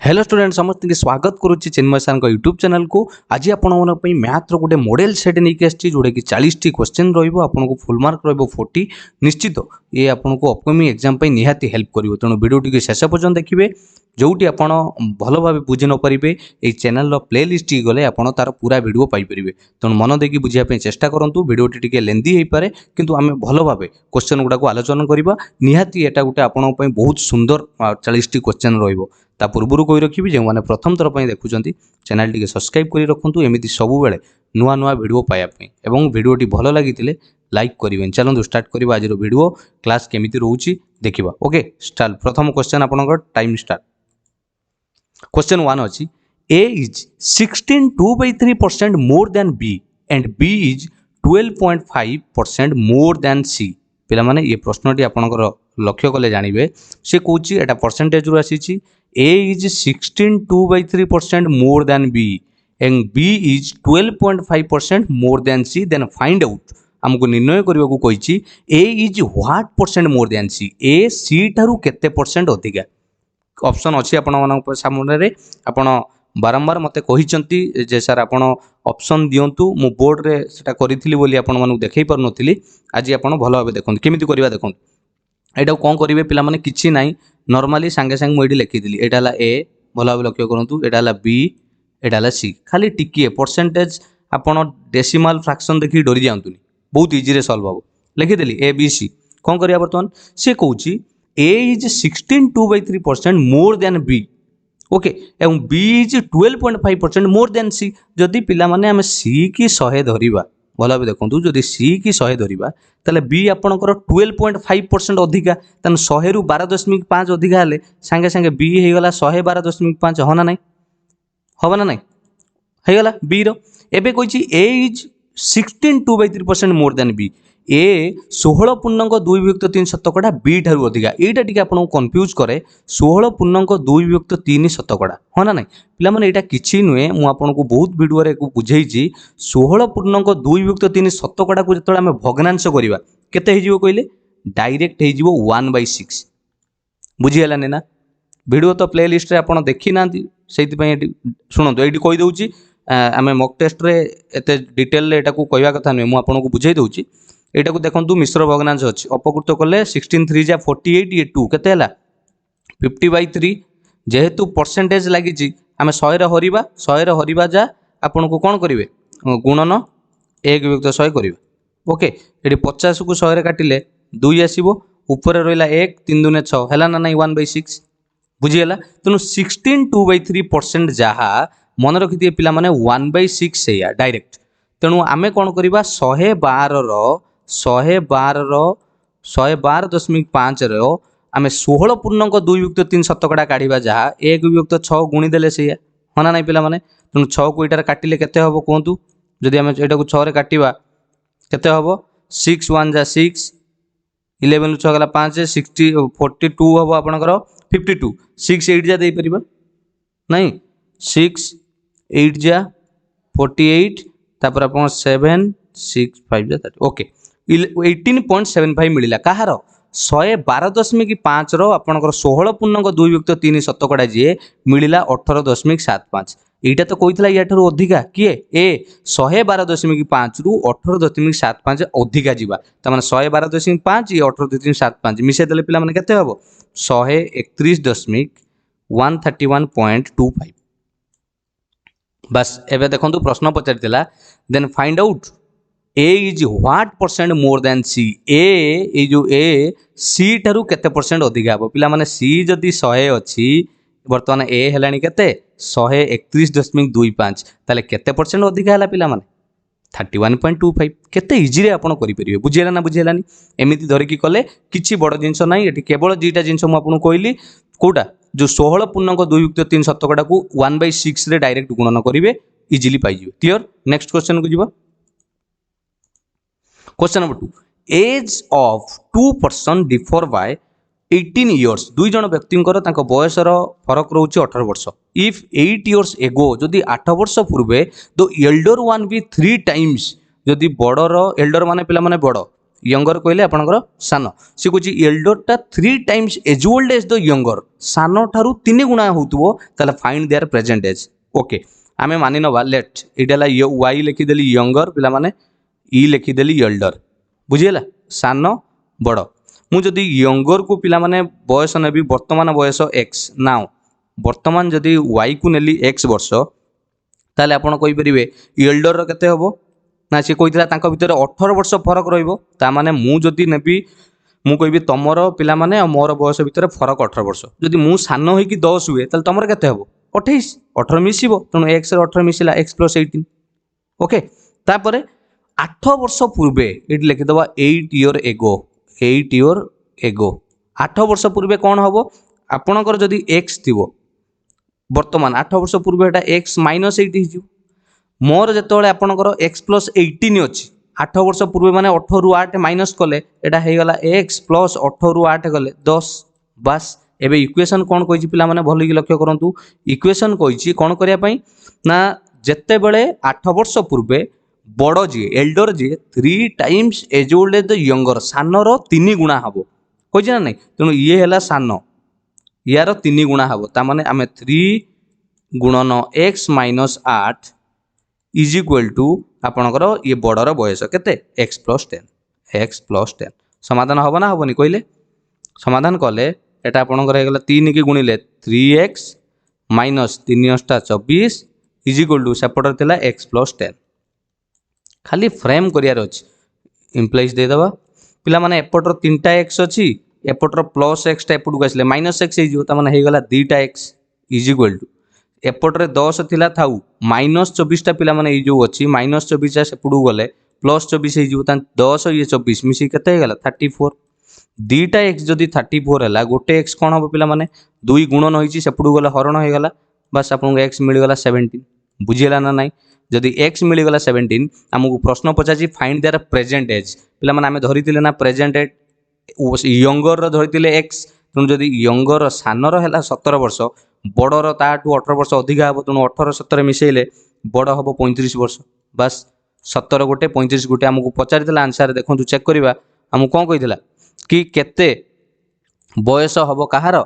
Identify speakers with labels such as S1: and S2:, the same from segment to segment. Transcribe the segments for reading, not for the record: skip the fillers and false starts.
S1: Hello student समस्त के स्वागत करुच्ची चिन्मय सर यूट्यूब चैनल को। आज आपण मैथ रो गोटे मॉडल सेट नहीं आसी जोटा कि 40 टी क्वेश्चन रहा फुल मार्क रो 40 निश्चित ये आपको अपकमिंग एग्जाम निहाती हेल्प करिवो। तेणु वीडियो टी शेष पर्यंत देखिए जोटी आप भल भाव बुझी न पारे ये चैनल प्लेलिस्ट गले आप तार पूरा वीडियो पाइपर। तेणु मन देकी बुझापी चेष्टा करूँ वीडियोटी टी लेंदी हो पाए किंतु आम भल भाव क्वेश्चन गुड़ाक आलोचना करवा निहाती एटा गोटे आपण बहुत सुंदर 40 टी क्वेश्चन रहिबो। ता पूर्व कही रखी जो मैंने प्रथम थर पर देखुं चैनल टी सब्सक्राइब कर रखुँ एमती सब नुआ नुआ वीडियो पाइबापी और वीडियोटी भल लगी लाइक करें। चलते स्टार्ट करवा आज वीडियो क्लास केमिति रोची देखा। ओके स्टार्ट प्रथम क्वेश्चन आपनकर टाइम स्टार्ट। क्वेश्चन 1 अच्छी A is 16.2/3% more than B and B is 12.5% more than C. पिला माने ये प्रश्नटी आपनकर लक्ष्य कले जानवे से कौच एटा परसेंटेज रू आसी A is 16.2/3% more than B and B is 12.5% more than C. Then find out हमको निर्णय करने को कही A is what percent more than C. A C ठारू केते परसेंट अधिका ऑप्शन अच्छी आपण सामने आपण बारंबार मते कहिसंती जे सर आपण ऑप्शन दियंतु मु बोर्ड रे सेटा करिथिली बोली आपण मानु देखै पर नथिली। आज आपण भलो भाबे देखन केमिति करबा देखन एटा कोन करिवे पिला माने किछि नाही नॉर्मली सांगे सांगे मुझे लिखीदी एटा ए भल भाव लक्ष्य करूँ एटा बी एटा सी खाली टिके परसेंटेज आपड़ डेसिमाल फ्रैक्शन देखिए डरी जातुनि बहुत इजी सल्व हम लिखीदेली ए बी सी कौन करिया बर्तमान सी कौच A is 16.2/3% more than B okay एवं B is 12.5% more than C. जदि पिला माने आमे सी की 100 धरिबा भल भाव देखूँ जदि सी की 100 धरिबा ताले बी आपणकर 12.5% अधिका तेना 100 रु 12.5 अधिका हेले सांगे सांगे बी हो गला 112.5 हाँ ना नहीं हम ना नहीं हो गला बी रो एबे कही A is 16.2/3% more than B A 16.2/3 शतकड़ा बी ठारू अधिका एटा टिके आपको कन्फ्यूज करे 16.2/3 शतकड़ा हाँ ना नहीं पिला माने एटा किछि नुहे मु आपको बहुत वीडियो रे बुझेई 16.2/3 शतकड़ा को जतले आमे भग्नांश करबा केते हे जिवो कइले डायरेक्ट हे जिवो 1/6 बुझी हलानी ना वीडियो तो प्ले लिस्ट रे आपण देखि नांती सेति पय एटी सुनंतु एटी कहि दउची आमे मॉक टेस्ट रे एते डिटेल रे एटा को कहवा कथा नुहे मु आपको बुझेई दउची एटा को देखंतु मिश्र भग्नांश अछि अपकृत कले 16 3 जा 48 ये 2 केते हला 50/3 जेहेतु परसेंटेज लागिची आमे 100 रे हरिबा जा आपन को कोन करिवे गुणन 1/100 करिवे। ओके एटी 50 को 100 रे काटिले 2 आसीबो ऊपर रहिला 1 3 दूने 6 हला ना नहीं 1/6 बुझी हला। तनु 16.2/3% जहा मन रखिथिए पिला माने 1/6 सेया डायरेक्ट तेणु आमे कोन करिबा 112 रो 112.5 रो आमे 16.2/3 शतकड़ा काढ़ा जहाँ 1/6 गुणी देले से हाँ ना नहीं पिला माने तेणु 6 को इटार काटिले केते हबो कहतु जदि आमे एटा को 6 रे काटिबा केते हबो 6 1 जा 6 11 6 गला 5 60 42 हबो आपनकर 52 6 8 जा दे परिबा नहीं 6 8 जा 48 तापर अपन 7 6 5 जा 30 ओके 18.75 मिला कहार 112.5 रो आपनकर 16.2/3 शतकड़ा जी मिला 18.75 एटा तो कही या अधिका किए ए 112.5 रु 18.75 अधिका जीवा तमाने 112.5 ये 18.75 मिसे देले पिला माने केते हबो 131.131.25 बस एबे देखंतु प्रश्न पचारितला then find out A is what percent more than C A जो ए सी ठारू केते परसेंट अधिका हबो पिला माने सी जदि 100 अछि वर्तमान ए हेलानी केते 131.25 ताले केते परसेंट अधिका हला पिला माने 31.25 केते इजी रे आपण करि परिबे बुझियला ना बुझियलानी एमिति धरि कि कले किछि बड़ जिंस नाही एठी केवल जीटा जिंस मु आपन कहली कोडा जो 16.2/3 शतकड़ा को 1/6 रे डायरेक्ट गुणन करिवे इजीली पाइ जिवे। क्लियर नेक्स्ट क्वेश्चन को जिबा। Question number 2 age of 2 person differ by 18 years दुई जन व्यक्ति बयसर फरक रोचे 18 वर्ष इफ 8 इयर्स एगो जदि 8 वर्ष पूर्वे the elder one be 3 times जदि बड़र एल्डर माने पिला माने बड़ यंगर कहले आपणकर सान सी कहूँ एल्डरटा 3 times as old as the younger सान ठारू 3 गुणा होतबो ताले find their present age okay आमे मानि नबा लेट इटाला वाई लिखिदेली यंगर पिला माने ई लिखिदेली एल्डर बुझीगला सान बड़ मु जदि यंगर को पिला माने बयस नेबी वर्तमान बयस एक्स नाउ वर्तमान जदि वाई को नेली एक्स वर्ष ताले आपण कहि परिबे एल्डर केते हबो ना सी कहितला तांको भितर 18 वर्ष फरक रहइबो ता माने मु जदि नेबी मु कहबी तमर पिला माने मोर बयस भितर फरक 18 वर्ष जदि मु सान होई कि 10 हुए ताले तमर केते हबो 28 18 मिसिबो तनो x रे 18 मिसिला x + 18 ओके तापरे 8 वर्ष पूर्वे एटी लिखि दबा 8 ईयर एगो 8 ईयर एगो 8 वर्ष पूर्वे कोन हबो आपणकर जदि x थिबो वर्तमान 8 वर्ष पूर्वे एटा x - 8 हिजो मोर जेतोळे आपणकर x + 18 अछि 8 वर्ष पूर्वे माने 18 रु 8 माइनस कले एटा हे गला x + 18 रु 8 गले 10 बस एबे इक्वेशन कोन कहिछि पिला माने भलि लक्ष्य करंतु इक्वेशन कहिछि कोन करिया पई ना जत्ते बेले 8 वर्ष पूर्वे बड़ जी एल्डर जी 3 times as old as the younger सानर 3 गुणा हबो कहिछि ना नै तनो ये हैला सान यार 3 गुणा हबो ता माने आमे 3 गुणन x - 8 इज इक्वल टू आपणकर ये बड़र बयस केते x + 10 समाधान हबो ना हबोनी कहले समाधान कले एटा आपणकर हे गला 3 की गुणिले 3x - 3 * 24 इज इक्वल टू सेपटर थिला x + 10 खाली फ्रेम करियार अछि इम्प्लाइज दे दबा पिला माने एपटर 3टा x अछि एपटर प्लस x टा एपटू आसले -x हे जो ता माने हे गला 2टा x इज इक्वल टू एपटरे 10 थिला थाउ -24 टा पिला माने ए जो अछि -24 सेपटू गले +24 हे जो ता 10 ये 24 मिसी केते हे गला 34 2टा x जदि 34 हला गोटे x कोन हो पिला माने 2 गुणन होईची सेपटू गले हरण हे गला बस आपन x मिल गला 17 बुझिला ना नाही जदि x मिल गला 17 हमकु प्रश्न पचाची फाइंड देयर प्रेजेंट एज पिला माने हमें धरितिले ना प्रेजेंट एज यंगर रो धरितिले x तुम जदि यंगर सानर हैला 17 वर्ष बड़र ताटू 18 वर्ष अधिका हबो तुम 18 17 मिसेले बड़ हबो 35 वर्ष बस 17 गोटे 35 गोटे हमकु पचारितला आंसर देखंतु चेक करबा हमकु कोन कहितला कि केते बयस हबो कहार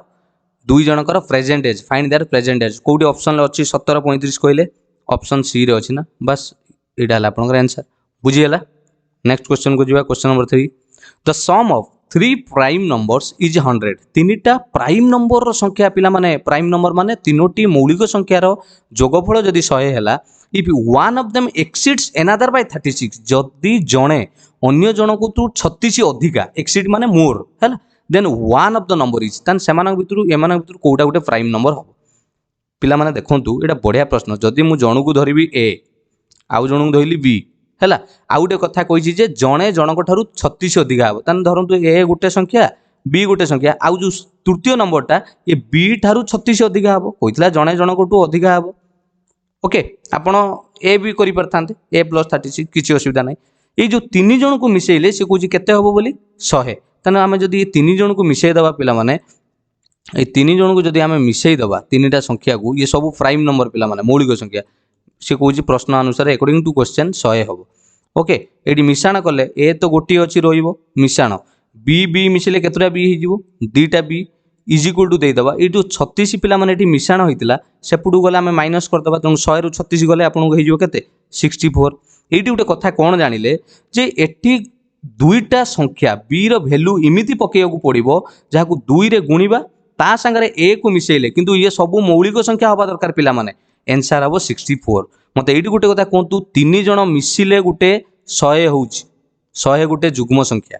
S1: दुई जनकर present age find their present age कोडी ऑप्शन ले अछि 17 35 कहले ऑप्शन सी रे अछि ना बस एडा हला आपनकर आंसर बुझी गेला नेक्स्ट क्वेश्चन को जिवा question number 3 the sum of 3 prime numbers is 100 तीनटा प्राइम नंबर रो संख्या पिला माने प्राइम नंबर माने तीनोटी मौलिक संख्या रो जोगफल जदि 100 हैला if one of them exceeds another by 36 जदि जणे अन्य जनकु तू 36 अधिका एक्सीड माने मोर हैला than one of the number is तन सेमान भितरु एमान भितरु कोउटा गुटे प्राइम नंबर हो पिला माने देखंतु एटा बढ़िया प्रश्न जदि मु जनकु धरिबी ए आउ जनकु धइली बी हैला आउ गोटे कथा कहिछि जे जणे जनक ठारू 36 अधिका हो तन धरंतु ए गुटे संख्या बी गुटे संख्या आउ जो तृतीय नंबरटा ये बी ठारू 36 अधिका हो कहितला जणे जनक टू अधिका हो ओके आपण ए भी करि परथांते ए + 36 किछि असुविधा नै ए जो तीन जन को मिसेइले से कहूँ केते हबो बोली 100 तेना आम जदि तीन जन को मिसई दबा पिला माने ए तीन जन को जदि आम मिसई दबा तीनटा संख्या को ये सब प्राइम नंबर पिला माने मौलिक संख्या से कहूँ प्रश्न अनुसार अकॉर्डिंग टू क्वेश्चन 100 हबो ओके एडी मिशाण कले ए तो गोटी अछि रहिबो मिशाण बी बी मिसले केतरा बी हिजिबो दुईटा बी इज इक्वल टू दे दबा ए जो 36 पिला माने एटी मिशाण होइतिला सेपुडू गले आम माइनस कर दबा त 100 रु 36 गले आपन को हिजिबो केते 64 एटी गोटे कथा कोन जानिले जे एटी दुईटा संख्या बी रो वैल्यू इमिति पकेयकू पड़िबो जाहाकू 2 रे गुणिबा ता संगरे ए को मिसेइले किंतु ये सब मौलिक संख्या हबा दरकार पिला माने आंसर हबो 64 मते एटी गोटे कथा कोंतु तीन जण मिसिले गोटे 100 होउची 100 गोटे जुग्म संख्या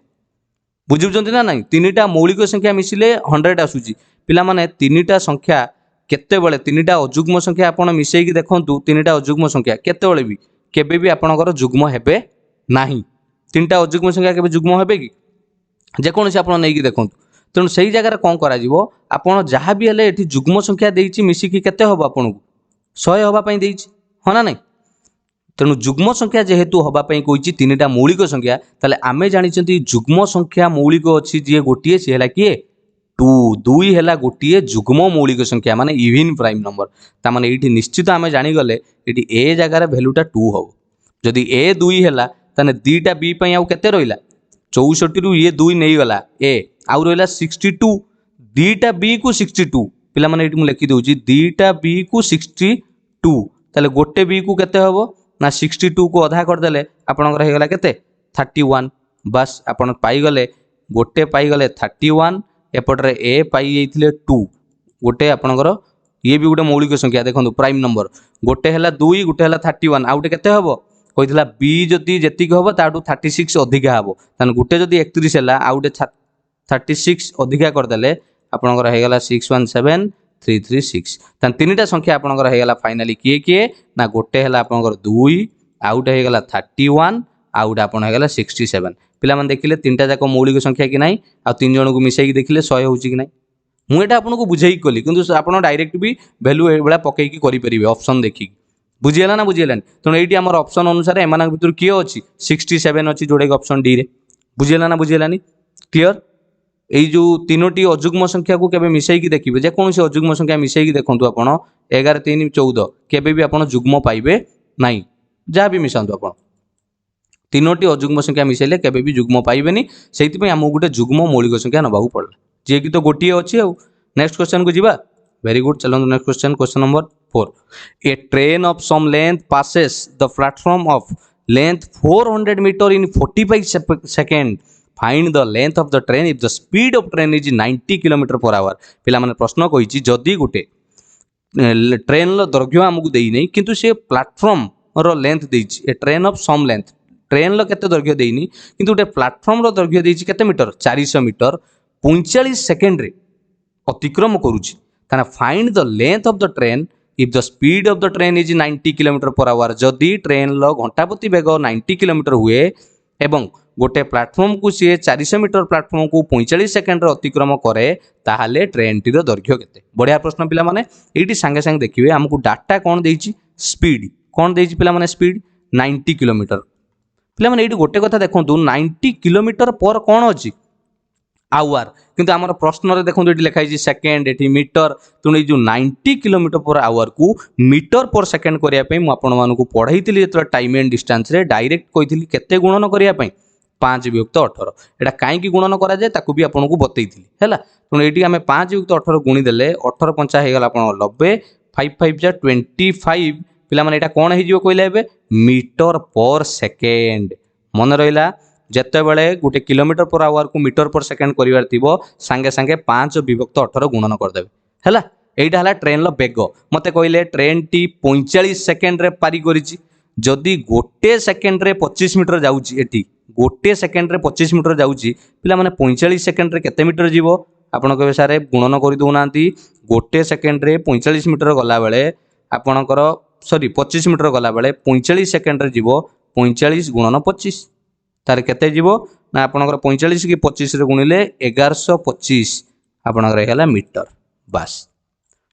S1: बुझुचंती ना नहीं तीनटा मौलिक संख्या मिसिले 100 आसुची पिला माने तीनटा संख्या केते बेले तीनटा अजुग्म संख्या आपण मिसेई कि देखंतु तीनटा अजुग्म संख्या केते बेले भी केबे भी आपणकर जुग्म हेबे नाही तीनटा अजुग्म संख्या केबे जुग्म हेबे कि जे कोन से आपण नै कि देखंतु तेणु सही जगह कोन करा जिवो आपण जहाँ भी हेले एठी जुग्म संख्या देइची मिसी कि केते हबो आपण को 100 हबा पई देइची हो ना नहीं तेणु जुग्म संख्या जेहेतु हबा पई कोइची तीनटा मौलिक संख्या ताले आमे जानि चंती जुग्म संख्या मौलिक अछि जे गोटिए से हला किए 2 दुई हला गोटिए जुग्म मौलिक संख्या माने इवन प्राइम नंबर ता माने एठी निश्चित आमे जानि गले एठी ए जगह रे वैल्यूटा 2 हो जदि ए 2 हला तने दीटा बी पई आउ केते रहिला 64 रु ये 2 नहीं गला ए आउ रहिला 62 दीटा बी को 62 पिला माने एटी मु लिखि दउची दीटा बी को 62 ताले गोटे बी को केते हबो ना 62 को आधा कर देले आपनकर हे गला केते 31 बस आपण पाई गले गोटे पाई गले 31 एपटरे ए पाई जाइथिले 2 गोटे आपनकर ये भी गोटे मौलिक संख्या देखो प्राइम नंबर गोटे है 2 गोटे है 31 आउ गोटे केते हबो कहितला बी जदी जेतिक हबो ताडू 36 अधिका हबो तन गोटे जदी 31 हैला आउ गोटे 36 अधिका कर देले आपनकर हे गला 617336 तन तीनटा संख्या आपनकर हे गला फाइनली किए ना गोटे है आपनकर 2 आउ गोटे हे गला 31 आउ गोटे आपन हे गला 67 पिला मन देखिले तीनटा जाक मौलिक संख्या कि नाही आ तीन जण को मिसई देखिले 100 होची कि नाही मुझे आपको बुझे कली कि आप डायरेक्ट भी भैल्यू ये पकईकी करेंगे ऑप्शन देखिए बुझीगला ना बुझीगलानी तेणु ये आम ऑप्शन अनुसार एम भर किए अच्छी 67 अच्छी जोड़ा कि ऑप्शन डी रे बुझीगला ना बुझीगलानी क्लीयर यही जो तीनोटी अजुग्म संख्या को केबे मिसईकी देखिए जेकोसी अजुग्म संख्या मिसईकी देखूँ आप 11 3 14 केबे भी आप जुग्म पाइबे नहीं जहाँ भी मिसातु आप तीनोटी अजुग्म संख्या मिसेले केबे भी जुग्म पाइबेनी से आमको गोटे जुग्म मौलिक संख्या नवा पड़ला जी कि तो गोटे अच्छी आउ नेक्स्ट क्वेश्चन को जीवा वेरी गुड चलो next question question number 4 a train of some length passes the platform of length 400 meter in 45 second find the length of the train if the speed of train is 90 kilometer per hour पिला माने प्रश्न कहिछि जदी गोटे train लो दैर्घ्य हमकु देई नै किंतु से platform रो लेंथ देछि a train of some length train लो केते दैर्घ्य देइनी किंतु गोटे प्लेटफॉर्म रो दैर्घ्य देछि केते मीटर 400 मीटर 45 सेकंड रे अतिक्रम करूछि ताना find the length of the train if the speed of the train is 90 kilometer per our जदि ट्रेन लो घंटा प्रति वेग 90 किलोमीटर हुए एवं गोटे प्लेटफॉर्म को सी 400 मीटर प्लेटफॉर्म को 45 सेकंड रे अतिक्रम करे ताहाले ट्रेन टी रो दैर्घ्य केते बढ़िया प्रश्न पिला माने एठी संगे संगे देखिबे हमकु डाटा कोन देइछि स्पीड कोन देइछि पिला माने स्पीड 90 किलोमीटर पिला माने एठी गोटे कथा देखंतु 90 किलोमीटर पर कोन अछि आवर किंतु आमर प्रश्न रे देखो ये लिखाई सेकेंड ये मीटर तेणु जो 90 किलोमीटर पर आवर को मीटर पर सेकेंड करने मुझे पढ़ाई जो टाइम एंड डिस्टेंस रे डायरेक्ट कही केते गुणन करने 5 विभक्त 18 एटा कहीं गुणन करा जाए ताकू भी आपको बतई है तेणु ये आम 5 विभक्त 18 गुणीदे 18 पंचा हो गला 90 5 5 जा 25 पिला माने एटा कौन हो कहले मीटर पर सेकेंड मन रहा जिते बड़े गोटे किलोमीटर पर आवर को मीटर पर सेकेंड करार थी सांगे सांगे 5 विभक्त 18 गुणन करदे है यहीटा है ट्रेन बेग मत कहले ट्रेन टी 45 सेकेंड रे पारी करिछि जदि गोटे सेकेंड रे 25 मीटर जाउछि एठी गोटे सेकेंड रे 25 मीटर जाउछि पिला माने 45 सेकेंड रे केते मीटर जीवो आपण कहबे सारे गुणन करि दउनांती गोटे सेकेंड रे 45 मीटर गला बेले आपणकर सॉरी 25 मीटर गला बेले 45 सेकेंड रे जीवो 45 गुणन 25 तार केते जीवो ना आपणकर 45 की 25 रे गुणिले 1125 आपणकर हेला मीटर बस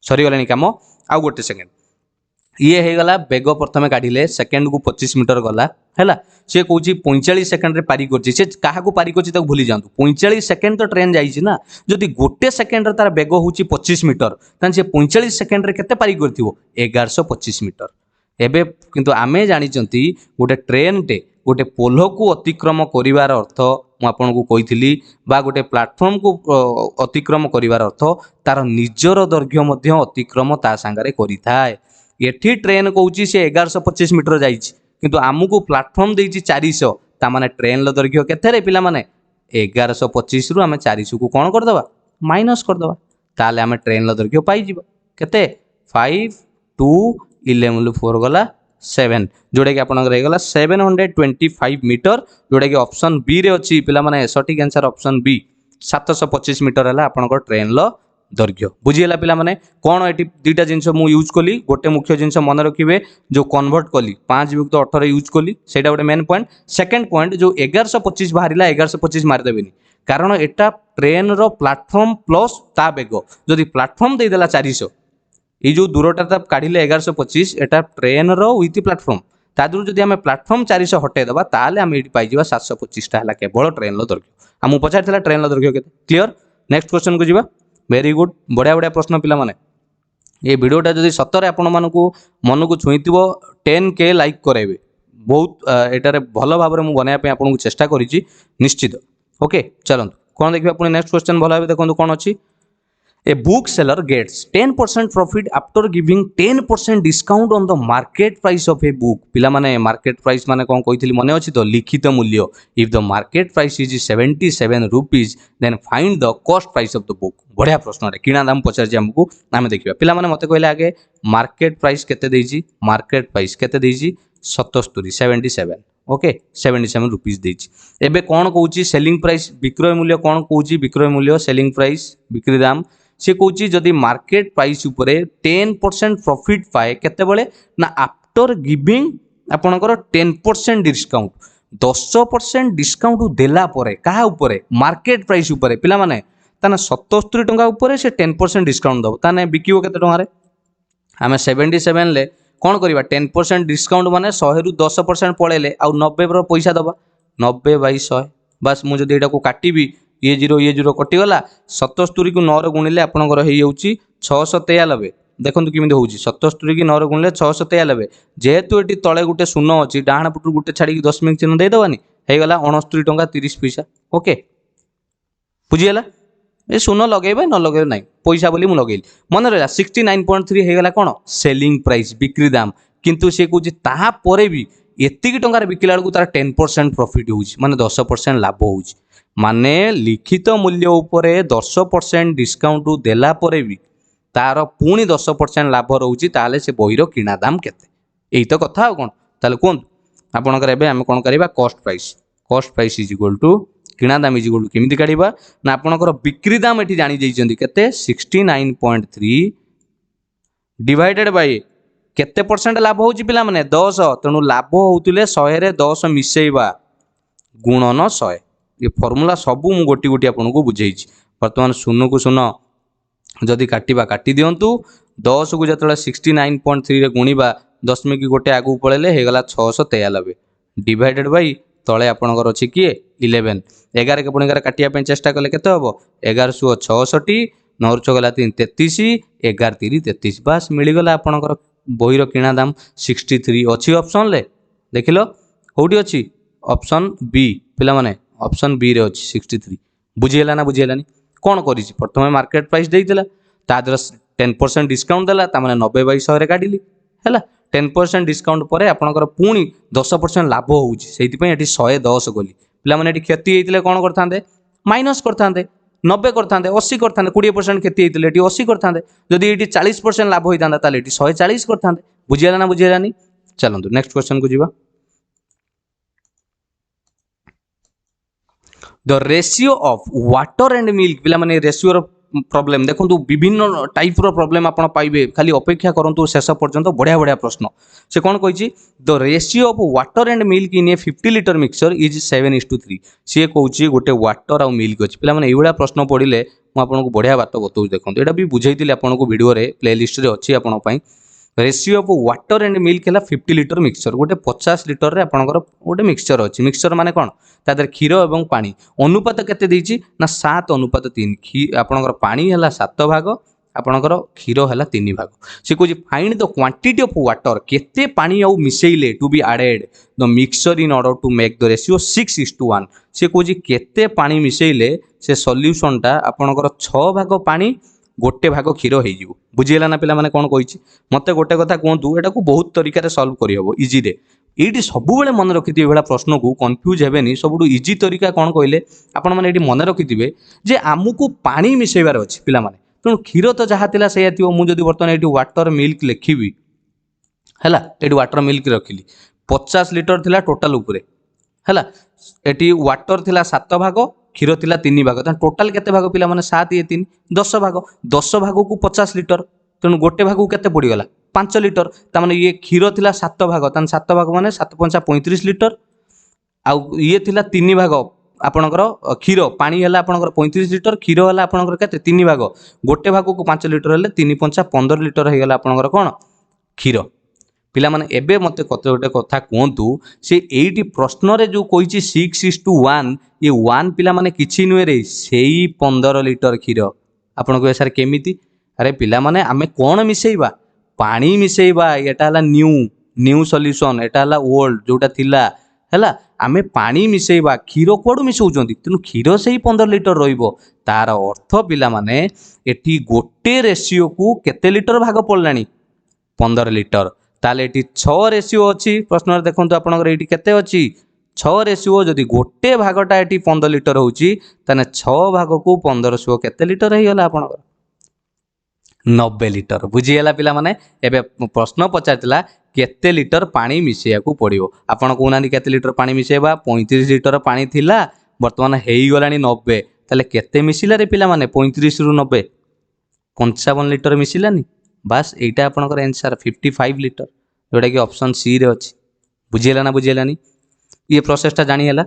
S1: सरी गलानी काम आउ गोटे सेकेंड ये हो गला बेग प्रथमे काढ़िले सेकेंड को 25 मीटर गला है सी कौन 45 सेकेंड रे पारी कर पारी कर भूली जातु 45 सेकेंड तो ट्रेन जाइए ना जदि गोटे सेकेंड तार बेग हूँ 25 मीटर तान से 45 सेकेंड रे केते पारी कर 1125 मीटर एबे किंतु आमे जानिचंती गोटे ट्रेन टे गोटे पोल को अतिक्रम करिवार अर्थ मु आपनको कहिथिली बा गोटे प्लेटफॉर्म को अतिक्रम करिवार अर्थ तार निजर दैर्घ्य मध्य अतिक्रम ता संगारे करिथाय एठी ट्रेन कहूची से 1125 मीटर जाइछि किंतु आमुको प्लेटफॉर्म देइछि 400 ता माने ट्रेन लो दैर्घ्य केथे रे पिला माने 1125 रु आमे 400 को कोन कर दबा माइनस कर दबा ताले आमे ट्रेन लो दैर्घ्य पाई जिबा केते 5 2 11 4 गला 7 जोड़ा कि आपन गला 725 मीटर जोड़ा कि ऑप्शन बी रे अछि पिला माने सटीक आंसर ऑप्शन बी 725 मीटर है आपन ट्रेन लो दैर्घ्य बुझीगला पिला माने कोन एटी दुईटा जिंस मु यूज कली गोटे मुख्य जिंस मन रखिबे जो कन्वर्ट कली 5 विभक्त 18 यूज कली सेटा गोटे मेन पॉइंट सेकंड पॉइंट जो 1125 बाहरिला 1125 मार देबेनी कारण एटा ट्रेन रो प्लेटफॉर्म प्लस ता बेग जदि प्लेटफॉर्म दे देला 400 ये जो दूरटा काढ़िले 1125 एटा ट्रेन रो विथ प्लेटफॉर्म तादुर जदि आमे प्लेटफॉर्म 400 हटे दबा ताले आमे एटी पाई जिबा 725 टा हला केवल ट्रेन लो दैर्घ्य हमु पचारथिला ट्रेन लो दैर्घ्य केते क्लियर नेक्स्ट क्वेश्चन को जिबा वेरी गुड बढ़िया बढ़िया प्रश्न पिला माने ये वीडियोटा जदि सतरे आपण मानकु मन को छुईतिबो 10K लाइक कराइबे बहुत एटारे भल भाव में बनवाई आपको चेष्टा करी निश्चित। ओके चलते कौन देखिए पुणी नेक्स्ट क्वेश्चन भल भाव देखो कौन अच्छी। A bookseller gets 10% profit after giving 10% discount on the market price of a book। पिला माने market price माने कौन कही मन अच्छी तो लिखित मूल्य। If the market price is 77 rupees then find the cost price of the book। बढ़िया प्रश्न है किना दाम पचार आमको आम देखा पिला माने मते कहले आगे मार्केट प्राइस केते देइछि मार्केट प्राइस केते देइछि 77 ओके 77 रुपीज देइछि। एबे कौन कहूछि सेलिंग प्राइस विक्रय मूल्य कौन कहूछि विक्रय मूल्य सेलिंग प्राइस बिक्री दाम से कहूँ जदि मार्केट प्राइस उपरे 10% प्रॉफिट पाए केतेबेले ना आफ्टर गिविंग आपणकर 10% डिस्काउंट 10% डिस्काउंट देला परे कहा उपरे मार्केट प्राइस उपरे पिला माने ताने 77 टंका उपरे से 10% डिस्काउंट दब ताने बिकिबो केते टंका रे आमे 77 ले कौन करवा 10% डिस्काउंट माने 100 रु 10% पळेले आ 90 रो पैसा दबा 90 बाई 100 बस मु जदि एटा को काटिबी ये जीरो कटिगला 77 को 9 गुणिले आपंकर हो 693 देखो किमी हूँ 77 की 9 गुणिले 693 जेहेतु ये तले गोटे शून अच्छी डाण पटू गोटे छाड़ी 10 मिनट चिन्ह देदेवानी होगला 69 टंका 30 पैसा ओके बुझीगला ये शून लगेबे न लगे ना पैसा बोली मुझे लगेली मन रहा 69.3 होगला कौन सेलिंग प्राइस बिक्री दाम किंतु सी कौन तापर भी एतिक टंकार बिकला बेलू तार 10% प्रॉफिट हो माने 10% लाभ हो माने लिखित मूल्य उपरे 10% डिस्काउंट देला परे भी तार पुणी 10% लाभ रोचे ताले से बहीर किणा दाम केते यही तो कथा कौन ताले कहूँ आपंकर एवं आम कौन करवा cost price is equal to किणा दाम इज इक्वल टू केमिति काढ़ा ना आपंकर बिक्री दाम ये जानी जाइछन्ति केते 69.3 डिवाइडेड बाय केते परसेंट लाभ होउची पिला माने 10 तेणु लाभ होउतिले 100 रे 10 मिसेइबा गुणन 100 ये फॉर्मूला सबू मु गोटी गोटी आपको बुझे बर्तमान शून्य को शून्य जदि काटिबा काटी दिंतु 10 को जो 69.3 रे गुणिबा दशमिक गोटे आगू पड़े होगला 693 डिवाइडेड बाई तले आपणकर अच्छी किए 11 11 के पुणी काटिया चेष्टा कले केते हम 11 सुह 66 9 6 3 33 11 3 33 बास मिलगला आपणकर बहीर किणा दाम 63 अच्छी ऑप्शन ले देख लो कौटी अच्छी ऑप्शन बी पिला माने ऑप्शन बी रे अच्छी 63 बुझीगला ना बुझीगलानी कौन करी प्रथम मार्केट प्राइस देइतला तादर 10% डिस्काउंट देला ता माने 90 बाई 100 रे काटिली हैला 10% डिस्काउंट पर आपणकर पुणी 10% लाभ होउची सेति पई एठी 110 गली पिला माने एठी क्षति हेइतले कोन करथांदे माइनस करथांदे 90 करथांदे 80 करथांदे 20% क्षति हेइतले एठी 80 करथांदे जदि एठी 40% लाभ होइतांदा ताले एठी 140 करथांदे बुझीगला ना बुझीगलानी चलंतु नेक्स्ट क्वेश्चन को जीवा the ratio of water and milk पिला माने रेशियो प्रॉब्लम देखो विभिन्न टाइप रो प्रॉब्लम आपण पाइबे खाली अपेक्षा करंतु शेष पर्यंत बढ़िया बढ़िया प्रश्न से कौन कही the ratio of water and milk in A 50 litre mixture is 7:3 सी कहूँ गोटे वाटर आउ मिल्क अच्छी पिला माने एइभଳିଆ प्रश्न पढ़िले मुझे बढ़िया बात बताऊँ देखो यहाँ भी बुझेली आपको वीडियो प्ले लिस्ट रे अच्छी आपण ratio of water and milk है 50 लिटर मिक्सचर गोटे 50 लिटर रे आपणकर गोटे मिक्सचर अच्छी मिक्सचर माने कौन तादर क्षीर और पानी अनुपात केते देइछि ना 7:3 आपणकर पानी है 7 भाग आपणकर क्षीर है 3 भाग से कहूँ find the quantity of water केते पानी आउ मिसेइले to be added the mixture in order to make the ratio 6:1 से कहूँ केते पानी मिसेइले से सॉल्यूशन टा आपणकर 6 भाग पानी गोटे भाग क्षीर हो बुझीगला ना पिला माने कौन कही मत गोटे कथा कहतु एटा को बहुत तरीका सॉल्व करहब इजी रे ये सब मन रखिथे ये प्रश्न को कन्फ्यूज हेनी सब इजी तरीका कौन कहले आपण मैंने ये मन रखिथे जे आमको पानी मिसेबार अच्छी पिला माने तेणु क्षीर तो जहाँ थिला सेया थिबो मुझे बर्तमान ये वाटर मिल्क लिखी है ये वाटर मिल्क रखिली 50 लिटर थिला टोटाल उपरे है ये वाटर थिला 7 भाग क्षीर थिला 3 भाग टोटाल केते भाग पिला माने 7 ये 3 10 भाग को 50 लिटर तेणु गोटे भाग को केते पड़ीगला 5 लिटर तामाने ये क्षीर थिला 7 भाग तान 7 भाग माने 7×5 35 लिटर आउ ये थिला 3 भाग आपणकर क्षीर पानी है आपणकर 35 लिटर क्षीर है आपणकर केते 3 भाग गोटे भाग को 5 लिटर हेले 3×5 15 लिटर हो गला आपणकर कोन क्षीर पिला माने एबे मते गोटे कथा कहतु से एइटी प्रश्न रे जो कहिछि 6:1 ये 1 पिला माने किछि नुहे रे सेई 15 लिटर क्षीर आपन को सर केमिति अरे पिला माने आमे कोन मिसेइबा पानी मिसेइबा एटा हला न्यू न्यू सॉल्यूशन एटा हला ओल्ड जोटा थिला हैला आमे पानी मिसेइबा क्षीर कोडू मिसौचंती तेनु क्षीर सेही 15 लिटर रहिबो तार अर्थ पिला माने एठी गोटे रेशियो को केते लिटर भाग पड़लानी 15 लिटर ताले एठी 6 रेशियो अछि प्रश्न देखंतु आपनकर एठी केते अछि 6 रेशियो जदि गोटे भागटा एठी 15 लिटर होउची तने 6 भाग को 1500 केते लिटर हे गला आपनकर 90 लिटर बुझीगला पिला माने एबे प्रश्न पचारतिला केते लिटर पानी मिसेया को पड़ियो आपण कोनानी केते लिटर पानी मिसेबा 35 लिटर पानी थिला वर्तमान हेई गलानी 90 ताले केते मिसिला रे पिला माने 35 रु 90 55 लिटर मिसिलानी बस एटा आपनकर आंसर 55 लिटर जोटा कि ऑप्शन सी रे अछि बुझीगला ना बुझीगलानी ये प्रोसेसटा जानी हला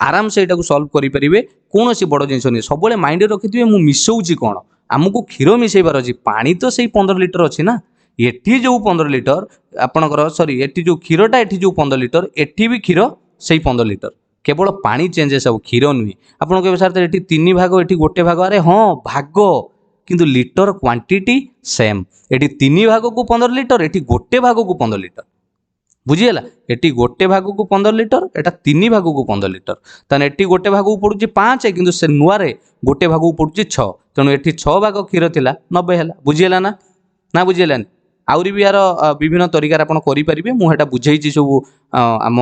S1: आराम से एटा को सॉल्व करि परिबे कोनोसी बड़ जिंस नै सबले माइंड रखिथिबे मु मिसौची कोन आमको क्षीर मिसेबार अछि पानी तो सेही 15 लिटर अछि ना एठी जो 15 लिटर आपनकर सॉरी एठी जो क्षीरटा एठी जो 15 लिटर एठी भी क्षीर सेही 15 लिटर केवल पानी चेंजेस हो क्षीर नुही आपन के सर एठी 3 भाग एठी गोटे भाग अरे हां भाग किंतु लिटर क्वांटिटी सेम एठी 3 भाग को 15 लिटर एठी गोटे भाग को 15 लिटर बुझीगला एटी गोटे भाग को 15 लिटर एटा 3 भाग को 15 लिटर ताने एटी गोटे भाग को पड़ुची 5 किंतु से नुआ रे गोटे भाग को पड़ुची 6 तेणु एटी 6 भाग क्षीर थिला 90 हैला बुझीगला ना बुझीगलानी आउरी भी यार विभिन्न तरीका आपण करि परिबे मु हेटा बुझेइची सब आम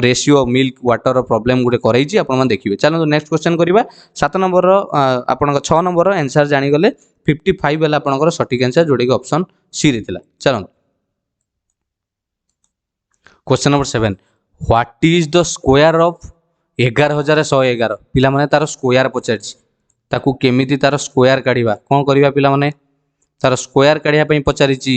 S1: रेशियो मिल्क वाटर प्रॉब्लम गुटे करैची आपण मन देखिबे चलो नेक्स्ट क्वेश्चन करिबा 7 नंबर रो आपण 6 नंबर रो आंसर जानि गले 55 हैला आपण सटीक आंसर जोडे कि ऑप्शन सी रे थिला चलो question number 7 what is the square of 11111 पिला माने तार स्क्वायर पचारछि ताकू केमिति तार स्क्वायर काढिबा कोन करिबा पिला माने तार स्क्वायर काढिया पई पचारिछि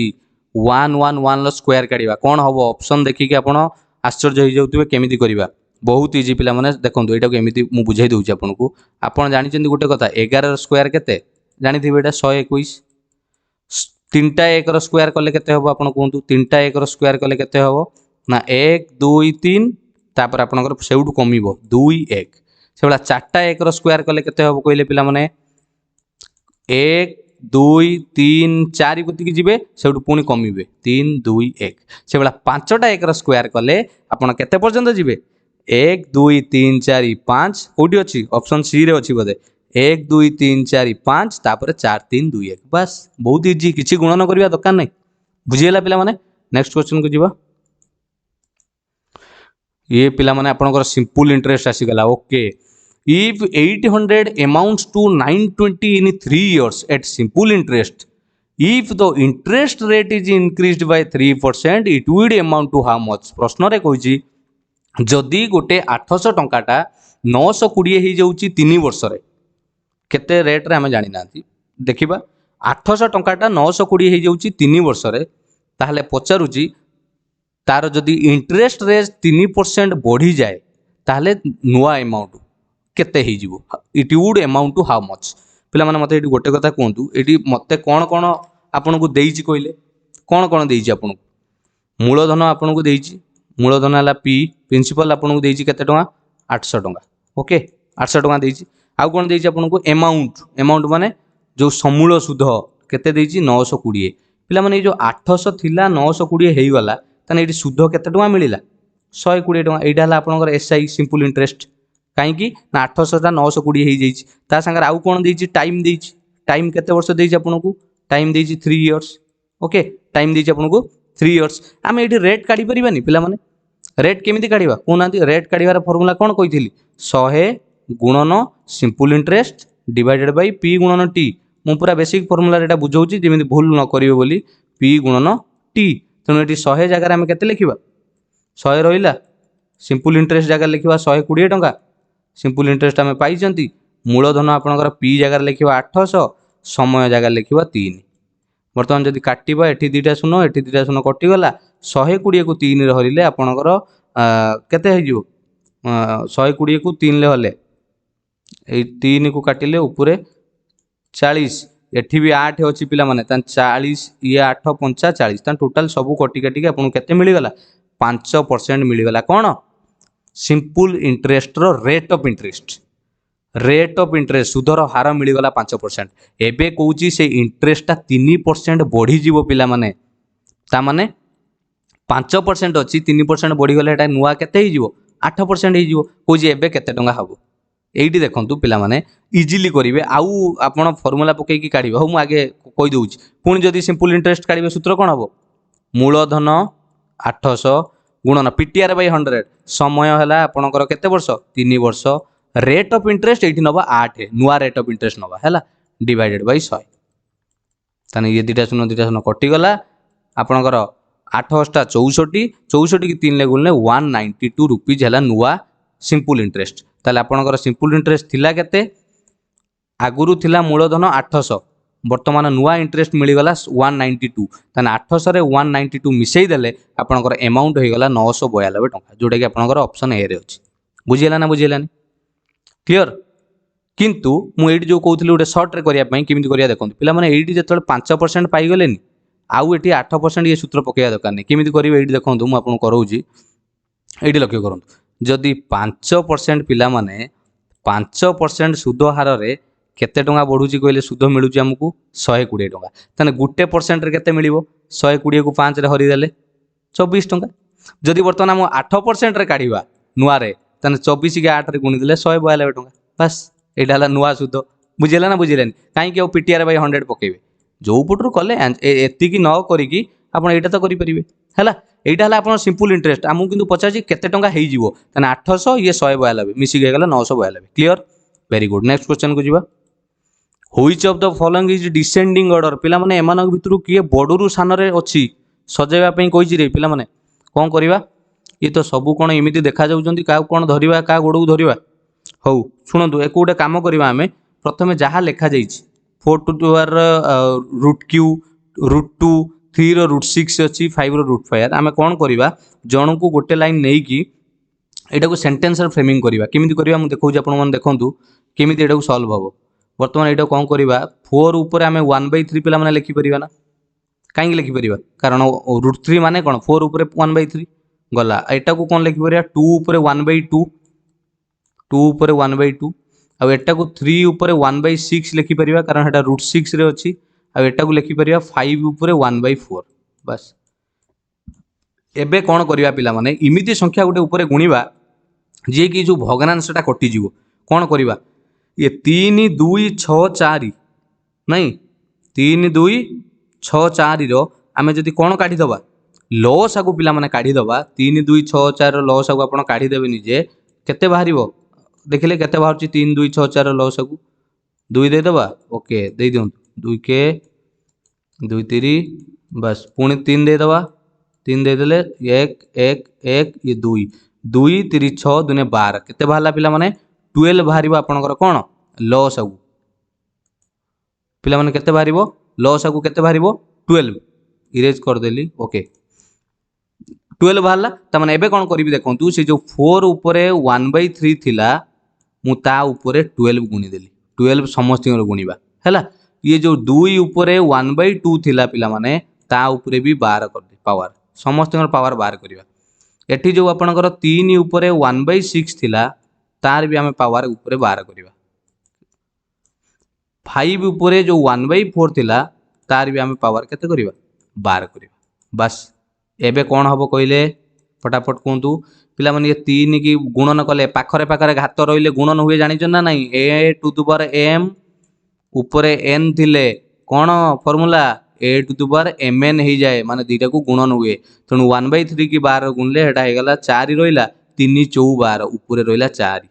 S1: 111 लो स्क्वायर काढिबा कोन हबो ऑप्शन देखि कि आपण आश्चर्य होई जाउतबे केमिति करिबा बहुत इजी पिला माने देखंतु एटा केमिति मु बुझाई दउछि आपनकू आपण जानि चंदी गुटे कथा 11 रो स्क्वायर केते जानि थिबे एटा 121 तीनटा 1 रो स्क्वायर कले केते हबो आपण कहंतु तीनटा 1 रो स्क्वायर कले केते हबो ना 1 2 3 तापर आपनकर सेउडू कमिबो 2 1 सेबला चारटा 1 रो स्क्वायर कले केते हबो कइले पिला माने 1 2 3 4 कुति जिबे सेउडू पुनी कमिबे 3 2 1 सेबला पांचटा 1 रो स्क्वायर कले आपण केते पर्यंत जिबे 1 2 3 4 5 कोठी अछि ऑप्शन सी रे अछि बदे 1 2 3 4 5 तापर 4 3 2 1 बस बहुत इजी किछि गुणन करिया दरकार नै बुझियला पिला माने नेक्स्ट क्वेश्चन को जिबा ये पिला माने आपनकर सिंपल इंटरेस्ट आसी गला okay if 800 amounts to 920 in 3 years at simple interest if the interest rate is increased by 3% it would amount to how much प्रश्न रे कहूची जदि गोटे 800 टंकाटा 920 हो जाउची 3 वर्ष रे केते रेट रे हम जानि नांती देखिबा 800 टंकाटा 920 हो जाउची 3 वर्ष रे ताहले पचारुची तार जदि इंटरेस्ट रेट 3% बढ़ी जाए ताहले नुआ अमाउंट केते ही जीवो it would amount to how much पिला माने मते एटी गोटे कथा कहंतु एटी मते कोन कोन आपन को देइची कइले कोन देइची आपन को मूलधन आपन को देइची मूलधन हला पी प्रिंसिपल आपन को देइची केते टका 800 टका ओके 800 टका देइची आ कोन देइची आपन को अमाउंट माने जो समूल सुध केते देइची 920 पिला माने जो 800 थिला 920 हेई गला तने एटी सुध केते टका मिलिला 120 टका एटा हला आपनकर एसआई सिंपल इंटरेस्ट काई कि ना 800 टा 920 हेई जाइछि ता संगर आउ कोन देइछि टाइम केते वर्ष देइछि आपन को टाइम देइछि 3 इयर्स ओके टाइम देइछि आपन को 3 इयर्स आमे एटी रेट काढी परिबानी पिला माने रेट केमिति काढिबा कोनांती रेट काढिबार फार्मूला कोन कहिथिली 100 गुणन simple interest divided by P गुणन टी मु पूरा बेसिक फार्मूला रेटा बुझौछि जेमिति भूल न करियो बोली पी गुणन टी तेणु एटी 100 जगह आमे केते लिखिबा 100 रहिला सिंपल इंटरेस्ट जगह लिखिबा 120 टका सिंपल इंटरेस्ट आमे पाइचंती मूलधन आपनकर पी जगह लिखिबा 800 समय जगह लिखिबा 3 वर्तमान जदि काटिबा एठी दुटा शून्य कटि गला 120 को 3 रे हरिले आपनकर केते हे जिवो 120 को 3 ले हले ए 3 को काटिले ऊपरे 40 एठी भी 8 अछि पिला माने तन 40 ये 8 5 40 तन टोटल सब कटि काटि के आपन केते मिली गला 5% मिली गला कोन सिंपल इंटरेस्ट रो रेट ऑफ इंटरेस्ट सुधर हार मिलगला 5% एबे कहूची से इंटरेस्ट 3% बढ़ी जीवो पिला माने ता माने 5% अच्छी 3% बढ़ीगले एटा नुआ केते हो 8% हो कौच एबे केते टंका हम यही देखूँ पिलाने इजिली करेंगे आउ आप फर्मूला पकईकी काढ़े हो मुझे आगे कहीदे पुणी जदि सिंपल इंटरेस्ट काढ़े सूत्र कौन हम मूलधन 800 गुणन पीटीआर बाय 100 समय है आपंकर केते वर्ष 3 वर्ष रेट ऑफ इंटरेस्ट ये नवा 8 नुआ रेट ऑफ इंटरेस्ट नवा है डिवाइडेड बाय 100 ताने ये दुटा शून्य कटिगला आपंकर 8 अष्टा 64 64 की 3 गुणले 192 रुपीज है नुआ सिंपल इंटरेस्ट ताले आपंकर सिंपल इंटरेस्ट थिला केते आगुरु थिला मूलधन 800 वर्तमान नुआ इंटरेस्ट मिलगला 192 ताने 800 रे 192 मिसई देले आपनकर अमाउंट होइगला 992 टंका जोटा कि आपनकर ऑप्शन ए रे अछि बुझियला ना बुझियलानी क्लियर किंतु मु एडी जो कहउथली गोटे शॉर्ट रे करिया पई किमिति करिया देखंतु पिला माने एडी जेतल 5% पाई गलेनी आउ एटी 8% ये सूत्र पकेया दरकार नै किमिति करिवे एडी देखंतु मु आपन करौजी एडी लक्ष्य करंतु जदि 5% पिला माने 5% सुध हार रे केते टंका बढ़ुची कहले सुध मिलुची हमकु 120 टंका ताने गुटे परसेंट रे केते मिलिबो 120 को 5 रे हरि देले 24 टंका जदि वर्तमान हम 8% रे काढिबा नुआ रे ताने 24 के 8 रे गुणी देले 192 टंका बस एटा हला नुआ सुध बुझिला ना बुझिलेनी काई के पीटीआर बाय 100 पकेबे जो पटरु कले एति की न करिकी आपण एटा तो करि परिबे हला एटा हला आपण सिंपल इंटरेस्ट हमकु किंतु पचाजी केते टंका हेइ जिवो ताने 800 ये 192 मिसी गेला 992 clear very good next question को जिबा which of the following is descending order पिला माने एमानक भितरु किए बडुरु सानरे अछि सजेबा पई कहिछि रे पिला माने कोन करबा ये तो सबु कोन एमिति देखा जाउचंती का कोन धरिबा का गोडू धरिबा हौ सुनंतु एको गोटे काम करबा हमें प्रथमे जहा लेखा जाइछि 4 to power root cube root 2 3 रो रूट 6 अछि 5 रो रूट 5 आमे कोन करबा जण को गोटे लाइन नै कि एटा को सेंटेंस रे फ्रेमिंग करबा किमिति करबा मु देखौ जे आपण मन देखंतु किमिति एटा को सॉल्व हबो वर्तमान एटा कोन करबा 4 ऊपर आमे 1/3 पिला माने लिखि परिबा ना काई लिखि परिबा कारण रूट 3 माने कोन 4 ऊपर 1/3 गला एटा को कोन लिखि परिबा 2 ऊपर 1/2 2 ऊपर 1/2 आ एटा को 3 ऊपर 1/6 लिखि परिबा कारण एटा रूट 6 रे अछि आ एटा को लिखि परिबा 5 ऊपर 1/4 बस एबे कोन करबा पिला माने इमिति संख्या गोटे ऊपर गुणीबा जे कि जो भग्नांशटा कटि जीवो कोन करबा ये 3 2 6 4 नहीं 3 2 6 4 रो आमे जदि कोन काढी दबा लॉस आगु पिला माने काढी दबा 3 2 6 4 रो लॉस आगु आपण काढी देबे निजे केते बाहरिबो देखिले केते बाहरची 3 2 6 4 रो लॉस आगु 2 दे दबा ओके दे दियौ 2 के 2 3 बस पुणी 3 दे दबा 3 दे देले 1 1 1 ये 2 2 3 6 2 12 केते बाहला पिला माने 12 बाहरिबो आपनकर कोन लॉस आगु पिला माने केते बाहरिबो लॉस आगु केते बाहरिबो 12 इरेज कर देली ओके 12 बाहला त माने एबे कोन करिवि देखंतु से जो 4 ऊपर 1/3 थिला मु ता ऊपर 12 गुणी देली 12 समस्त गुणीबा हैला ये जो 2 ऊपर 1/2 थिला पिला माने ता ऊपर भी 12 कर दे पावर समस्त पावर 12 करिवा एठी जो आपनकर 3 ऊपर 1/6 थिला तार भी आमे पावर ऊपर 12 करिवा 5 ऊपर जो 1/4 थिला तार भी आमे पावर केते करिवा 12 करिवा बस एबे कोन हबो कइले फटाफट कोंतु पिला माने ये 3 की गुणन कले पाखरे पाखरे घात रहिले गुणन हुए जानि छ ना नहीं a to the power m ऊपर n थिले कोन formula a to the power mn हे जाए माने दुईटा को गुणन हुए तणु 1/3 की 12 गुणले हेटा हे गला 4 रहिला 3 4 12 ऊपर रहिला 4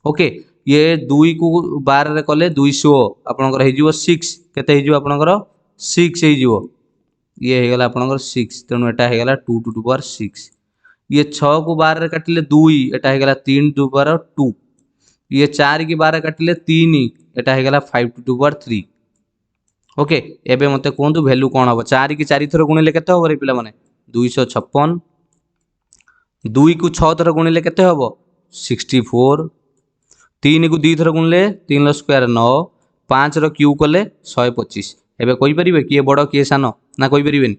S1: ओके ये 2 को 12 रे कले 200 आपनकर हे जिवो 6 केते हे जिवो आपनकर 6 हे जिवो ये हे गला आपनकर 6 तणु एटा हे गला 2 टू द पावर 6 ये 6 को 12 रे काटिले 2 एटा हे गला 3 टू द पावर 2 ये 4 की 12 काटिले 3 एटा हे गला 5 टू द पावर 3 ओके एबे मते कोंतु वैल्यू कोन हबो 4 की 4 थरो गुणिले केते हबो रे पिला माने 256 2 को 6 थरो गुणिले केते हबो 64 3 को 2 थरो गुणिले 3 रो स्क्वायर 9 5 रो क्यूब कले 125 एबे कहि परिबे किए बड़ किए सानो ना कहि परिबेन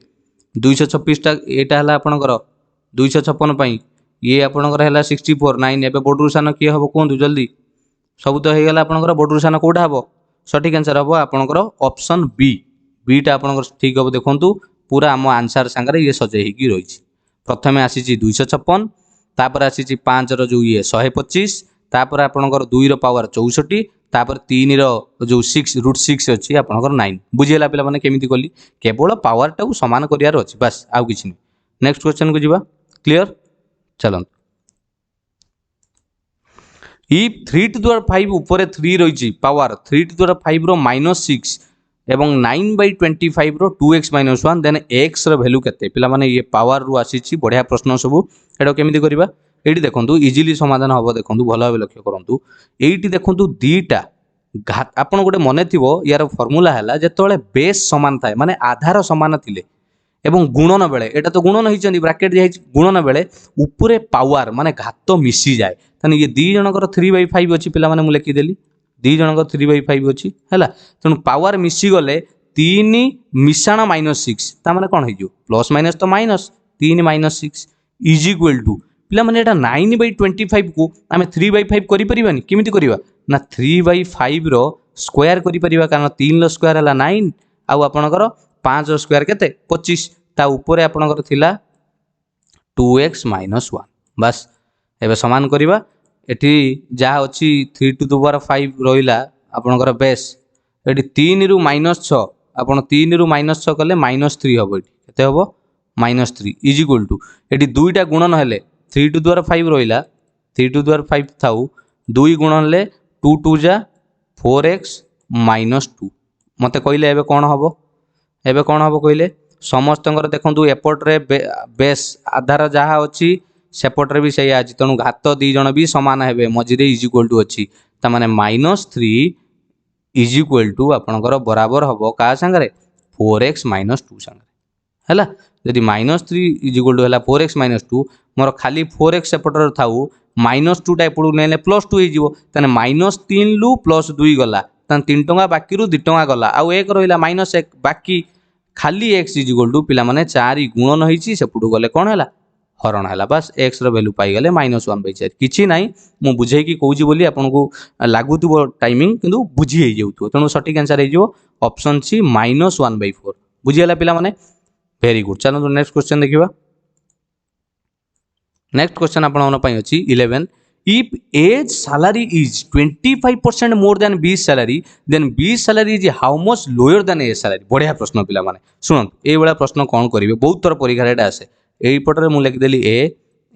S1: 226 टा एटा हला आपनकर 256 पई ये आपनकर हला 64 9 एबे बडरू सानो किए हबो कोंतु जल्दी सब तो हे गला आपनकर बडरू सानो कोडा हबो सठिक आंसर हबो आपनकर ऑप्शन बी बीटा आपनकर ठीक हबो देखंतु पूरा हम आंसर संगरे ये सजे हिकी रहिछि प्रथमे आसी 256 तापर आसी 5 रो जो ये 125 तापर आपनकर 2 रो पावर 64 तापर 3 रो जो 6 रूट 6 अछि आपनकर 9 बुझियला पिला माने केमिति कली केवल पावर टा समान करियार अछि बस आउ किछि नै। नेक्स्ट क्वेश्चन को जीवा क्लियर चलन इफ 3 टू द पावर 5 ऊपर 3 रही पावर 3 टू द पावर 5 रो -6 एवं 9/25 रो 2x - 1 देन x रो वैल्यू केते पिला माने ये पावर रु आसी बढ़िया प्रश्न सब एडो केमिति करिबा एठी देखंतु इजीली समाधान हबो देखंतु भलो भाबे लक्ष्य करंतु एठी देखंतु दीटा आपण गोटे मने थिबो यार फार्मूला हैला जेतोले बेस समान थाए माने आधार समान थिले एवं गुणन बेले एटा तो गुणन हिचंदी ब्रैकेट दिया गुणन बेले ऊपरे पावर माने घात मिसी जाए तने ये दी जनकर 3/5 अछि पिला माने मु लिखि देली दी जनकर 3/5 अछि हैला तनु पावर मिसी गले 3 मिसाण -6 ता माने कोन हिजो प्लस माइनस तो माइनस 3 - 6 इज इक्वल टू पिला माने एटा 9/25 को आमे 3/5 करि परिबानी किमिति करिवा ना 3/5 रो स्क्वायर करि परिबा कारण 3 रो स्क्वायर हला 9 आ आपनकर 5 रो स्क्वायर केते 25 ता ऊपर आपनकर थिला 2x - 1 बस एबे समान करिबा एठी जा अछि 3 टू द पावर 5 रहिला आपनकर बेस एठी 3 रु -6 आपण 3 रु -6 कले -3 हबो एठी केते हबो -3 इज इक्वल टू एठी दुईटा गुणन हेले 3 टू द पावर 5 रहिला 3 टू द पावर 5 थाउ 2 गुणन ले 2 2 जा 4x - 2 मते कहले एबे कोन हबो एबे कोन हबो कहले समस्तंकर देखंतु एपोर्ट रे बेस आधार जहा अछि सेपटरे भी सही आज तेणु घात दी जन भी सामान हेबे मझिरे इज इक्वल टू अछि ता माने -3 इज इक्वल टू आपनकर बराबर हबो का संगरे 4x - 2 संगरे हैला यदि -3 इज इक्वल टू हैला 4x - 2 मोर खाली 4x सेपटर थाउ -2 टा एपडू नेले +2 हे जिवो तने -3 लु +2 गला तने 3 टंका बाकी रु 2 टंका गला आ 1 रहिला -1 बाकी खाली x इज इक्वल टू पिला माने 4 गुणन होईची सेपडू गले कोन हैला हरण हैला बस x रो वैल्यू पाई गले -1/4 किछि नाही मु बुझे कि कहूची बोली आपन को लागुतबो टाइमिंग किंतु बुझी हे जेउतो तणु सटीक आंसर हे जो ऑप्शन सी -1/4 बुझियला पिला माने वेरी गुड चलो नेक्स्ट क्वेश्चन देखिबा नेक्स्ट क्वेश्चन आपन मन पई अछि 11 if age salary is 25% more than B salary then B salary is how much lower than A salary बढ़िया प्रश्न पिला माने सुन ए वाला प्रश्न कोन करिवे बहुत तर परीक्षा रेटा आसे एई पटरे मु लिखि देली A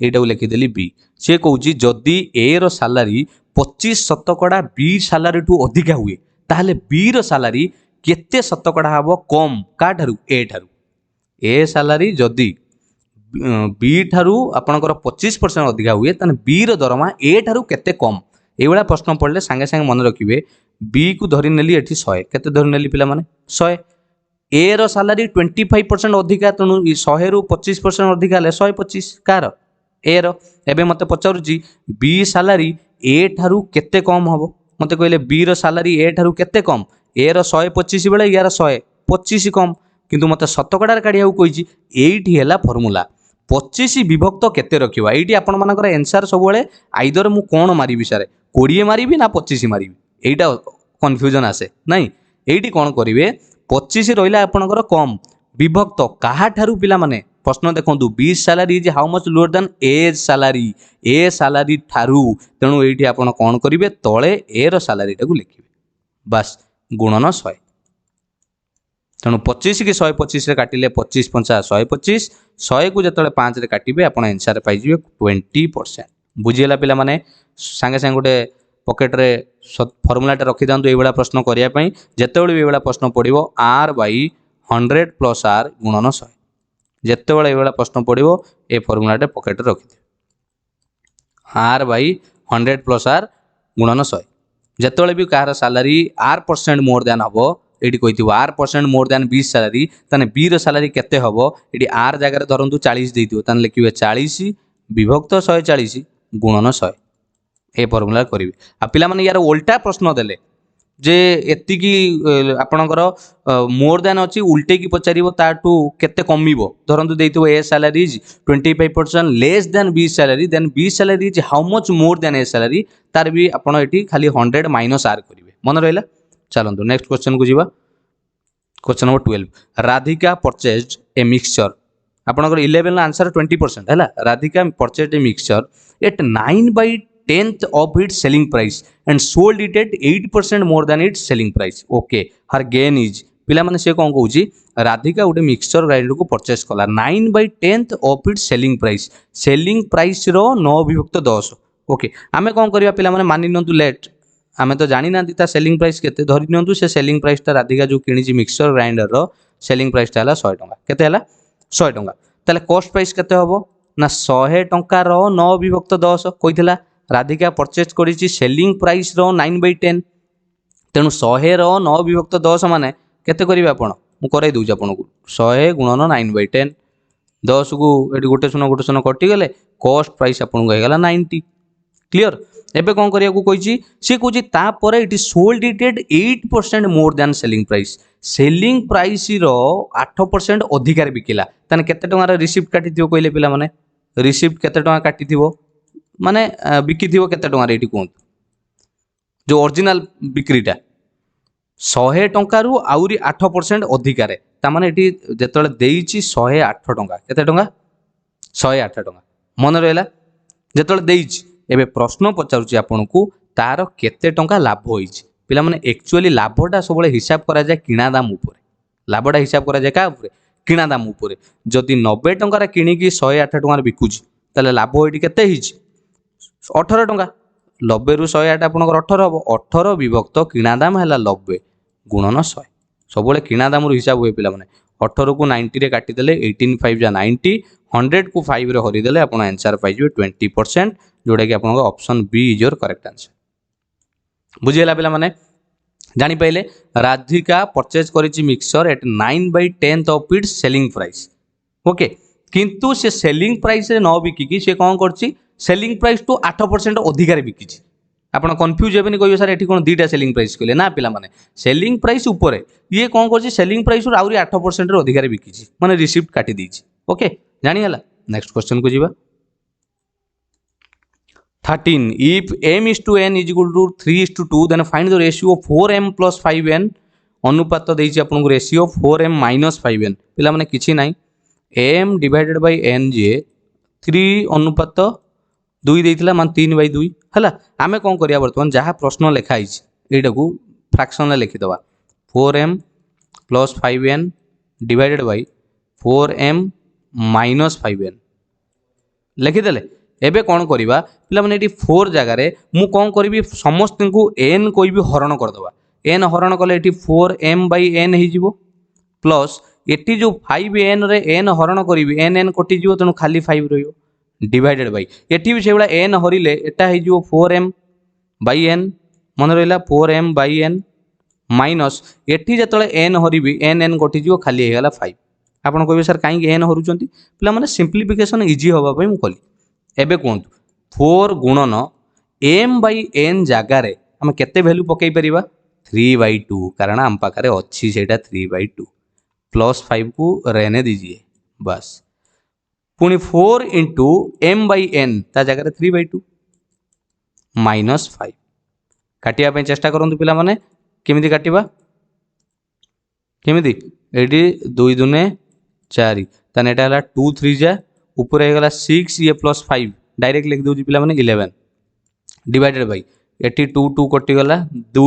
S1: एटा लिखि देली B से कहूची जदी A रो सैलरी 25% B सैलरी टू अधिका हुए ताहले B रो सैलरी केते शतकड़ा हबो कम का ठारू A ठारू A सैलरी जदी बी ठारू आपनकर 25% अधिका हुए तने बी रो दरमा ए ठारू केते कम ए वाला प्रश्न पड़ले संगे संगे मन रखिबे बी को धरि नेली एठी 100 केते धरि नेली पिला माने 100 ए रो सैलरी 25% अधिका तनु 100 रु 25% अधिका ले 125 कार ए रो एबे मते पचारुची बी सैलरी ए ठारू केते कम हबो मते कहले बी रो सैलरी ए ठारू केते कम ए रो 125 बेले यार 125 कम किंतु मते शतकड़ा काढिया कहिची एठी हैला फार्मूला 25 विभक्त केते रखिबा एठी आपण मानकर आंसर सब बेले आइदर मु कोन मारिबि सारे 20 मारिबि ना 25 मारिबि एटा कंफ्यूजन आसे नाही एठी कोन करिवे 25 रहिला आपणकर कम विभक्त काहा ठारू पिला माने प्रश्न देखंतु B salary is how much lower than A salary ठारू तेणु एठी आपण कोन करिवे तळे ए रो सैलरी टाकू लिखिबे बस गुणन 100 तेणु 25 कि 125 रे काटिले 25 5 125 100 को जतले 5 रे काटिबे आपण आंसर पाइ जिवे 20% बुझियला पिला माने संगे संगे गोटे पॉकेट रे फार्मूला टा रखि दांतु एबेला प्रश्न करिया पई जेतेबेले भी एबेला प्रश्न पडिबो r/100 + r गुणन 100 जेतेबेले एबेला प्रश्न पडिबो ए फार्मूला टा पॉकेट रे रखि r/100 + r गुणन 100 जेतेबेले भी कार सैलरी r% मोर देन हबो एटी कहिथिबो r% more than B salary तने बी रो सैलरी केते हबो एटी r जगह रे धरंतु 40 देइथिबो तने लिखिबे 40 विभक्त 140 गुणन 100 ए फार्मूला करिवे आ पिला माने यार उल्टा प्रश्न देले जे एति की आपनकर मोर देन अछि उल्टे की पचारिबो ताटू केते कमिबो धरंतु देइथिबो A salary is 25% less than B salary then B salary is how much more than A salary तार भी आपण एटी खाली 100 - r करिवे मन रहला चलंतु नेक्स्ट क्वेश्चन को जीवा question number 12 Radhika purchased a mixture आपनकर 11 आंसर 20% है। Radhika purchase a mixture at 9/10 of its selling price and sold it at 8% more then it's selling price. Okay, her gain is पिला माने से कौन कहूँ, राधिका गोटे मिक्सचर ग्राइंडर को परचेज कला 9/10 ऑफ इट्स सेलिंग प्राइस रो 9/10। ओके, आमे कौन करिया पिला माने मानि नंतु लेट आमे तो जानी ना ता सेलिंग प्राइस केते धरि नंतु से सेलिंग प्राइस ता राधिका जो किनी मिक्सचर ग्राइंडर रो सेलिंग प्राइस ता 100 टंका। केते हला 100 टंका। ताले कॉस्ट प्राइस केते हबो ना 100 टंका रो 9/10 कहितला। राधिका परचेज करिछि सेलिंग प्राइस रो 9/10 तेणु 100 रो 9/10 माने केते करिवे आपण मु कराई दउछ आपण को 100 गुणन 9/10 10 को एटी गोटे शून्य कटि गले कॉस्ट प्राइस आपण को हेगला 90। क्लियर। एबे कौन करिया को कहिछि से कहछि तापरे it is sold it at 8% more than selling price रो 8% अधिकार बिकिला तने केते टंका रिसिप्ट काटी दियो कहले पिला माने रिसिप्ट केते टंका काटी दियो माने बिकी दियो केते टंका एटी कोन जो ओरिजिनल बिक्रीटा 100 टंका रु आउरी 8% अधिकार ता माने एटी जेतले देइछि 108 टंका केते टंका 108 टंका मन रहला जेतले देइछि। एबे प्रश्न पचारुछि आपनकु तार केते टंका लाभ होइछि पिला माने एक्चुअली लाभटा सब हिसाब करा जाय किणा दाम उपरे लाभटा हिसाब करा जाय का उपरे किणा दाम उपरे जदि 90 टंका किणी की 108 टंका बिकुछि ताले लाभ एटी केते हिछि 18 टंका 90 रु 108 आपनकर 18 हबो 18 विभक्त किणा दाम हैला 90 गुणन 100 सब किणा दाम हिसाब हुए पिला माने 18 को 90 रे काटी देले 18 5 जा 90 100 को 5 रे हरि देले आपण आंसर पाइ जबे 20% जोड़ा कि आपन option B is your correct answer. बुझियला पिला माने जानि पाइले राधिका परचेज करिछि mixture at 9/10 of its selling price. Okay, किंतु से सेलिंग प्राइस रे न बिकी कि से कोन करछि सेलिंग प्राइस टू 8% अधिकार बिकिछि। आपण कंफ्यूज हेबेनी कहियो सर एठी कोन दीटा सेलिंग प्राइस कहले ना पिला माने सेलिंग प्राइस ऊपरे ये कोन करछि सेलिंग प्राइस रो आउरी 8% रे अधिकार बिकिछि माने रिसिप्ट काटी दिछि। ओके, जानि हला नेक्स्ट क्वेश्चन को जीवा 13 if m is to n is equal to 3:2 then find the ratio of 4m plus 5n अनुपात देइछि आपन को रेशियो 4m minus 5n पिला माने किछि नाही m divided by n जे 3:2 देइथिला मान 3/2 हला आमे कोन करिया वर्तमान जहा प्रश्न लेखा आइछि एटा को फ्रैक्शन ले लिखि दबा 4m plus 5n divided by 4m minus 5n लिखि देले। एबे कौन करिबा पिला माने एटी 4 जगह रे मु कौन करिबी समस्त को n कोई भी हरण कर दबा n हरण कले एटी 4m by n ही जीवो प्लस एटी जो 5n रे n हरण करिबी n कटि जीवो तनु खाली 5 रहियो डिवाइडेड बाय एटी भी सेबला n हरिले एटा ही जीवो 4m by n मन रहला 4m by n माइनस एटी जतले n हरिबी n कटि जीवो खाली हे गला 5 आपण कहबे सर काई n हरुचंती पिला माने सिंपलीफिकेशन इजी होबा पई मु कली। एबे कोंतु 4 गुणन m by n जगह रे हम केते वैल्यू पकई परिबा 3/2 कारण हम पाखरे अच्छी सेटा 3/2 प्लस 5 को रहने दीजिए बस पुणी 4 इंटू m by n ता जगह 3/2 माइनस 5 काटिया पे चेष्टा करंतु पिला माने केमिति काटिबा केमिति एडी 2 दुने 4 ताने एटा हला 2 3 जा ऊपर हे गला 6 ये प्लस 5 डायरेक्ट लिख दउची पिला माने 11 डिवाइडेड बाय एटी 2 2 कटि गला 2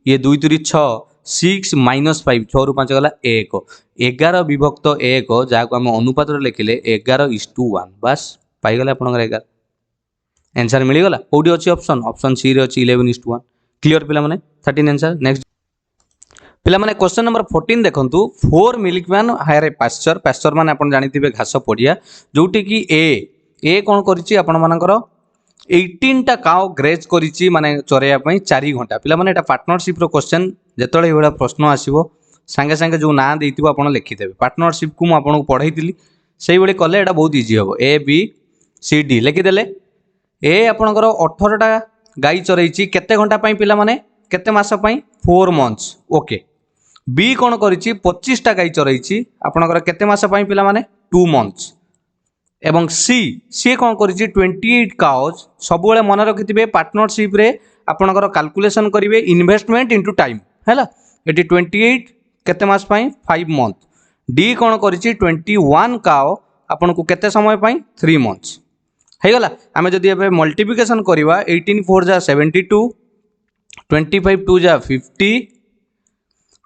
S1: ये 2 3 6 6 माइनस 5 6 रु 5 गला 1 11 विभक्त 1 जा को हम अनुपात रे लिखिले 11:1 बस पाई गला आपन 11 आंसर मिली गला कोडी अछि ऑप्शन सी रे अछि 11:1 क्लियर पिला माने 13 आंसर। नेक्स्ट पिला माने क्वेश्चन नंबर 14 देखंतु 4 मिल्कमैन हायर ए पास्चर माने आपण जानिथिबे घास पडिया जोटी की ए कोन करिछि आपण मानकर 18 टा काओ ग्रेज करिछि माने चरेया पई 4 घंटा पिला माने एटा पार्टनरशिप रो क्वेश्चन जेतले एवडा प्रश्न आसीबो संगे संगे जो ना देइथिबो आपण लिखि देबे पार्टनरशिप को मु आपण को पढाइतिली सेही बेले कले एटा बहुत इजी हबो ए बी सी डी लिखि देले ए आपणकर 18 टा गाई चरैछि केते घंटा पई पिला माने केते मास पई 4 मंथ्स। ओके, बी कोन करिछि 25 टा गाई चरैछि आपणकर केते मास पई पिला माने 2 मंथ्स एवं सी कोन करिछि 28 काउज सब बेले मन रखिथिबे पार्टनरशिप रे आपणकर कैलकुलेशन करिवे इन्वेस्टमेंट इनटू टाइम हैला एटी 28 केते मास पई 5 मंथ। डी कोन करिछि 21 काउ आपन को केते समय पाई 3 मंथ्स हे गला। आमे जदी एबे मल्टीप्लिकेशन करबा 18 4 जा 72 25 2 जा 50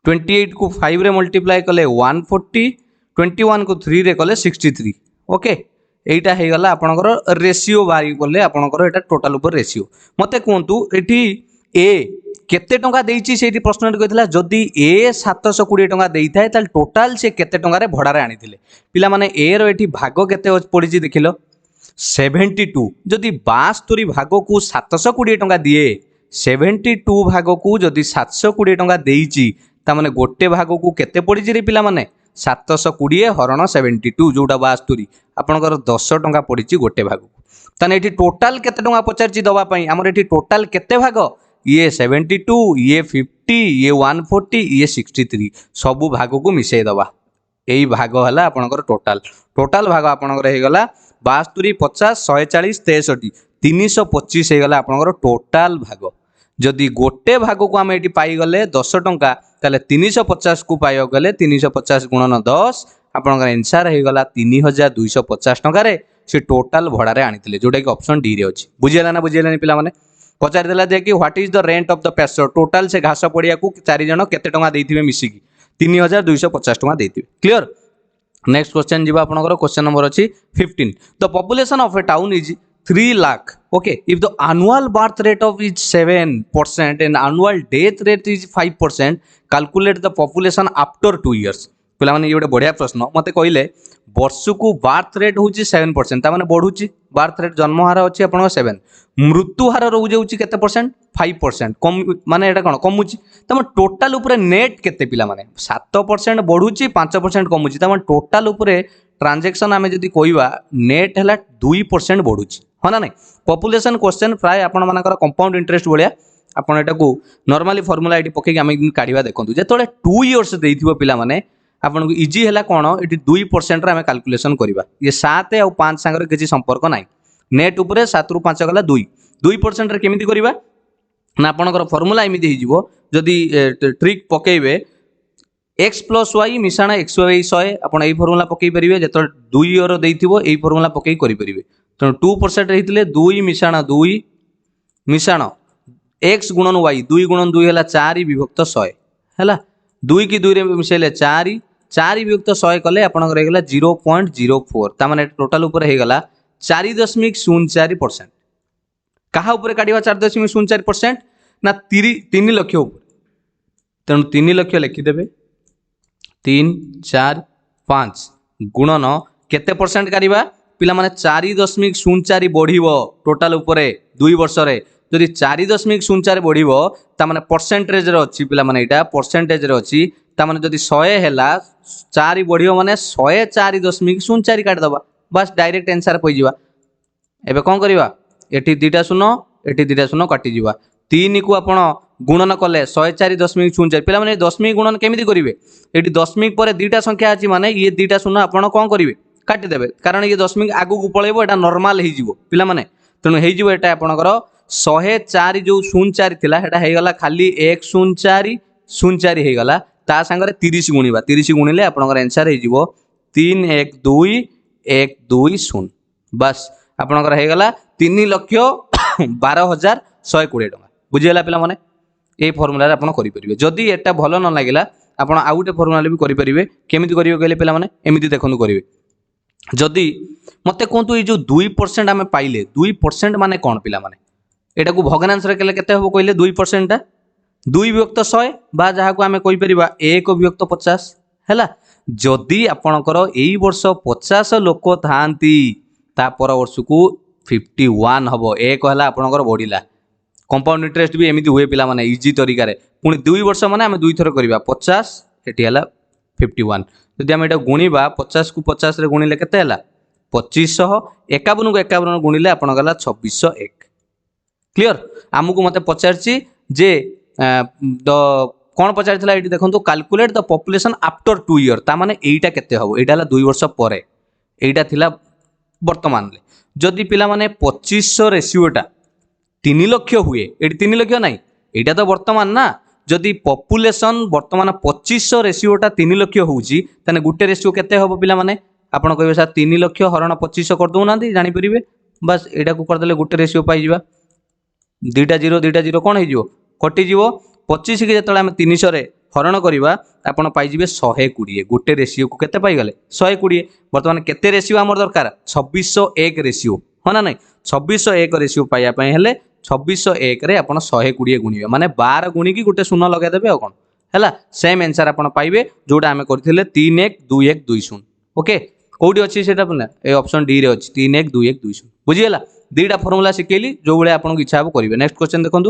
S1: 28 को 5 रे मल्टीप्लाई कले 140 21 को 3 रे कले 63 ओके एटा हे गला आपनकर रेशियो बारी कले आपनकर एटा टोटल ऊपर रेशियो। मते कोंतु एठी ए केते टंका देइची सेठी प्रश्न कहथिला जदी ए 720 टंका देइथाय ताल टोटल से केते टंका रे भडा रे आनिथिले पिला माने ए रो एठी भाग केते पडिची देखिलो 72 जदि 72 भाग को 720 टंका दिए 72 भाग को जदि 720 टंका देइची ता माने गोटे भाग को केते पडिची रे पिला माने 720 हरण 72 जोटा 72 आपनकर 10 टंका पडिची गोटे भाग को ताने एठी टोटल केते टंका पचारची दवा पई हमर एठी टोटल केते भाग ये 72 ये 50 ये 140 ये 63 सबु भाग को मिसई दवा एई भाग हला आपनकर टोटल भाग आपनकर हे गला 72 50 140 63 325 हे गला आपनकर टोटल भाग। जदि गोटे भाग को आम ये पाई गले 10 टंका ताले 350 को पाई गले 350 गुणन 10 आपनकर आंसर हे गला 3250 टंका रे से टोटल भड़ा रे आनिथिले जोटा कि ऑप्शन डी रे अछि। बुझियला ना बुझियला पिला माने पचारि देला जे कि what is the rent of the pacer total से घास पड़िया को 4 जण केते टंका देइथिबे मिसिकी 3250 टंका देइथिबे क्लियर। नेक्स्ट क्वेश्चन जीवा आपनकर क्वेश्चन नंबर अछि 15 the population of A town is 3 lakh okay if the annual birth rate of is 7% and annual death rate is 5% calculate the population after 2 years पिला माने ये गोटे बढ़िया प्रश्न मते कहले वर्ष को बर्थ रेट होची 7% ता माने बढ़ुची बर्थ रेट जन्म हार अछि आपन 7 मृत्यु हार रहउ जाउची केते परसेंट 5% कम माने एटा कोन कमुची तम टोटल ऊपर नेट केते पिला माने 7% बढ़ुची 5% कमुची तम टोटल ऊपर ट्रांजैक्शन आमे जदी कोइबा नेट हला 2% बढ़ुची हाँ ना नहीं पॉपुलेशन क्वेश्चन प्राय आपण मानकर कंपाउंड इंटरेस्ट भलिया आपण एटा को नॉर्मली फार्मूला एटी पके आमे काढिबा देखंतु जेतोले 2 इयर्स देइथिबो पिला माने आपन को इजी हैला कोन एटी 2% रे आमे कैलकुलेशन करबा ये 7 और 5 संगे किछि संपर्क नाही नेट ऊपर 7 रु 5 गला 2% रे केमिति करबा ना आपनकर फार्मूला एमिति हि जिवो जदी ट्रिक पकेइबे x + y मिसाणा x y 100 आपण एई फार्मूला पकेइ परिबे जेतो 2 इयर देइथिबो एई फार्मूला पकेइ करि परिबे तो 2% रही 2 मिसाण 2 मिसाण x गुणन y 2 गुणन 2 है 4 विभक्त 100 है 2 की 2 रे मिसेले 4 विभक्त 100 कले आपनकर हेगला 0.04 ता माने टोटल ऊपर हेगला 4.04% कहा ऊपर काढिबा 4.04% ना 3 लाख ऊपर तेणु 3 लाख लिखि देबे 3 4 5 गुणन केते परसेंट काढिबा पिला माने 4.04 बढ़िबो टोटल ऊपर 2 वर्ष रे जदि 4.04 बढ़िबो ता माने परसेंटेज रे अछि पिला माने एटा परसेंटेज रे अछि ता माने जदि 100 हैला 4 बढ़िबो माने 104.04 काट दबा बस डायरेक्ट आंसर पइ जिबा। एबे कोन करिबा एठी 2टा शून्य एठी 2टा शून्य काटि जिबा 3 को आपण गुणन कले 104.04 पिला माने दशमिक गुणन केमिति करिवे एठी दशमिक परे 2टा संख्या अछि माने ये 2टा शून्य आपण कोन करिवे काटि देबे कारण ये दशमिक आगु को पळेबो एटा नॉर्मल हे जिवो पिला माने तणु हे जिवो एटा आपनकर 104 जो 04 थिला हेटा हे गला खाली 104 हे गला ता संगरे 30 गुणिबा 30 गुणिले आपनकर आंसर हे जिवो 312120 बस आपनकर हे गला 3,12,120 टका बुझियला पिला माने ए फार्मूला रे आपण करि परिबे जदी एटा भलो न लागिला आपण आउटे फार्मूला भी करि परिबे केमिति करियो कहले पिला माने एमिति देखनु करिवे जदि मते कोंतु ए जो 2% आमे पाइले 2% माने कोन पिला माने एटा को भग्नांश रे केले केते होबो कहले 2% टा 2 विभक्त 100 बा जहा को आमे कहि परिबा 1 विभक्त 50 हैला जदि आपणकर एई वर्ष 50 लोक थांती ता पर वर्ष को 51 हबो एक हला आपणकर बढ़िला कंपाउंड इंटरेस्ट भी एमिति हुए पिला माने इजी तरीका रे पुनी 2 वर्ष माने आमे 2 थर करबा 50 एटी हला 51 जदि आमे एटा गुणीबा 50 को 50 रे गुणिले केते हला 2500 51 को 51 गुणिले आपण गला 2601 क्लियर आमुको मते पचारची जे द कोन पचारथिला एटी देखंतु calculate the population after 2 year ता माने एईटा केते हबो एटा हला 2 वर्ष परे एईटा थिला वर्तमान ले जदि पिला माने 2500 रेशियोटा 3 लाख हुए एटी 3 लाख नाही एटा तो वर्तमान ना जदि पॉपुलेशन वर्तमान 2500 रेशियोटा 3 लाख होउची तने गुटे रेशियो केते हबो पिला माने ଆପଣ କହିବେ ସାର୍ 3 ଲକ୍ଷ ହରଣ 2500 କରିदेଉନାହାନ୍ତି ଜାଣିପାରିବେ ବାସ୍ ଏଇଟା କରିଦେଲେ ଗୋଟେ ରେସିଓ ପାଇଯିବା दुईटा जीरो कौन हो कटिଯିବ 25 की जो आम 300 हरण करवा आपड़ पाइबे 120 गोटे रेसीओ को केते पाइगले 120 बर्तमान केते रेसीओ आम दरकार 2601 रेसीओ हाँ ना नहीं 2601 रेसीओ पाइबापी हेले 2601 रे आप 120 गुणिबे माने 12 गुणिकी गोटे शून्य लगेदेवे आ कौन है सेम आंसर आप पाइबे जोटा आम करते 312120 ओके कौटी अच्छी से ऑप्शन डी रे अच्छी 312120 बुझीगला दुईटा फर्मुला शिखेली जो भाई आपको इच्छा हो करेंगे नेक्स्ट क्वेश्चन देखो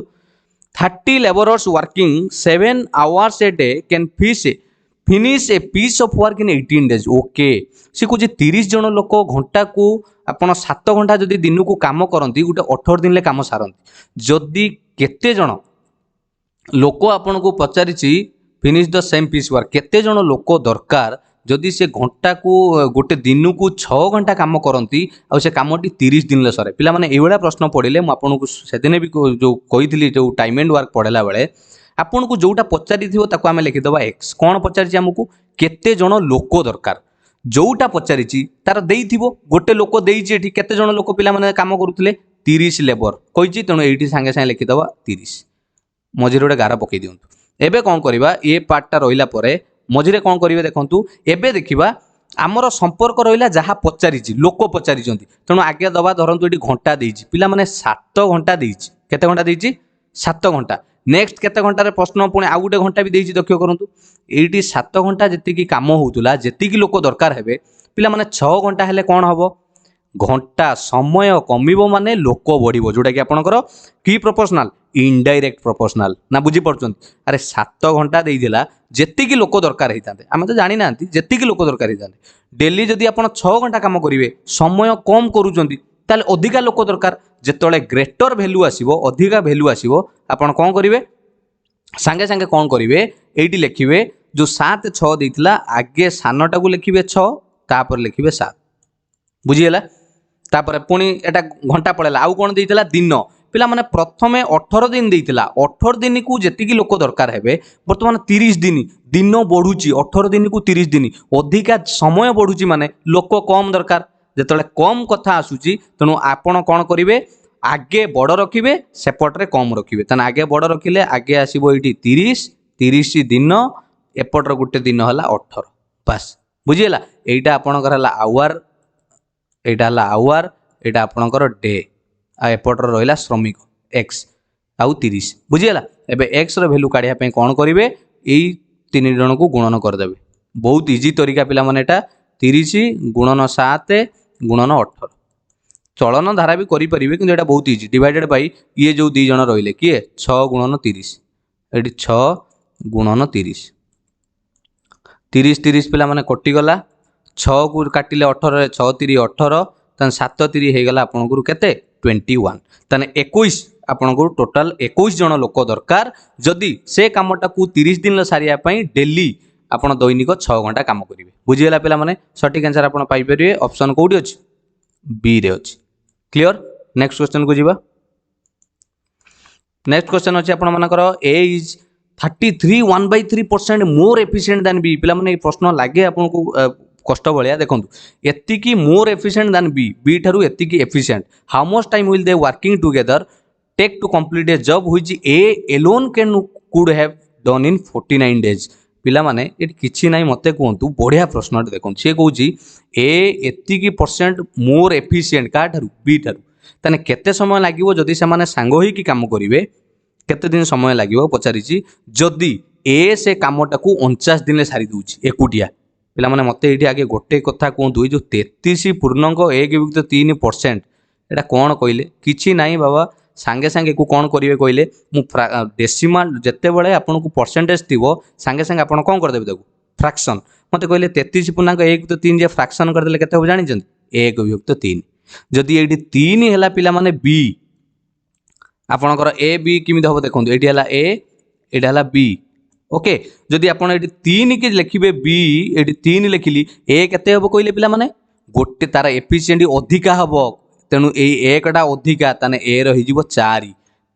S1: 30 laborers working 7 hours a day can finish a piece of work in 18 days okay सी कौन 30 जन लोक घंटा को आपड़ 7 घंटा जदि दिन को कम करती गोटे 18 दिन कम सारती जदि केते जन लोक आपन को पचारि finish the same piece work केते जन लोक दरकार जदि से घंटा को गोटे दिन को 6 घंटा काम करती से कमटी 30 दिन सरे पिला माने एवढा प्रश्न पड़े मुझे से दिन भी जो कही जो टाइम एंड वर्क पढ़ेला बेले आपन को जोटा पचारि आम लिखिदबा एक्स कौन पचारि आमको केते जन लोक दरकार जोटा पचारि तार देइथिबो गोटे लोक देइछि एठी केते जन लोक पिला माने काम करूथिले 30 लेबर कहिछि तेणु एठी सांगे सांगे लिखिदबा 30 मझिरे गोटे गार पकई दियंतु एबे कौन करबा ए पार्टटा रहिला परे मझिरे कौन करेंगे देखूँ एबे देखा आमर संपर्क रहा जहाँ पचारि लोक पचारि तेणु आगे दबा धरतु ये घंटा देती पिला माने 7 घंटा देती केते घंटा देती 7 घंटा नेक्स्ट केते घंटे प्रश्न पुणी आउ गोटे घंटा भी देती लक्ष्य करूँ ये 7 घंटा जी कम होता जी लोक दरकार हे पिला माने 6 घंटा हेले कौन हम घंटा समय कमिबो माने लोक बढ़िबो जोटा कि आपनकर की प्रोपोर्शनल इनडायरेक्ट प्रोपोर्शनल ना बुझी पड़छन अरे 7 घंटा देइदिला जेतिकी लोक दरकार होइतांते आमे तो जानि नांती जेतिकी लोक दरकार होइतांते डेली जदि आपण 6 घंटा काम करिवे समय कम करूचंती ताले अधिका लोक दरकार जेतोले ग्रेटर वैल्यू आसीबो अधिका वैल्यू आसीबो आपण कोन करिवे सांगे सांगे कोन करिवे एठी लिखिबे जो 7 6 देइतिला आगे सानटा को लिखिबे 6 तापर लिखिबे 7 बुझीगला तापर पुणी एटा घंटा पड़ेला आउ कौन देइतिला दिन पिला माने प्रथमे 18 दिन देइतिला 18 दिन को जेतिकी लोक दरकार हेबे वर्तमान 30 दिन दिन बढ़ुची 18 दिन को 30 दिन अधिका समय बढ़ुची माने लोक कम दरकार जेतले कम कथा आसुची तेणु आपण कौन करिवे आगे बड़ रखिबे सेपटरे कम रखिबे तने आगे बड़ रखिले आगे आसीबो एठी 30 दिन एपटर गुटे दिन होला 18 बस बुझीगला एइटा आपणकर हला आवर एटा हला आवर एटा आपणकर डे आ एपटर रहिला श्रमिक एक्स आउ 30 बुझीगला एबे एक्स रो वैल्यू काढिया पे कोन करिवे एई तीन जन को गुणन कर देबे बहुत इजी तरीका पिला माने एटा 30 गुणन 7 गुणन 18 चलन धारा भी करि परिबे किंतु एटा बहुत इजी डिवाइडेड बाय ये जो दी जन रहिले किए 6 गुणन 30 एटी 6 गुणन 30 30 30 पिला माने कटि गला 6 को काटिले 18 6 3 18 तन 7 3 हे गला आपन केते 21 तने 21 आपन टोटल 21 जन लोक दरकार जदि से कामटा को 30 दिन सारिया पई डेली आपन दैनिक 6 घंटा काम करिवे बुझिगला पिला माने सटीक आंसर आपन पाई परिवे ऑप्शन कोडी अछि बी रे अछि क्लियर नेक्स्ट क्वेश्चन को जीवा नेक्स्ट क्वेश्चन अछि आपन मानकर A is 33 1/3% more efficient than B पिला माने प्रश्न लागे आपन को कष्ट भाया देखो एतिकी more efficient than B B ठारू एतिकी efficient how much time will they working together take to complete a job which A alone can could have done in 49 days पिला माने एटी किछि नाही मते कहंतु बढ़िया प्रश्न देखो से कहूची ए एतिकी परसेंट मोर एफिशिएंट का ठारू बी ठारू तने केते समय लागिवो जदि से माने सांग होई की काम करिवे केते दिन समय लागिवो पचारिची जदि ए से कामटा को 49 दिन सारी दूची एकुटिया पिला माने मते एठी आगे गोटे कथा कहतु जो 33.1/3% एटा कौन कहले किछि नाही बाबा सांगे सांगे को कौन करिवे कहले मु डेसिमल जत्ते बळे आपन को परसेंटेज थिवो सांगे सांगे आपन कौन कर देबे ताकू फ्रैक्शन मते कहले 33.1/3 जे फ्रैक्शन कर देले केते हो जानि जंत 1/3 जदि एठी 3 हैला पिला माने बी आपनकर ए बी किमि हबो देखंतु एठी हैला ए एटा हैला बी ओके जदि आपन एठी 3 के लिखिबे बी एठी 3 लिखिली ए केते हबो कहले पिला माने गोटे तार एफिशिएंट अधिका हबो तेनु ए एकटा अधिका ताने ए रहि जिवो 4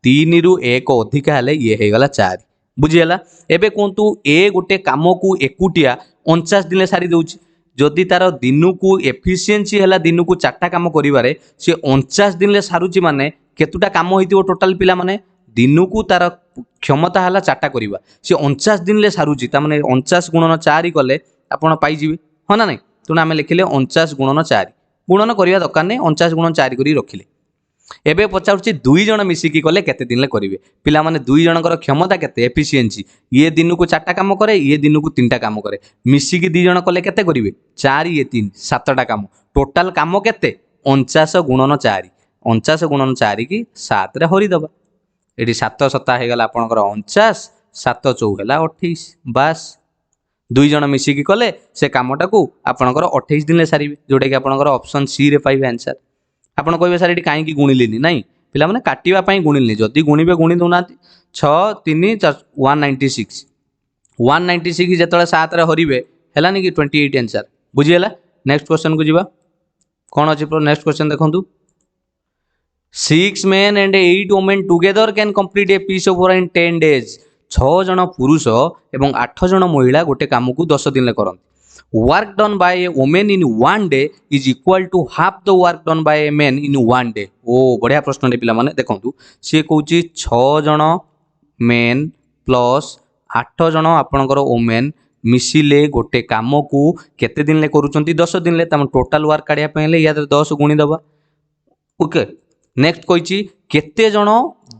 S1: 3 रु 1 अधिका हले ये हे गला 4 बुझियला एबे कोंतु ए गोटे काम को एकुटिया 49 दिन सारी दउची जदि तार दिन को एफिशिएंसी है दिन को 4टा काम करिवारे से 49 दिन सारुची माने केतुटा काम होइतिबो टोटल पिला माने दिन को तार क्षमता है 4टा करवा सी 49 दिन सारुची ताने 49 गुणन 4 कले आपण पाइजिबे हाँ ना नहीं तेणु आम लिखिले 49 गुणन 4 गुणन करवा दरकार नहीं 49 गुणन 4 करी रखिले एबे पचारुछि 2 जण मिसिकी कले केते दिन करिवे पिला माने 2 जनकर क्षमता केते एफिशिएंसी ये दिन को 4टा काम करे ये दिन को 3टा काम करे मिसिकी 2 जण कले केते करिवे 4 ये 3 7टा काम टोटल काम केते 49 गुणन 4 49 गुणन 4 की 7 रे हरि दबा एटी 7 सता हे गला आपनकर 49 7 4 हैला 28 बस 2 जण मिसिकी कले से कामटा को आपनकर 28 दिन सारिबे जोटा कि आपनकर ऑप्शन सी रे पाइबे आंसर आपण कहबे सर एटी काहे की गुणिलेनी नहीं पिला माने काटिबा पई गुणिलेनी जदी गुणिबे गुणी दोना 6 3 196 196 जेतले 7 रे हरिबे हैलानी कि 28 आंसर बुझियला नेक्स्ट क्वेश्चन को जिबा कोन अछि नेक्स्ट क्वेश्चन देखंतु 6 men and 8 women together can complete a piece of work in 10 days 6 जन पुरुष एवं 8 जन महिला गोटे काम को 10 दिन करती work done by a women in 1 day is equal to half the work done by a man in 1 day ओ बढ़िया प्रश्न टे पिला माने देखंतु सी कहूची 6 जन मेन प्लस 8 जन आपनकर वोमेन मिसिले गोटे काम को केते दिन ले करूचंती 10 दिन ले तम टोटल वर्क काढिया पहिले या 10 गुणी दबा ओके नेक्स्ट कही केते जन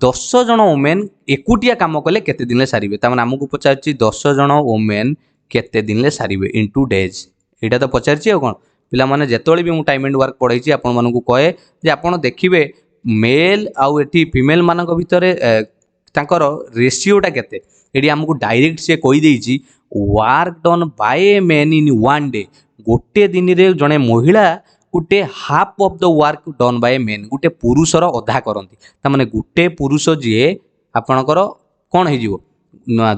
S1: 10 जन वोमेन एकुटिया काम कले केते दिन ले सारिबे ताମାନେ हमकु पचारछि 10 जन वोमेन केते दिन ले सारिबे इनटू डेज एटा तो पचारछि आ कोन पिला माने जेतोळे भी मु टाइम एंड वर्क पढाइछि आपण मानकु कहे जे आपण देखिबे मेल आउ एठी फीमेल मानक भितरे तांकर रेशियोटा केते एडी हमकु डायरेक्ट से कहि देइछि work done by a man in 1 day गोटे दिन रे जने महिला गोटे half of the work done by men गोटे पुरुषर अधा करती तामाने गोटे पुरुष जी आपणकर कौन हो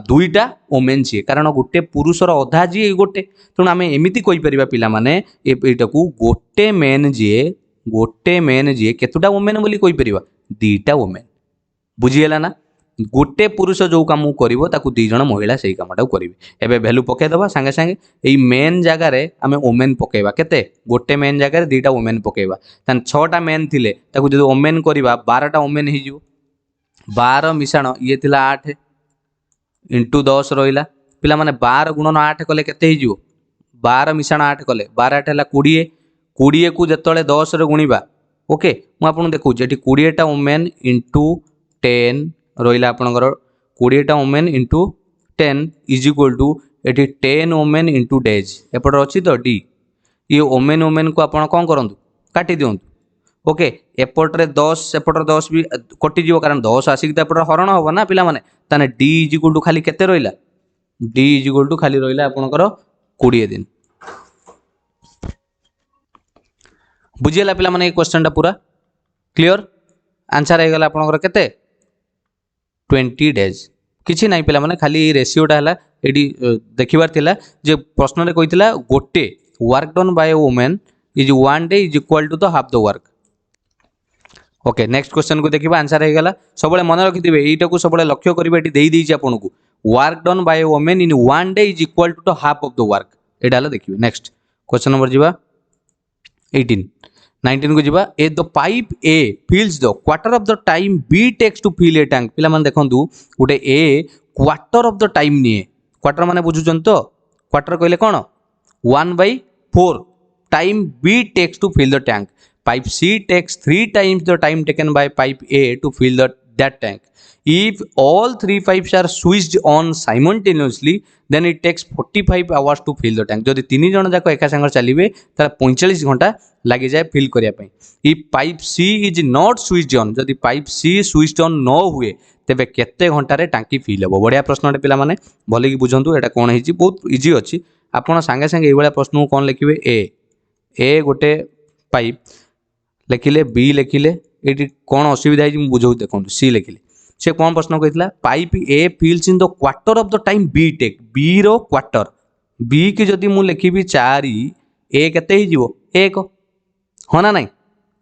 S1: दुईटा ओमेन जी कारण गोटे पुरुषर अधा जी गोटे तेणु आम एमती कहीपर पिला माने एटा को गोटे मेन जी केतुटा ओमेन बोली कहीपर 2टा ओमेन बुझीगला ना गोटे पुरुष जो काम करिवो ताकू 2 जण महिला सेही कामटा करिवे एबे वैल्यू पके दबा संगे संगे एई मेन जगह रे आमे ओमेन पकेबा केते गोटे मेन जगह रे 2टा ओमेन पकेबा तन 6टा मेन थिले ताकू जदि ओमेन करिबा 12टा ओमेन हि जिवो 12 मिसाण ये थिला 8 इंटू 10 रहिला पिला माने 12 गुणन 8 कले केते हि जिवो 12 मिसाण 8 कले 12 8 हला 20 20 को जतले 10 रे गुणिबा ओके मु आपन देखौ जेठी 20टा ओमेन इंटू 10 रहा आपणकर 20टा women into 10 is equal to एटी 10 वोमेन इंटू डेज एपटर अच्छी तो डी ये वोमेन वोमेन को आप कौन करूँ काटी दिंतु ओके एपट्रे 10 सेपटर 10 भी कटिज कारण 10 आसिक एपट हरण हम ना पिला माने ताने डी इज इक्वल टू खाली केते रहिला डी इज इक्वल टू खाली रहिला आपणकर 20 दिन बुझियला पिला माने ए क्वेश्चन टा पूरा क्लियर आंसर हे गला आपणकर केते 20 डेज किसी ना पिला माने खाली रेशियोटा है ये देखिबार थिला जे प्रश्न रे कहितला गोटे work done by women is 1 day is equal to the half the work okay next question को देखिबा आंसर हे गला सबले मन रखिथिबे एटा को सबले लक्ष्य करिबे एटी देई देइछि आपन को work done by women in 1 day is equal to the half of the work एटा हला देखिबे नेक्स्ट क्वेश्चन नंबर जिबा 18 19 को जिबा A the pipe A fills the quarter of the time B takes to fill a tank पिला माने देखंतु गोटे a quarter of the time निए क्वार्टर माने बुझुचन तो क्वार्टर कहले कोन 1/4 time B takes to fill the tank pipe C takes 3 times the time taken by pipe A to fill that tank if all 3 pipes are switched on simultaneously then it takes 45 hours to fill the tank जदि 3 जण जाक एका संग चलिबे त 45 घंटा लागि जाय fill करिया पई if pipe C is not switched on जदि पाइप C switched on न हुए तेबे केते घंटा रे टांकी फिल हो बढ़िया प्रश्न रे पिला माने भले कि बुझंतु एटा कोन हिची बहुत इजी अछि आपण संगे संगे एवला प्रश्न को कोन लिखिबे ए गोटे पाइप लिखिले बी लिखिले ये कौन असुविधा है बुझे देखो सी लिखिले से कौन प्रश्न कहला pipe A fills in the quarter of the time B take B रो क्वार्टर बी की जदि मु लिखिबी 4 ए केते ही जीवो 1 हाँ ना नहीं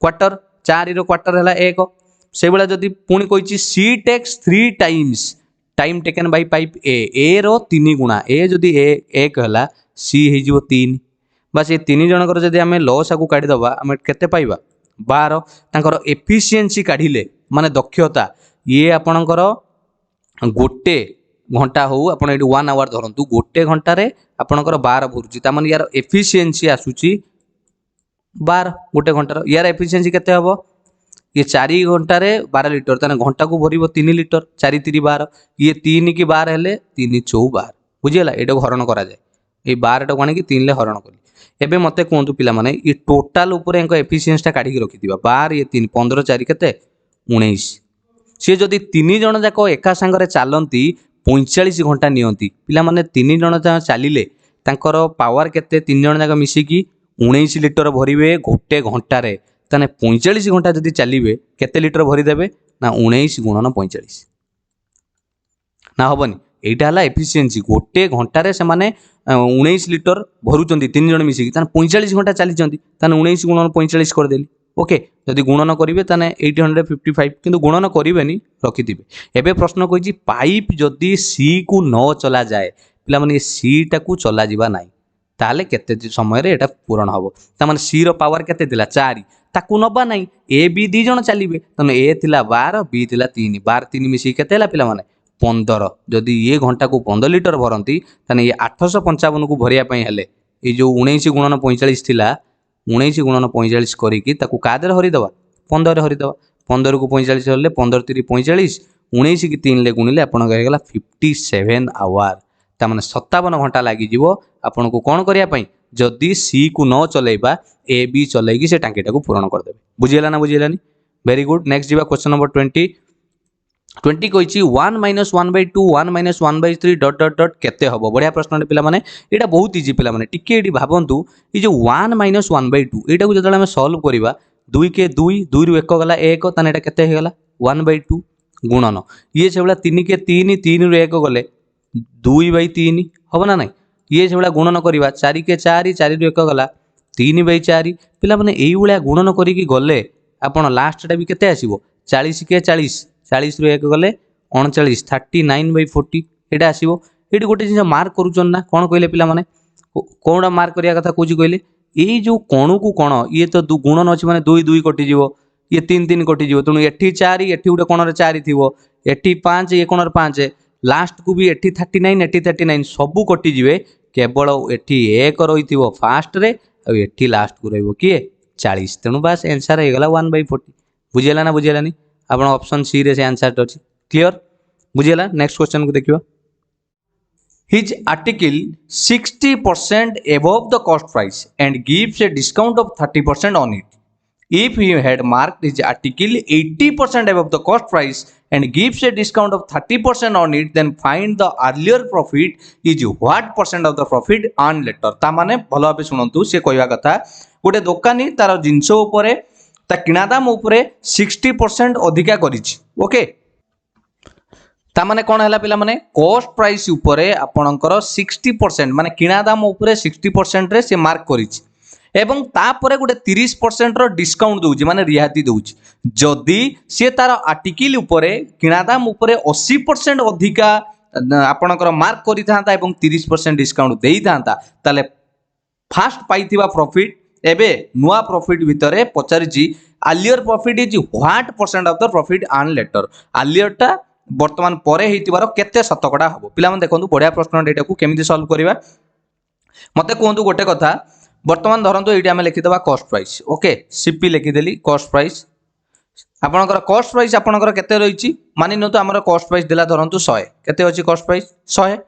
S1: क्वार्टर 4 रो क्वार्टर है 1 से बेला जदि पुणी कहिछि C takes 3 times time taken by pipe A रो 3 गुणा ए जदि ए 1 हला सी ही जीवो 3 बास ये 3 जनकर जदि आम लॉस को काढ़ीदबा आम केते पाइबा 12 तांकर एफिशिएंसी काढ़िले माने दक्षता ये आपणकर गोटे घंटा हो आप 1 आवर धरतु गोटे घंटे आपणकर 12 भरुची तार यार एफिशिएंसी आसूची 12 गोटे घंटार यार एफिशिएंसी केते हबो ये 4 घंटे 12 लिटर ताने घंटा को भरिबो 3 लिटर 4 3 12 ये 3 की 12 हेले 3 4 12 बुझीगला एटा हरण करा जाए ये 12 टा आनी 3 ले हरण करी एबे मते कहतु पिला माने ये टोटाल ऊपर एंको एफिशिएंसी टा काढी रखि दिबा 12 ये 3 15 4 केते 19 सी जदि 3 जण जाक एका संगरे चालंती 45 घंटा नियंती पिला माने 3 जण जा चलिले तांकर पावर केते 3 जण जाक मिसिकी 19 लिटर भरिवे गोटे घंटारे ताने 45 घंटा जदि चलिए केते लिटर भरी देबे ना 19 गुणन 45 ना हबनी एटा हला एफिशिएंसी गोटे घंटारे से माने 19 लिटर भरुचंती 3 जण मिसिकी ताने 45 घंटा चलीचंती ताने 19 गुणन 45 कर देली ओके जदि गुणन करिवे ताने 855 किंतु गुणन करिवेनी रखिथिबे एबे प्रश्न कहिछि पाइप जदि सी को न चला जाए पिला माने सी टा को चला जिबा नाही ताले केते समय रे एटा पूर्ण हबो ता माने सी रो पावर केते दिला 4 ताकू नबा नाही ए बी 2 जण चलिबे तने ए थिला 12 बी थिला 3 12 3 मिसी केते हला पिला माने 15 जदि ये घंटा को 15 लिटर भरंती तने ये 855 को भरिया पई हेले ए जो 19 गुणन 45 थिला 19 गुणन 45 करिकी ताकू कादर हरि दवा 15 हरि दवा 15 को 45 हेले 15 3 45 19 की 3 ले गुणिले आपन गला 57 आवर ता माने 57 घंटा लागि जीवो आपन को कोन करिया पई जदि सी को न चलेबा ए बी चलेगी से टांकीटा को पूर्ण कर देबे बुझियला ना बुझियलानी वेरी गुड नेक्स्ट जीवा question number 20 कहिछि 1 - 1/2 1 - 1/3 dot dot dot केते हबो बढ़िया प्रश्न पिला माने एटा बहुत इजी पिला माने टिके एडी भाबंतु ई जो 1 - 1/2 एटा को जतले हम सॉल्व करिबा 2 के 2 2 रु 1 गला 1 ताने एटा केते हे गला 1/2 गुणन ये सेबला 3 के 3 3 रु 1 गले 2/3 हबो ना नाही ये सेबला गुणन करिबा 4 के 4 4 रु 1 गला 3/4 पिला माने एई उळा गुणन करी की गले आपण लास्ट टा भी केते आसीबो 40 के 40 40 रु 1 गले 39 39/40 एटा आसीबो एटी गोटे जिन मार्क करूचन ना कोन कहले पिला माने कोनडा मार्क करिया कथा कोजि कहले एई जो कोणु को कोण ये तो गुणन अछि माने 2 2 कटि जीवो ये 3 3 कटि जीवो तनु एठी 4 एठी उडे कोण रे 4 थिवो एठी 5 ये कोण रे 5 लास्ट को भी एठी 39 एठी 39 सबु कटि जीवे केवल एठी 1 रहिथिवो फास्ट रे आ एठी लास्ट को रहइबो किए 40 तेनु बस आंसर हे गला 1/40 बुझियला ना बुझियलानी आपण ऑप्शन सी रे से आंसर अछि क्लियर बुझियला नेक्स्ट क्वेश्चन को देखिबा His article 60% above the cost price and gives a discount of 30% on it. If he had marked his article 80% above the cost price and gives a discount of 30% on it, then find the earlier profit is what percent of the profit earned later. ता माने भलो भाबे सुनंतु से कहवा कथा गोटे दुकानी तार जिंसो उपरे ता किना दाम उपरे 60% अधिका करिछि ओके ता माने कोन हला पिला माने कॉस्ट प्राइस उपरे आपणकर 60% माने किना दाम उपरे 60% रे से मार्क करिछि एवं तापरे गोटे 30% रो डिस्काउंट दउछि माने रिहाती दउछि जदी से तार आर्टिकल उपरे किना दाम उपरे 80% अधिका आपणकर मार्क करि थांता एवं 30% डिस्काउंट देई थांता ताले फास्ट पाइथिबा प्रॉफिट एबे नुआ प्रॉफिट भितरे पचारिछि earlier profit is what percent of the profit earn later earlier टा वर्तमान परे हेतिबार केते शतकड़ा हबो पिला मन देखंतु बढ़िया प्रश्न एटा को केमिति सॉल्व करिवा मते कोहंतु गोटे कथा वर्तमान धरंतु एटी हम लिखि दबा कॉस्ट प्राइस ओके सीपी लिखि देली कॉस्ट प्राइस आपनकर कॉस्ट प्राइस आपनकर केते रहिछि मानि नतो हमर कॉस्ट प्राइस देला धरंतु 100 केते अछि कॉस्ट प्राइस 100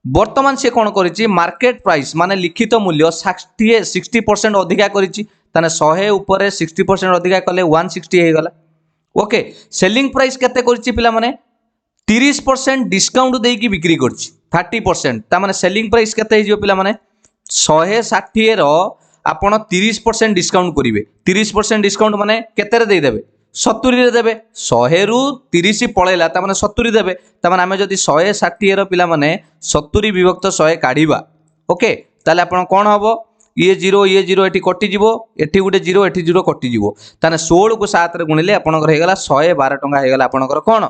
S1: वर्तमान से कोन करिछि मार्केट प्राइस माने लिखित मूल्य 60% अधिका करिछि ताने 100 ऊपर 60% अधिका कले 160 हे गला ओके सेलिंग प्राइस केते करिछि पिला माने 30% डिस्काउंट देकी बिक्री करछि 30% ता माने सेलिंग प्राइस केते हे जो पिला माने 160 रो आपण 30% डिस्काउंट करिवे 30% डिस्काउंट माने केते रे दे देबे 70 रे देबे 100 रु 30 पळेला ता माने 70 देबे ता माने हम जदी 160 रो पिला माने 70 विभक्त 100 काढीबा ओके ताले आपण कोन हबो ये जीरो एठी कटि जीवो एठी गुटे जीरो एठी जीरो कटि जीवो ताने 16 को 7 रे गुणिले आपनकर हे गला 112 टंका हे गला आपनकर कोन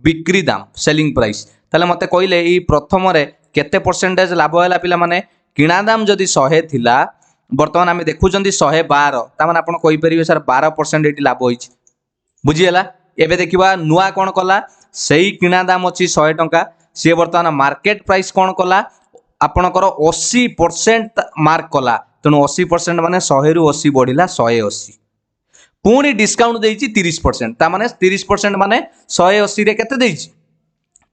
S1: बिक्री दाम सेलिंग प्राइस ताले मते कइले ई प्रथम रे केते परसेंटेज लाभ हैला पिला माने किना दाम जदी 100 थिला बर्तमान आम देखुं 112 ताମାନେ ଆପଣ କହିପାରିବେ ସାର୍ 12% ଏଠି ଲାଭ ହେଇଛି बुझीगला। एबे देखिबा नुआ कौन कला सेही किणा दाम अच्छी 100 टंका सी बर्तमान मार्केट प्राइस कौन कला आपणकर 80% मार्क कला तेणु 80% माने 100 रु 80 बढ़िला 180 पुणी डिस्काउंट देइछि 30% ता माने 30% माने 180 रे केते देइछि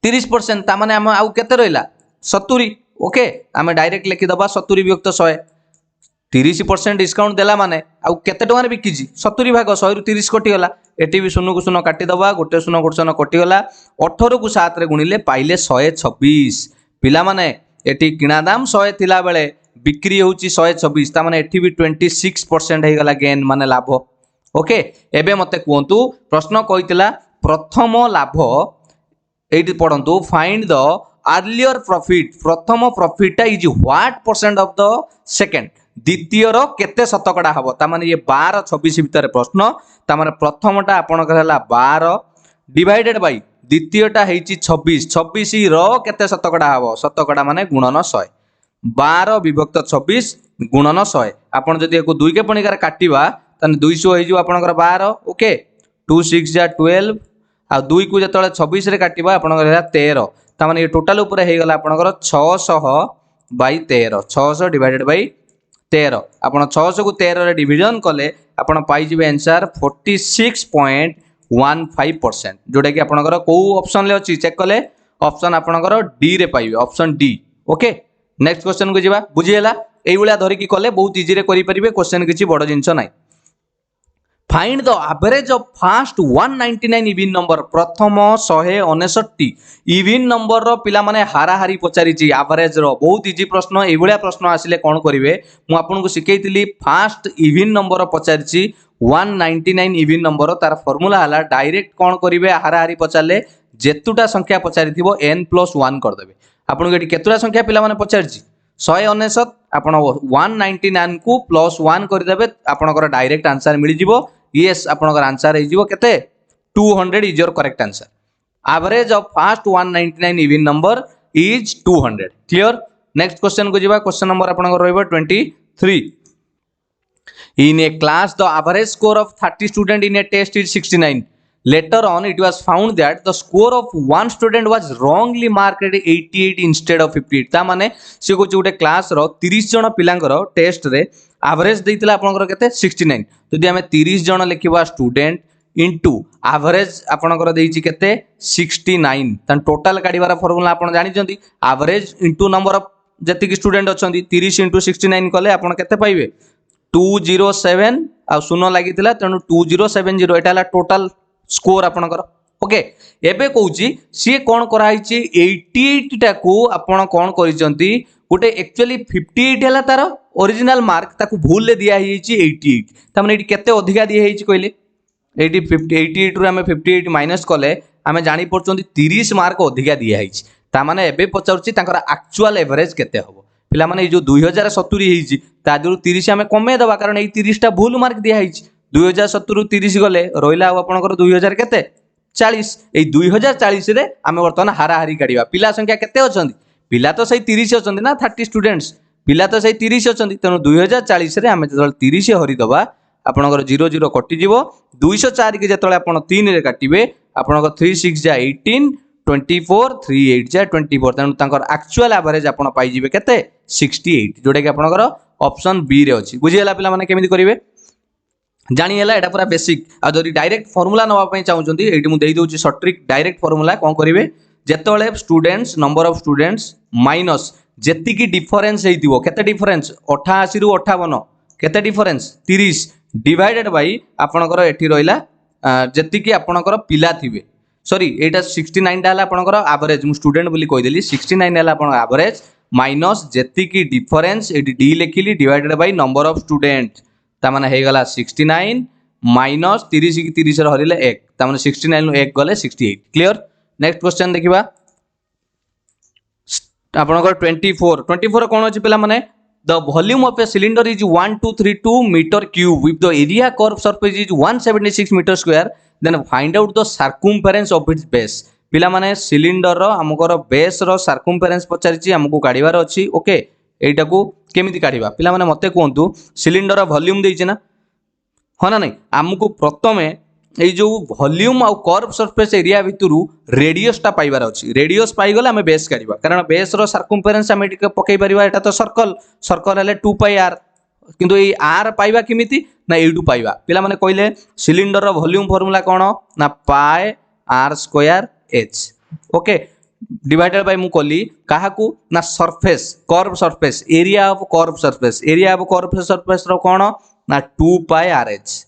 S1: 30% ता माने हम आउ केते रहिला 70 ओके आमे डायरेक्ट लिखि दबा 70 विभक्त 100 30% डिस्काउंट देला माने आउ केते टंका रे बिकिछि 70 भाग 100 रु 30 कटि गला एटी भी 0 को 0 काटी दबा गोटे 0 गोटे 0 कटि गला 18 को 7 रे गुणिले पाइले 126 पिला माने एटी किणा दाम 100 थिला बेले बिक्री होउछि 126 ता माने एटी भी 26% हे गला गेन माने लाभ ओके एबे मते कहंतु प्रश्न कहितला प्रथम लाभ एटी पढंतु फाइंड द अर्लियर प्रॉफिट प्रथम profit is what percent of the second द्वितीय रो केते शतकड़ा हबो ता माने ये 12 26 भीतर प्रश्न ता माने प्रथमटा आपनकर हला 12 डिवाइडेड बाय द्वितीयटा हेछि 26 26 रो केते शतकड़ा हबो शतकड़ा माने गुणन 100 12 विभक्त 26 गुणन 100 आपण जदि एको 2 के पणिकार काटिबा तने 200 हे जो आपनकर 12 ओके 2 6 जा 12 आ 2 को जतले 26 रे काटिबा आपनकर हला 13 ता माने ये टोटल ऊपर हे गला आपनकर 600 बाय 13 600 डिवाइडेड बाय 13 आपण 600 को 13 रे डिवीजन कले आपण पाई जिवे आंसर 46.15% जोटा कि आपनकर को ऑप्शन ले अछि चेक कले ऑप्शन आपनकर डी रे पाइबे option D okay next question को जिबा बुझिएला एई भलिया धरि कि कले बहुत इजी रे करि परिबे क्वेश्चन किछि बड़ जिंस नै find the average of first 199 even number प्रथम 169 इवन नंबर रो पिला माने हाराहारी पचारिछि एवरेज रो बहुत इजी प्रश्न एई भलिया प्रश्न आसिले कोन करिवे मु आपन को सिकेइतिली फर्स्ट इवन नंबर पचारिछि 199 इवन नंबर तार फार्मूला हला डायरेक्ट कोन करिवे हाराहारी पचारले जेतुटा संख्या पचारिथिबो n+1 कर देबे आपन को एटी केतुटा संख्या पिला माने पचारिछि 169 आपण 199 को +1 कर देबे आपनकर डायरेक्ट आंसर मिलि जिवो यस आपनकर आंसर हे जिवो केते 200 is your correct answer average of first 199 even number is 200 clear next question को जिबा क्वेश्चन नंबर आपनकर रहइबो 23 in a class the average score of 30 student in a test is 69 later on it was found that the score of one student was wrongly marked at 88 instead of 58 ता माने से को Jote class रो 30 जण पिलांकर test रे average देइतला आपनकर केते 69 जदि हमें 30 जण लिखिबा स्टूडेंट इनटू एवरेज आपनकर देइछि केते 69 तन टोटल काढिबार फार्मूला आपन जानि जंती एवरेज इनटू नंबर ऑफ जति कि स्टूडेंट अछंती 30 * 69 कले आपन केते पाइबे 207 आ शून्य लागितिला तेनु 2070 एटा टोटल स्कोर आपनकर ओके एबे कहूची सी कोन कराइची 88 टा को आपण कोन करिसंती गोटे एक्चुअली 58 हला तार ओरिजिनल मार्क ताकू भूल ले दिया हिची 88 त माने एटी केते अधिका दिया हिची कहले 88 रु हमें 58 माइनस कले हमें जानि पड़चंती 30 मार्क अधिका दिया हिची ता माने एबे पचाउची ताकर एक्चुअल एवरेज केते हबो पिला माने जो 2070 हिची ता जरु 30 हमें कमे दबा कारण ए 30 टा भूल मार्क दिया हिची 2070 रु 30 गले रोइला आपनकर 2000 केते 40 ए 2040 रे हमें वर्तमान हाराहारी काढिबा पिला संख्या केते अछंती पिला तो सही 30 अछंती ना 30 स्टूडेंट्स पिला तो सही 30 अछंती तनो 2040 रे हमें जतल 30 हरि दबा आपनकर 00 कटि जिवो 204 के जतले आपण 3 रे काटिबे आपनकर 36 जा 18 24 38 जा 24 तनो तांकर एक्चुअल एवरेज आपण पाई जिवे केते 68 जोडे के आपनकर ऑप्शन बी रे अछि बुझियला पिला माने केमिति करिवे जानी है एटा पूरा बेसिक आ जदि डायरेक्ट फार्मूला नवा पई चाहउचंती एटी मु देई दोची शॉर्ट ट्रिक डायरेक्ट फार्मूला कोन करिवे जेतले students number of students minus जेति की डिफरेंस हेतिबो केते डिफरेंस 88 रु 58 केते डिफरेंस 30 डिवाइडेड बाय आपनकर एठी रहिला जेति की आपनकर पिला थिबे सॉरी एटा 69 टा हला आपनकर एवरेज मु स्टूडेंट बोली कहि देली 69 हला आपन एवरेज माइनस जेति की डिफरेंस एटी डी लिखिली divided by number of student ता माने हे गला 69 माइनस 30 की 30 रे हरिले 1 ता माने 69 नु 1 गले 68 क्लियर नेक्स्ट क्वेश्चन देखिबा आपनकर 24 कोन अछि पिला माने the volume of a cylinder is 1232 metre cube with the area curve surface is 176 metre square then find out the circumference of its base पिला माने सिलिंडर रो हमकर बेस रो सर्कमफेरेंस पचारिछि हमकु काढिबार अछि ओके एटा को केमिति काढिबा पिला माने मते कहंतु सिलिंडर वॉल्यूम देइछि ना हाँ ना नहीं आमको प्रथमे ये जो वॉल्यूम आउ कर्व सरफेस एरिया भितरु रेडियसटा पाइबार अछि रेडियस पाइगले आमे बेस काढिबा कारण बेस रो सर्कमफेरेंस आमे टिके पकई परिबा एटा तो सर्कल सर्कल हेले 2 पाई आर किंतु ए आर पाइबा केमिति ना एडू पाइबा पिला माने कहले सिलिंडर रो वॉल्यूम फार्मूला कोन ना pi R square H okay divided by मु कली काहाकू ना surface curve surface area of curve surface रो कोन ना 2 pi R H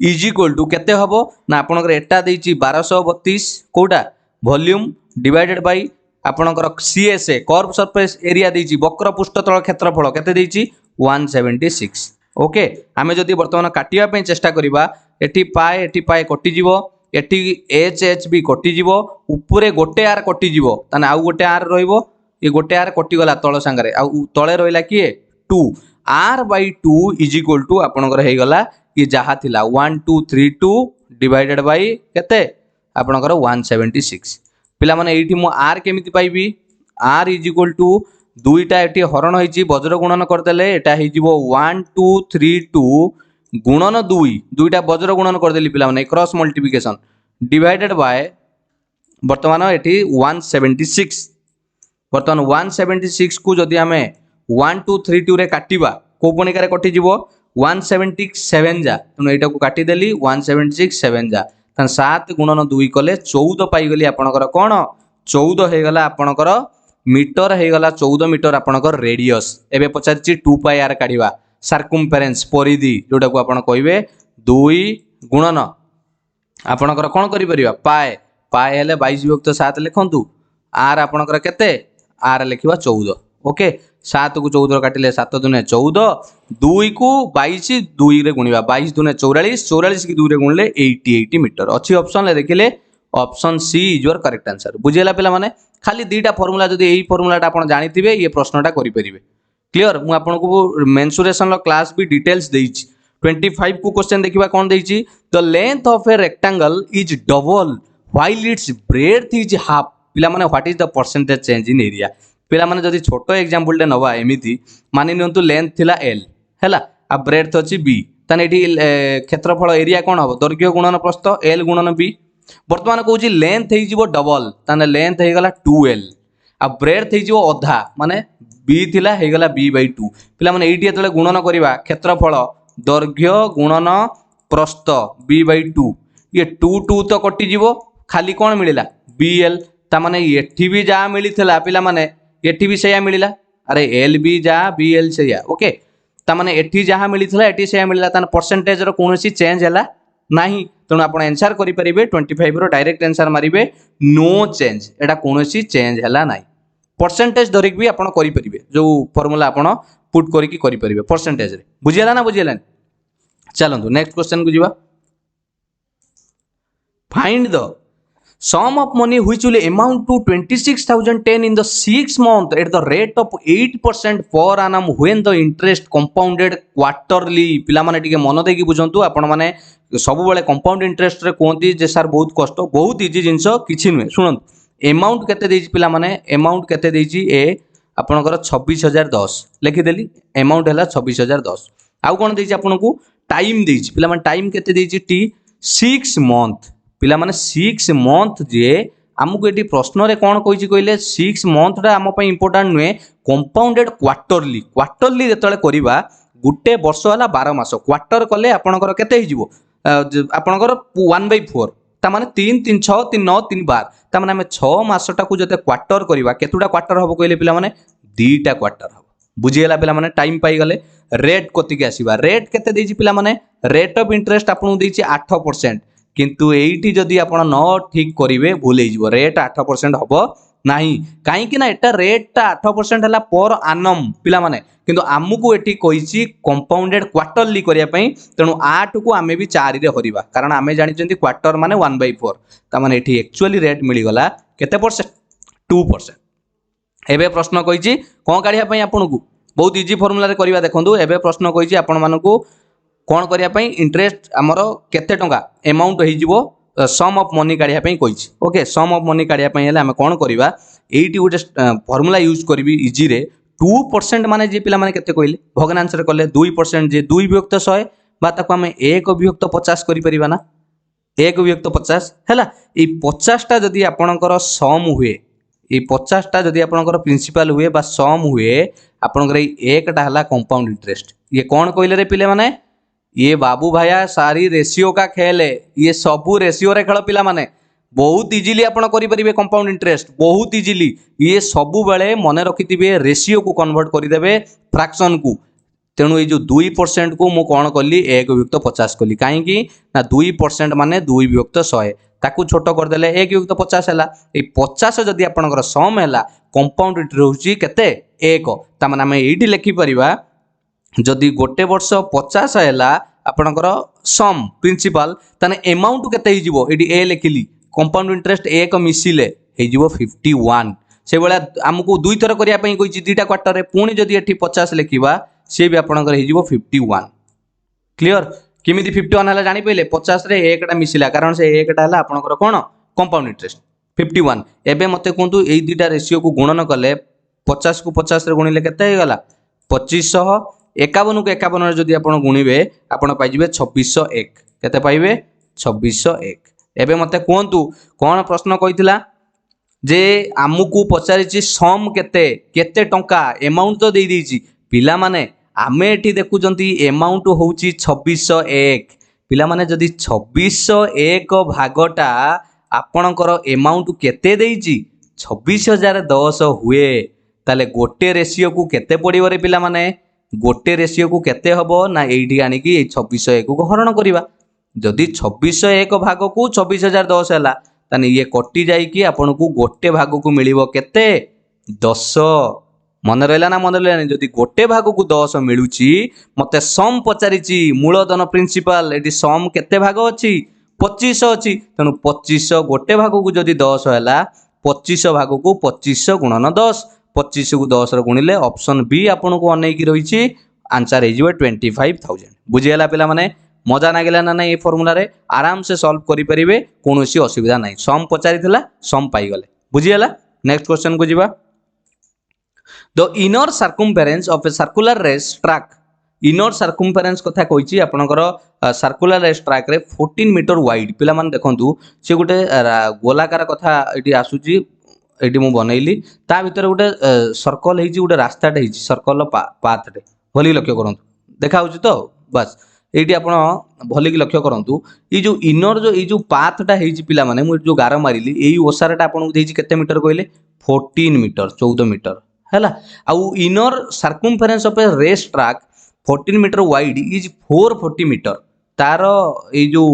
S1: is equal to केते हबो ना आपनकर एटा देइची 1232 कोटा वॉल्यूम डिवाइडेड बाय आपनकर सीएसए कर्व सरफेस एरिया देइची वक्र पृष्ठतल क्षेत्रफल केते देइची 176 ओके आमे जदी वर्तमान काटिया पे चेष्टा करिबा एटी पाए कटि जीवो एटी एच भी कटि जीवो ऊपरे गोटे आर कटि जीवो ताने आउ गोटे आर रहइबो ये गोटे आर कटि गला तळ संगरे आउ तळे रहिला किए 2 r by 2 is equal to आपनकर हे गला ये जहा थिला 1232 डिवाइडेड बाय केते आपनकर 176 पिला माने एठी मु r केमिति पाइबी r is equal to दुईटा एठी हरण होईची वज्र गुणन कर देले एटा हे जीवो 1232 गुणन 2 दुईटा वज्र गुणन कर देली पिला माने क्रॉस मल्टीप्लिकेशन डिवाइडेड बाय वर्तमान एठी 176 वर्तमान 176 को जदी हमें 1232 रे काटिबा को पणिका रे कटि जीवो 177 जा तनो एटा को काटि देली 176 जा तन 7 गुणन 2 कले 14 पाई गली आपनकर कोन 14 हे गला आपनकर मीटर हे गला 14 मीटर आपनकर रेडियस एबे पचारची 2 पाई आर काढिबा सर्कमफेरेंस परिधि जोटा को आपण कहिबे 2 गुणन आपनकर कोन करि परिबा पाए हेले 22 विभक्त 7 लिखंतु आर आपनकर केते आर लिखिबा 14 ओके 7 को 14 काटिले 7 दुने 14 2 को 22 2 रे गुणिबा 22 दुने 44 44 की 2 रे गुणले 80 मीटर अच्छी ऑप्शन ले देखिले option C is your correct answer बुझिला पिला माने खाली दीटा फार्मूला जदी एही फार्मूलाटा आपण जानिथिबे ये प्रश्नटा करि परिबे क्लियर मु आपन को मेंसुरेशन लो क्लास भी डिटेल्स देइछि 25 को क्वेश्चन देखिबा कोन देइछि the length of a rectangle is double while its breadth is half पिला माने what is the percentage change in area पिला माने जदी छोटो एग्जांपल दे नबा एमिति मानि नियंतु लेंथ थिला l हैला आ ब्रेड्थ अछि b तने एठी क्षेत्रफल एरिया कोन हबो दैर्घ्य गुणन प्रस्थ l गुणन b वर्तमान कहूची लेंथ हे जीवो डबल तने लेंथ हे गला 2l आ ब्रेड्थ हे जीवो अधा माने b थिला हे गला b/2 पिला माने एठी एतले गुणन करिवा क्षेत्रफल दैर्घ्य गुणन प्रस्थ b/2 ये 2 2 तो कटि जीवो खाली कोन मिलिला bl ता माने एठी भी जा मिलिथला पिला माने एठी भी सेया मिलिला अरे एल बी जा बी एल सेया ओके ता माने एठी जहा मिलिथला एठी सेया मिलिला तान परसेंटेज रो कोनोसी चेंज हला नाही तणो आपण आंसर करि परिबे 25 रो डायरेक्ट आंसर मारिबे नो चेंज एटा कोनोसी चेंज हला नाही परसेंटेज धरिक भी आपण करि परिबे जो फार्मूला आपण पुट करि की करि परिबे परसेंटेज रे बुझियला ना बुझियला चलंतु नेक्स्ट क्वेश्चन को जीवा find the sum of money which will amount to 26,010 in the 6 month at the rate of 8% per annum when the interest compounded quarterly पिला माने टिके मन देकी बुझंतु आपण माने सब बेले कंपाउंड इंटरेस्ट रे कोंती जे सर बहुत कष्ट बहुत इजी जिंस किछि नुए सुनंतु अमाउंट केते देछि पिला माने अमाउंट केते देछि ए आपनकर 26010 लिखि देली अमाउंट हला 26010 आउ कोन देछि आपनको टाइम देछि पिला माने टाइम केते देछि टी 6 मंथ पिला माने 6 मंथ जे हमको एटी प्रश्न रे कोन कहिछि कइले 6 मंथ रा हम पय इंपोर्टेंट नुए कंपाउंडेड क्वार्टरली जेतले करिबा गुटे वर्ष हला 12 मास क्वार्टर कले आपनकर केते हिजिवो आपनकर 1/4 ता माने 3 3 6 3 9 3 12 ता माने हम 6 मास टा को जते क्वार्टर करिबा केतुडा क्वार्टर हबो कइले पिला माने दीटा क्वार्टर हबो बुझियला पिला माने टाइम पाई गले रेट कति के आसीबा रेट केते देछि पिला माने रेट ऑफ इंटरेस्ट आपन देछि 8% किंतु एठी जदी आपण न ठीक करिवे भूल हिजबो रेट 8% हबो नाही काहे कि ना एटा रेट 8% हला पर आनम पिला माने किंतु आमुको एठी कहिछि कंपाउंडेड क्वार्टरली करिया पई तणु 8 को आमे भी 4 रे हरिबा कारण आमे जानि चंती क्वार्टर माने 1/4 ता माने एठी एक्चुअली रेट मिली गला केते परसेंट 2% एबे प्रश्न कहिछि कोन काढिया पई आपनको बहुत इजी फार्मूला रे करिवा देखंतु एबे प्रश्न कहिछि आपण मानको कोन करिया पई इंटरेस्ट हमरो केते टंका अमाउंट हे जिवो सम ऑफ मनी काढ़िया पई कहिछि ओके सम ऑफ मनी काढ़िया पई हेले हम कोन करबा एइटी गोटे फार्मूला यूज करबी इजी रे 2% माने जे पिला माने केते कहले भग्नांश रे कले 2% जे 2 विभक्त 100 बा ताको हम 1 विभक्त 50 करि परिबा ना 1 विभक्त 50 हैला ए 50 टा जदी आपनकर सम हुए ए 50 टा जदी आपनकर प्रिंसिपल हुए बा सम हुए आपनकर एक टा हला कंपाउंड इंटरेस्ट ये कौन कहले रे पिले माने ये बाबू भाया सारी रेशियो का खेल है ये सबू रेशियो रे खेल पिला माने बहुत इजिली आपण करि परिबे कंपाउंड इंटरेस्ट बहुत इजिली ये सबु बेले मने रखिथिबे रेशियो को कन्वर्ट करि देबे फ्रैक्शन को तेणु ये जो 2% को मु कौन कली 1 विभक्त 50 कली कहीं ना 2% माने 2 विभक्त 100 ताकू छोट करदेले 1 विभक्त 50 है ये 50 जदि आपनकर सम है कंपाउंड इंटरेस्ट होची केते 1 ता माने हम एठी लिखि परिबा जदि गोटे वर्ष 50 है आपनकर सम प्रिंसिपल ताने अमाउंट केते ही जीवो एठी ए लिखिली कंपाउंड इंटरेस्ट 1 मिसिले हे जीवो 51 से बेला हमकू दुई थर करिया पई कहिछि दुईटा क्वार्टर रे पुणी जदि एठी 50 लिखिबा से भी आपनकर हे जीवो 51 क्लियर किमिति 51 हला जानि पइले 50 रे एकटा मिसिला कारण से एकटा हला आपनकर कोन कंपाउंड इंटरेस्ट 51 एबे मते कोंतु एई दुईटा रेशियो को गुणन कले 50 को 50 रे गुणिले केते हे गला 2500 51 को 51 जदि आपण गुणिबे आपण पाइजिबे 2601 केते पाइबे 2601 एबे मते कोंतु कोन प्रश्न कहितला जे आमुकू पचारिछि सम केते केते टंका अमाउंट तो देई दीची पिला माने आमे एठी देखुजंती अमाउंट होउची 2601 पिला माने जदि 2601 भागटा आपणकर अमाउंट केते देईची 26010 हुए ताले गोटे रेशियो को केते पड़िबो रे पिला माने गोटे रेशियो को केते हबो ना एठी आनी कि 2601 को हरण करिबा जदि 2601 भाग को 26010 हला ताने ये कटि जाई कि आपन को गोटे भाग को मिलिबो केते 10 मन रहला ना मन रहला जदि गोटे भाग को 10 मिलुची मते सम पचारिची मूलधन प्रिंसिपल एठी सम केते भाग अछि 25 अछि तनु 25 गोटे भाग को जदि 10 हला 25 भाग को 25 गुणन 10 25 को 10 रे गुणिले ऑप्शन बी आपन को अनै की रहिची आंसर हे जिवो 25000 बुझियला पिला माने मजा नागिला ना ये फॉर्मूला रे आराम से सॉल्व करि परिबे कोनोसी असुविधा नाही सम पचारिथिला सम पाई गले बुझियला नेक्स्ट क्वेश्चन को जिबा the inner circumference of a circular race track inner circumference कथा कहिची आपनकर सर्कुलर रेस ट्रैक रे 14 मीटर वाइड पिला मान देखंतु से गोटे गोलाकार कथा एटी आसुची एटी मु बनैली ता भीतर गोटे सर्कल हेची गोटे रास्ताटे हेची सर्कल पाथ रे भली लक्ष्य करंतु देखा होची तो बस एटी आपण भली लक्ष्य करंतु ई जो इनर जो ई जो पाथटा हेची पिला माने मु जो गार मारिली एई ओसारटा आपण देची केते मीटर कहले 14 मीटर 14 मीटर हैला आउ inner circumference of a race track 14 metre wide is 440 metre तार ए जो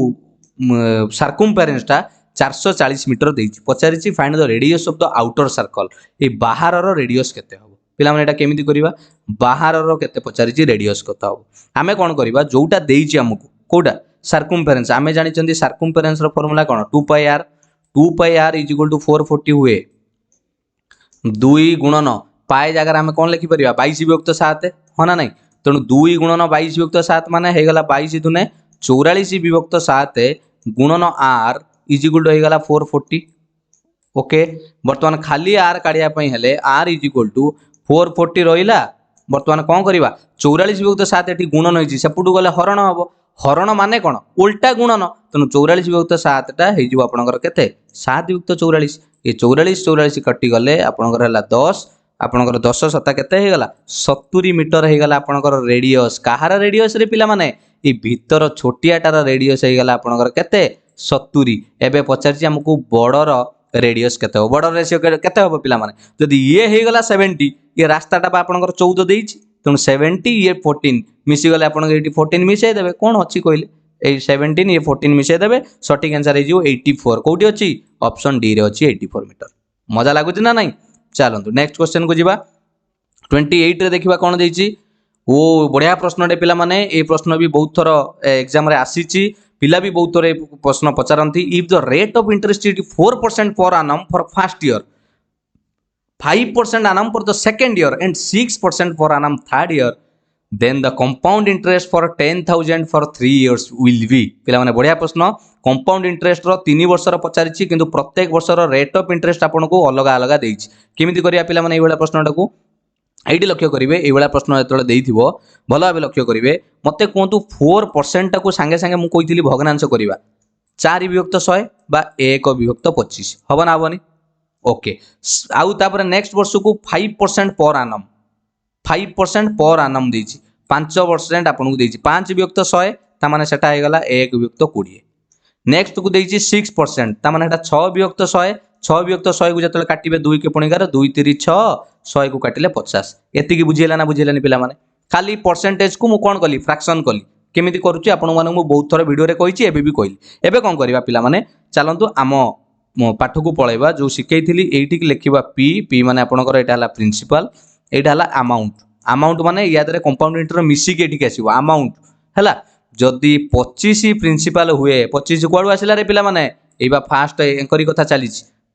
S1: सर्कमफेरेंस टा 440 मीटर देची पचारिची find the radius of the outer circle ए बाहर रो रेडियस केते हो पिला माने एटा केमिति करिवा बाहर रो केते पचारिची रेडियस कता हो आमे कोन करिवा जोटा देची हमकु कोडा सर्कमफेरेंस आमे जानि चंदी सर्कमफेरेंस रो फार्मूला कोन 2 pi r is equal to 440 हुए 2 गुणन पाए जगह आम कौन लिखि परिबा 22 विभक्त 7 हाँ ना नहीं तेणु 2 गुणन 22 विभक्त 7 माने हे गला 22 दुने 44 विभक्त 7 गुणन r इज इक्वल टू हे गला 440 ओके वर्तमान खाली r काढिया पई हेले r इज इक्वल टू 440 रहिला वर्तमान कोन करिबा 44 विभक्त 7 एठी गुणन होइछि सेपुटु गले हरण हबो हरण माने कोन उल्टा गुणन तेणु 44 विभक्त 7 टा हे जिवो आपनकर केते 7 विभक्त 44 ये 44 44 कटि गले आपनकर हला 10 आपनकर 10 सता केते हे गला 70 मीटर हे गला आपनकर रेडियस कहार रेडियस रे पिला माने ए भीतर छोटियाटार रेडियस हे गला आपनकर केते 70 एबे पचारछि हमकु बडर रेडियस केते हो बडर रेशियो केते हो पिला माने जदि ये हे गला 70 ये रास्ताटा बा आपनकर 14 देइछि तेणु 70 ये 14 मिसी गले आपनकर एटी 14 मिसाई देबे कोन अछि कहले ए 17 ये 14 मिसाई देबे सटीक आंसर हे जिवो 84 कोठी अछि ऑप्शन डी रे अछि 84 मीटर मजा लागुछि ना नहीं चलंतु नेक्स्ट क्वेश्चन को जिबा 28 रे देखिबा कोन देइछि ओ बढ़िया प्रश्न रे पिला माने ए प्रश्न भी बहुत थर एग्जाम रे आसीछि पिला भी बहुत थर प्रश्न पचारंती if the rate of interest is 4% per annum for first year 5% annum for the second year and 6% per annum third year then the compound interest for 10,000 for 3 years will be. पिला माने बढ़िया प्रश्न। कंपाउंड इंटरेस्ट रो 3 वर्षर पचारिछि किंतु प्रत्येक वर्षर rate of interest आपन को अलग अलग देइछि। केमिति करिया पिला माने एइबेला प्रश्नटा को एइटी लक्ष्य करिवे। एइबेला प्रश्न जेतले देइथिबो भलो भाबे लक्ष्य करिवे। मते कोंतु 4% टा को संगे संगे मु कहितली भग्नांश करिवा 4 विभक्त 100 बा 1 विभक्त 25 हबो ना हबोनी। ओके आउ तापर नेक्स्ट वर्ष को 5% पर आनम 5% पर आनम देइछि 5% आपन को देइछि 5 विभक्त 100 ता माने सेटा हे गला 1 विभक्त 20। नेक्स्ट को देइछि 6% ता माने एटा 6 विभक्त 100 6 विभक्त 100 को जतले काटिबे 2 के पुणिकार 2 3 6 100 को काटिले 50 एति की बुझियला ना बुझियलानी पिला माने। खाली परसेंटेज को मु कोन कली फ्रैक्शन कली केमिति करूची आपन माने मु बहुत थोर वीडियो रे कहिछि एबे भी कहिली। एबे कोन करबा पिला माने चलंतु आम पाठ को पळैबा जो शिखैथिली एइठी की लिखिबा पी पी माने आपनकर एटा हला प्रिंसिपल एटा हला अमाउंट अमाउंट माने या दरे कंपाउंड इंटरेस्ट मिसी के एठी आसीबो अमाउंट हला जदि 25 प्रिंसिपल हुए 25 कोड आसिला रे पिला माने एबा फास्ट एंकरी कथा चली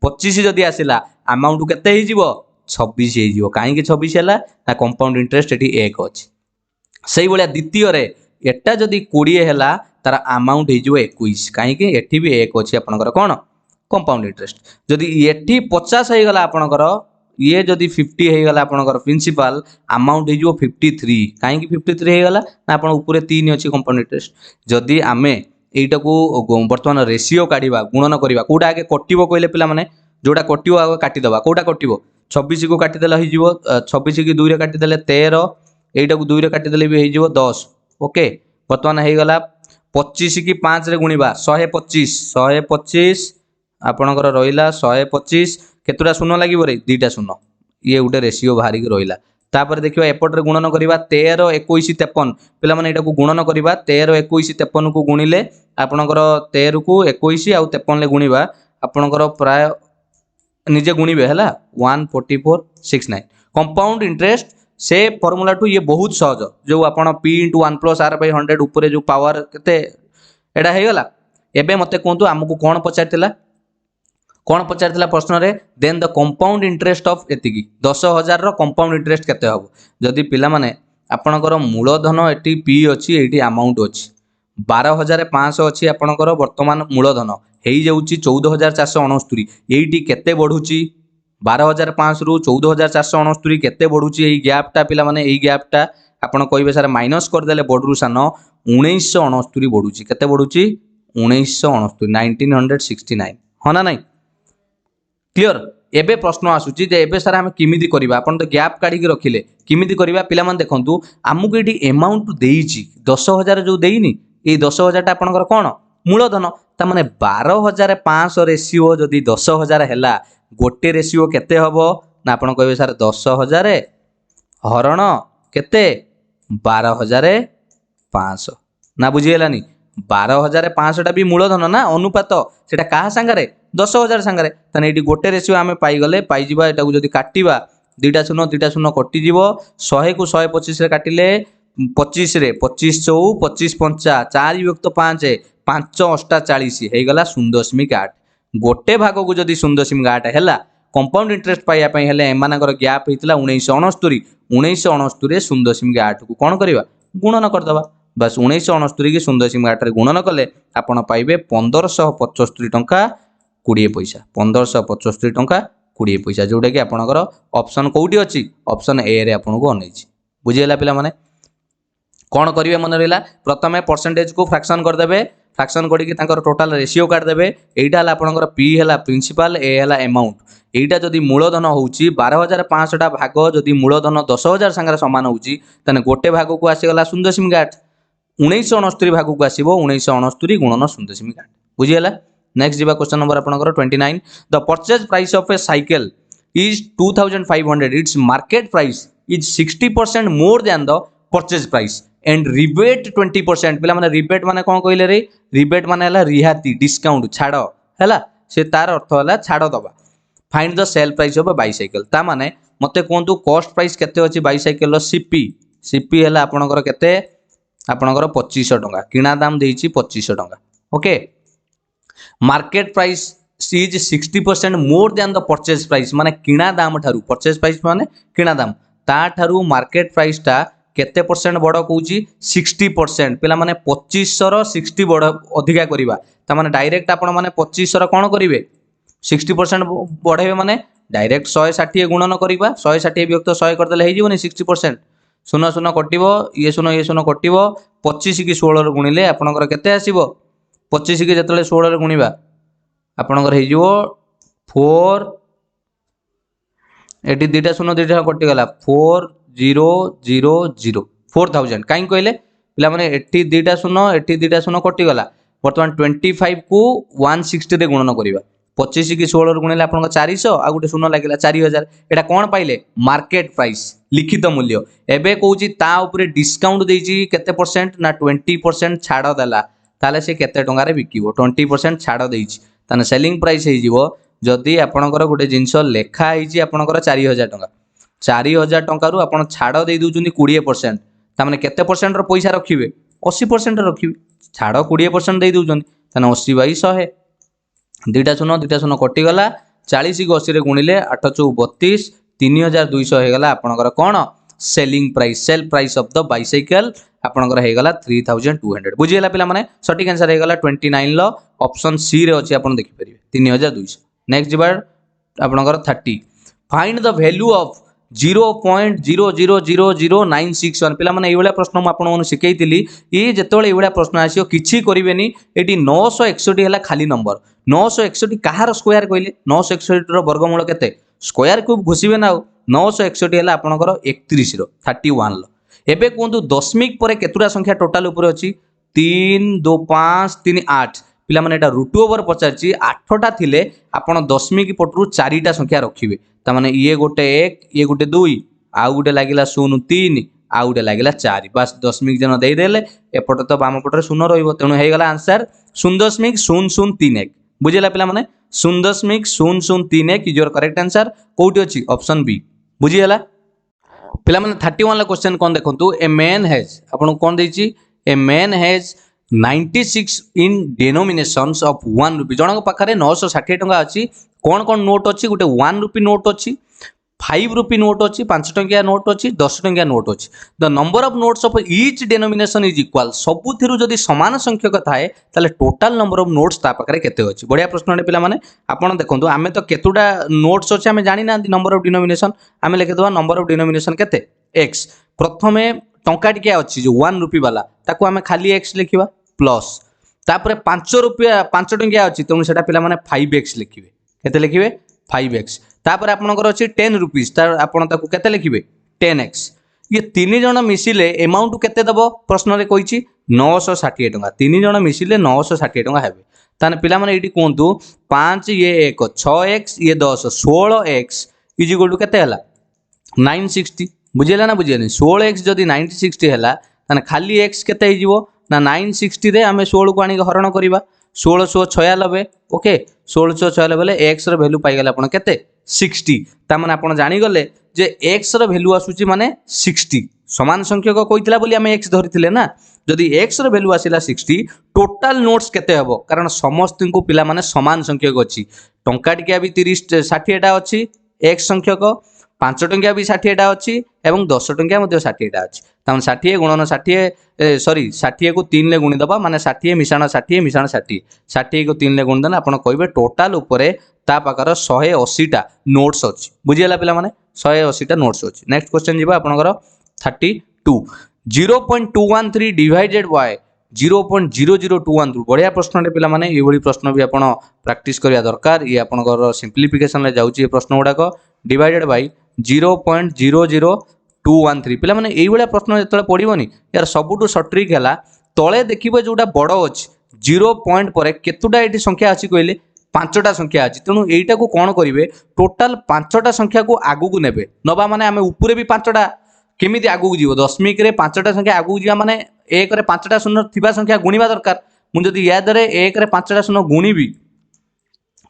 S1: 25 जदि आसिला अमाउंट केते हे जिवो 26 हे जिवो काहे कि 26 हला ना कंपाउंड इंटरेस्ट एठी 1 अछि। सेही बलिया द्वितीय रे एटा जदि 20 हला तार अमाउंट हे जिवो 21 काहे कि एठी भी 1 अछि आपनकर कोन कंपाउंड इंटरेस्ट। जदि एठी 50 हे गला आपनकर ये जदि 50 हे गला आपनकर प्रिंसिपल अमाउंट हे जो 53 काहे कि 53 हे गला ना आपन ऊपर 3 अछि कंपाउंड इंटरेस्ट। जदि आमे एटा को वर्तमान रेशियो काढिबा गुणन करिबा कोडा आगे कटिबो कइले पिला माने जोडा कटिबो आगे काटि दबा कोडा कटिबो 26 को काटि देला हे जिवो 26 की 2 रे काटि देले 13 एटा को 2 रे काटि देले भी हे जिवो 10। ओके वर्तमान हे गला 25 की 5 रे गुणिबा 125 आपनकर रहिला 125 केतुरा शून्य लागिबो रे 2टा शून्य ये गोटे रेशियो बाहरी रहिला। तापर देखिबा एपट रे गुणन करिबा 13 21 53 पिला माने एटा को गुणन करिबा 13 21 53 को गुणिले आपनकर 13 को 21 आ 53 ले गुणिबा आपनकर प्राय निजे गुणिबे हला 14469 कंपाउंड इंटरेस्ट से फार्मूला टू ये बहुत सहज जो आपण p * 1 + r / 100 ऊपर जो पावर केते एडा हे गला। एबे मते कोंतु हमकु कोन पचारतिला कौन पचार प्रश्न रे then the compound interest of एतिकी 10,000 रो कंपाउंड इंटरेस्ट केते हबो जदि पिला माने आपनकर मूलधन एटी पी अछि एटी अमाउंट अछि 12,500 अछि आपनकर वर्तमान मूलधन हेई जाउची 14,469 एटी केते बढ़ुची 12,500 रु 14,469 केते बढ़ुची एई गैप टा पिला माने एई गैप टा आपण कहिबे सर माइनस कर देले बडरू सान 1969 बढ़ुची केते बढ़ुची 1969 1969 हना नाही क्लियर। एबे प्रश्न आसुची जे एबे सर हम किमिति करिबा आपण तो गैप काढी के रखिले किमिति करिबा पिला मान देखंतु आमुक एटी अमाउंट देइची 10,000 जो देइनी ए 10,000 टा आपनकर कोन मूलधन ता माने 12,500 रेशियो जदी 10,000 हैला गोटे रेशियो केते हबो ना आपण कहबे सर 10,000 हरण केते 12,500 ना बुझियलानी 12,500 टा भी मूलधन ना अनुपात सेटा कहा संगारे 10,000 संगारे तने एटी गोटे रेशियो आमे पाई गले पाई जिबा एटा को जदी काटिबा 2टा शून्य कटि जिवो 100 को 125 रे काटिले 25 रे 25 चौ 25 पंचा 4 विभक्त 5 5 8 40 हे गला 0.8 गोटे भाग को जदी 0.8 हैला कंपाउंड इंटरेस्ट पाइया पई हेले एमानकर गैप हेतिला 1969 रे 0.8 को कोन करबा गुणन कर दबा बस 1969 की 0.8 रे गुणन कले आपण पाइबे 1575 टंका 20 पैसा 1575 टंका 20 पैसा जोटा कि आपनकर ऑप्शन कोउटी अछि ऑप्शन ए रे आपन को अनैछि बुझियला पिला माने कोन करिवे मन रहला प्रथमे परसेंटेज को फ्रैक्शन कर देबे फ्रैक्शन करी कि तांकर टोटल रेशियो काट देबे एटा हला आपनकर पी हला प्रिंसिपल ए हला अमाउंट एटा जदी मूलधन होउची 12,500 टा भाग जदी मूलधन 10,000 संगे समान होउची तने गोटे भाग को आसी गला 0.8 1969 भाग को आसीबो 1969 गुणन 0.8 बुझियला। नेक्स्ट जीवा क्वेश्चन नंबर आपनकर 29 the purchase price of A cycle is 2,500 its market price is 60% more than the purchase price and rebate 20% पिला माने रिबेट माने कोन कहले रे रिबेट माने हला रिहाती डिस्काउंट छाड़ हला से तार अर्थ हला छाड़ दबा find the sale price of A bicycle ता माने मते कोंतु कॉस्ट प्राइस केते अछि बाइसाइकिल रो सीपी हला आपनकर केते आपनकर 2500 टंका किना दाम देइछि 2500 टंका okay market price is 60% more than the purchase price माने किना दाम ठारू परचेज प्राइस माने किना दाम ता ठारू मार्केट प्राइस टा केते परसेंट बड़ कहूँ 60%। पिला माने 2500 60 बड़ अधिका करवा ताने डायरेक्ट आपण माने 2500 कौन करेंगे 60% बढ़े माने डायरेक्ट 160 गुणन करवा 160 विभक्त 100 करदे हो 60%। शून शून कटिव ये शून कटिव 25 की 16 गुणिले आपणकर केते आसीबो 25 की जतले 16 गुणिबा आपणकर हो 4 एटी दुईटा शून दुईटा कटिगला 4000 4000 कहीं कहले पिला माने एटी दुईटा शून कटिगला बर्तमान 25 को 160 रे गुणन करवा 25 की 16 गुणिले आप 400 आ गोटे शून लगे 4000 एटा कौन पाइले मार्केट प्राइस लिखित मूल्य एबे कहूँ ता उपरे डिस्काउंट देइछि केते परसेंट ना 20% छाड़ देला ताले से केते टंगारे बिकिबो 20% छाड़ देइछि ताने सेलिंग प्राइस हे जिवो जदि आपणकर गोटे जिनस लेखा होइछि आपणकर 4000 टंका 4000 टंका रु आपण छाड़ दे दउछुनी 20% ताने केते परसेंट रो पैसा रखिबे 80% रखिबे छाड़ 20% दे दउछन ताने 80 बाई 100 दुईटा शून कटिगला 40 को 80 रे गुणिले 8 चौ 32 3200 होगला आपणकर कौन selling price sale price of the bicycle आपणकर होगला 3200 बुझीगला पिला माने सटीक आंसर होगला 29 लो ऑप्शन सी रे अछि आपण देखि परिबे 3200। नेक्स्ट जिबार आपणकर 30 फाइंड द वैल्यू ऑफ 0.000961 पिला माने एइबळा प्रश्न म आपण शिखैतिली ये जेतोळे एइबळा प्रश्न आसियो किछि करिवेनी एटी 961 हला खाली नंबर 961 कहार स्क्वायर कहले 961 रो वर्गमूल केते स्क्वायर को घुसिबे ना 961 हला आपणकर 31 रो 31 लो एबे कोंतु दशमिक परे केतुरा संख्या टोटल ऊपर अछि 3 2 5 3 8 पिला माने एटा रूट ओवर पचारछि 8टा थिले आपण दशमिक पटरु 4टा संख्या रखिबे ता माने ये गोटे 1 ये गोटे 2 आउ गोटे लागिला 0 3 आउ गोटे लागिला 4 बस दशमिक जन देइ देले एपट तो बाम पटरे 0 रहइबो तेनु हे गेला आंसर 0.0031 बुझिला पिला माने 0.0031 इज योर करेक्ट आंसर कोउटी अछि ऑप्शन बी बुझिला पिला माने 31 ला क्वेश्चन कोन देखंतु ए मैन हैज आपण कोन देछि a man has 96 in denominations of 1 rupee जनक पाखरे 960 टंका अछि कौन कौन नोट अच्छी गोटे 1 रुपी नोट अच्छी 5 रुपी नोट अच्छी 5 टंकिया नोट अच्छी 10 टंकिया नोट अच्छी the number of notes of each denomination is equal सबुथिरु जदि समान संख्यक थाए ताले टोटल नंबर ऑफ नोट्स ता पाखरे केते अछि बढ़िया प्रश्न पिला माने आपण देखंतु आमे तो केतुडा नोट्स अछि आमे जानि ना नंबर ऑफ डिनोमिनेशन आमे लिखि दवा नंबर ऑफ डिनोमिनेशन केते x प्रथमे टंका टिके अछि जो 1 रुपी वाला ताको आमे खाली x लिखिबा प्लस तापरे 5 रुपया 5 टंकिया अछि तनु सेटा पिला माने 5x लिखिबे केते लिखिबे 5x तापर आपनकर अछि 10 रुपीस तार आपण ताकू केते लिखिबे 10x ये तीन जण मिसिले अमाउंट केते दबो प्रश्न रे कहिछि 960 टंका तीन जण मिसिले 960 टंका हेबे ताने पिला माने एठी कोंतु 5 ये 1 6x ये 10 16x इज इक्वल टू केते हला 960 बुझिला ना बुझियनी 16x जदी 960 हला ताने खाली x केते हि जिवो ना 960 रे आमे 16 को आनी हरण करिबा 1696 ओके 1696 बेले x रो वैल्यू पाई गेला आपण केते 60 ता माने आपण जानि गले जे x रो वैल्यू आसुची माने 60 समान संख्यक कहितला बोली आमे x धरिथिले ना जदि x रो वैल्यू आसिला 60 टोटल नोट्स केते हबो कारण समस्त को पिला माने समान संख्यक अछि टंका टिकिया भी 30 60 टा अछि x संख्यक 5 टंकिया भी 60 टा अछि एवं 10 टंकिया मध्ये 60 टा अछि ताम 60 गुणन 60 सॉरी 60 को 3 ले गुणी दबा माने 60 मिसाण 60 मिसाण 60 60 को 3 ले गुणी देना आपण कहबे टोटल ऊपरे ता पाकर 180 टा नोट्स अछि बुझियला पिला माने 180 टा नोट्स अछि नेक्स्ट क्वेश्चन जिबा आपनकर 32 0.213 डिवाइडेड बाय 0.0021 बढ़िया प्रश्न रे पिला माने ए भली प्रश्न भी आपण प्रैक्टिस करिया दरकार ये आपनकर सिंपलीफिकेशन ले जाउची ए प्रश्न गुडाक डिवाइडेड बाय 0.00213 पिला माने एई बळा प्रश्न जेतले पडिबोनी यार सबुटु शॉर्ट ट्रिक हैला तळे देखिबो जोटा बडो अछि 0 पॉइंट परे केतुडा एटी संख्या अछि कइले 5टा संख्या अछि तेनु एईटा को कोन करिवे टोटल 5टा संख्या को आगु को नेबे नबा माने आमे ऊपरे भी 5टा केमिति आगु जीवो दशमिक रे 5टा संख्या आगु जीवा माने 1 रे 5टा शून्य थिबा संख्या गुणिबा दरकार मु जदी या दरे 1 रे 5टा शून्य गुणिबी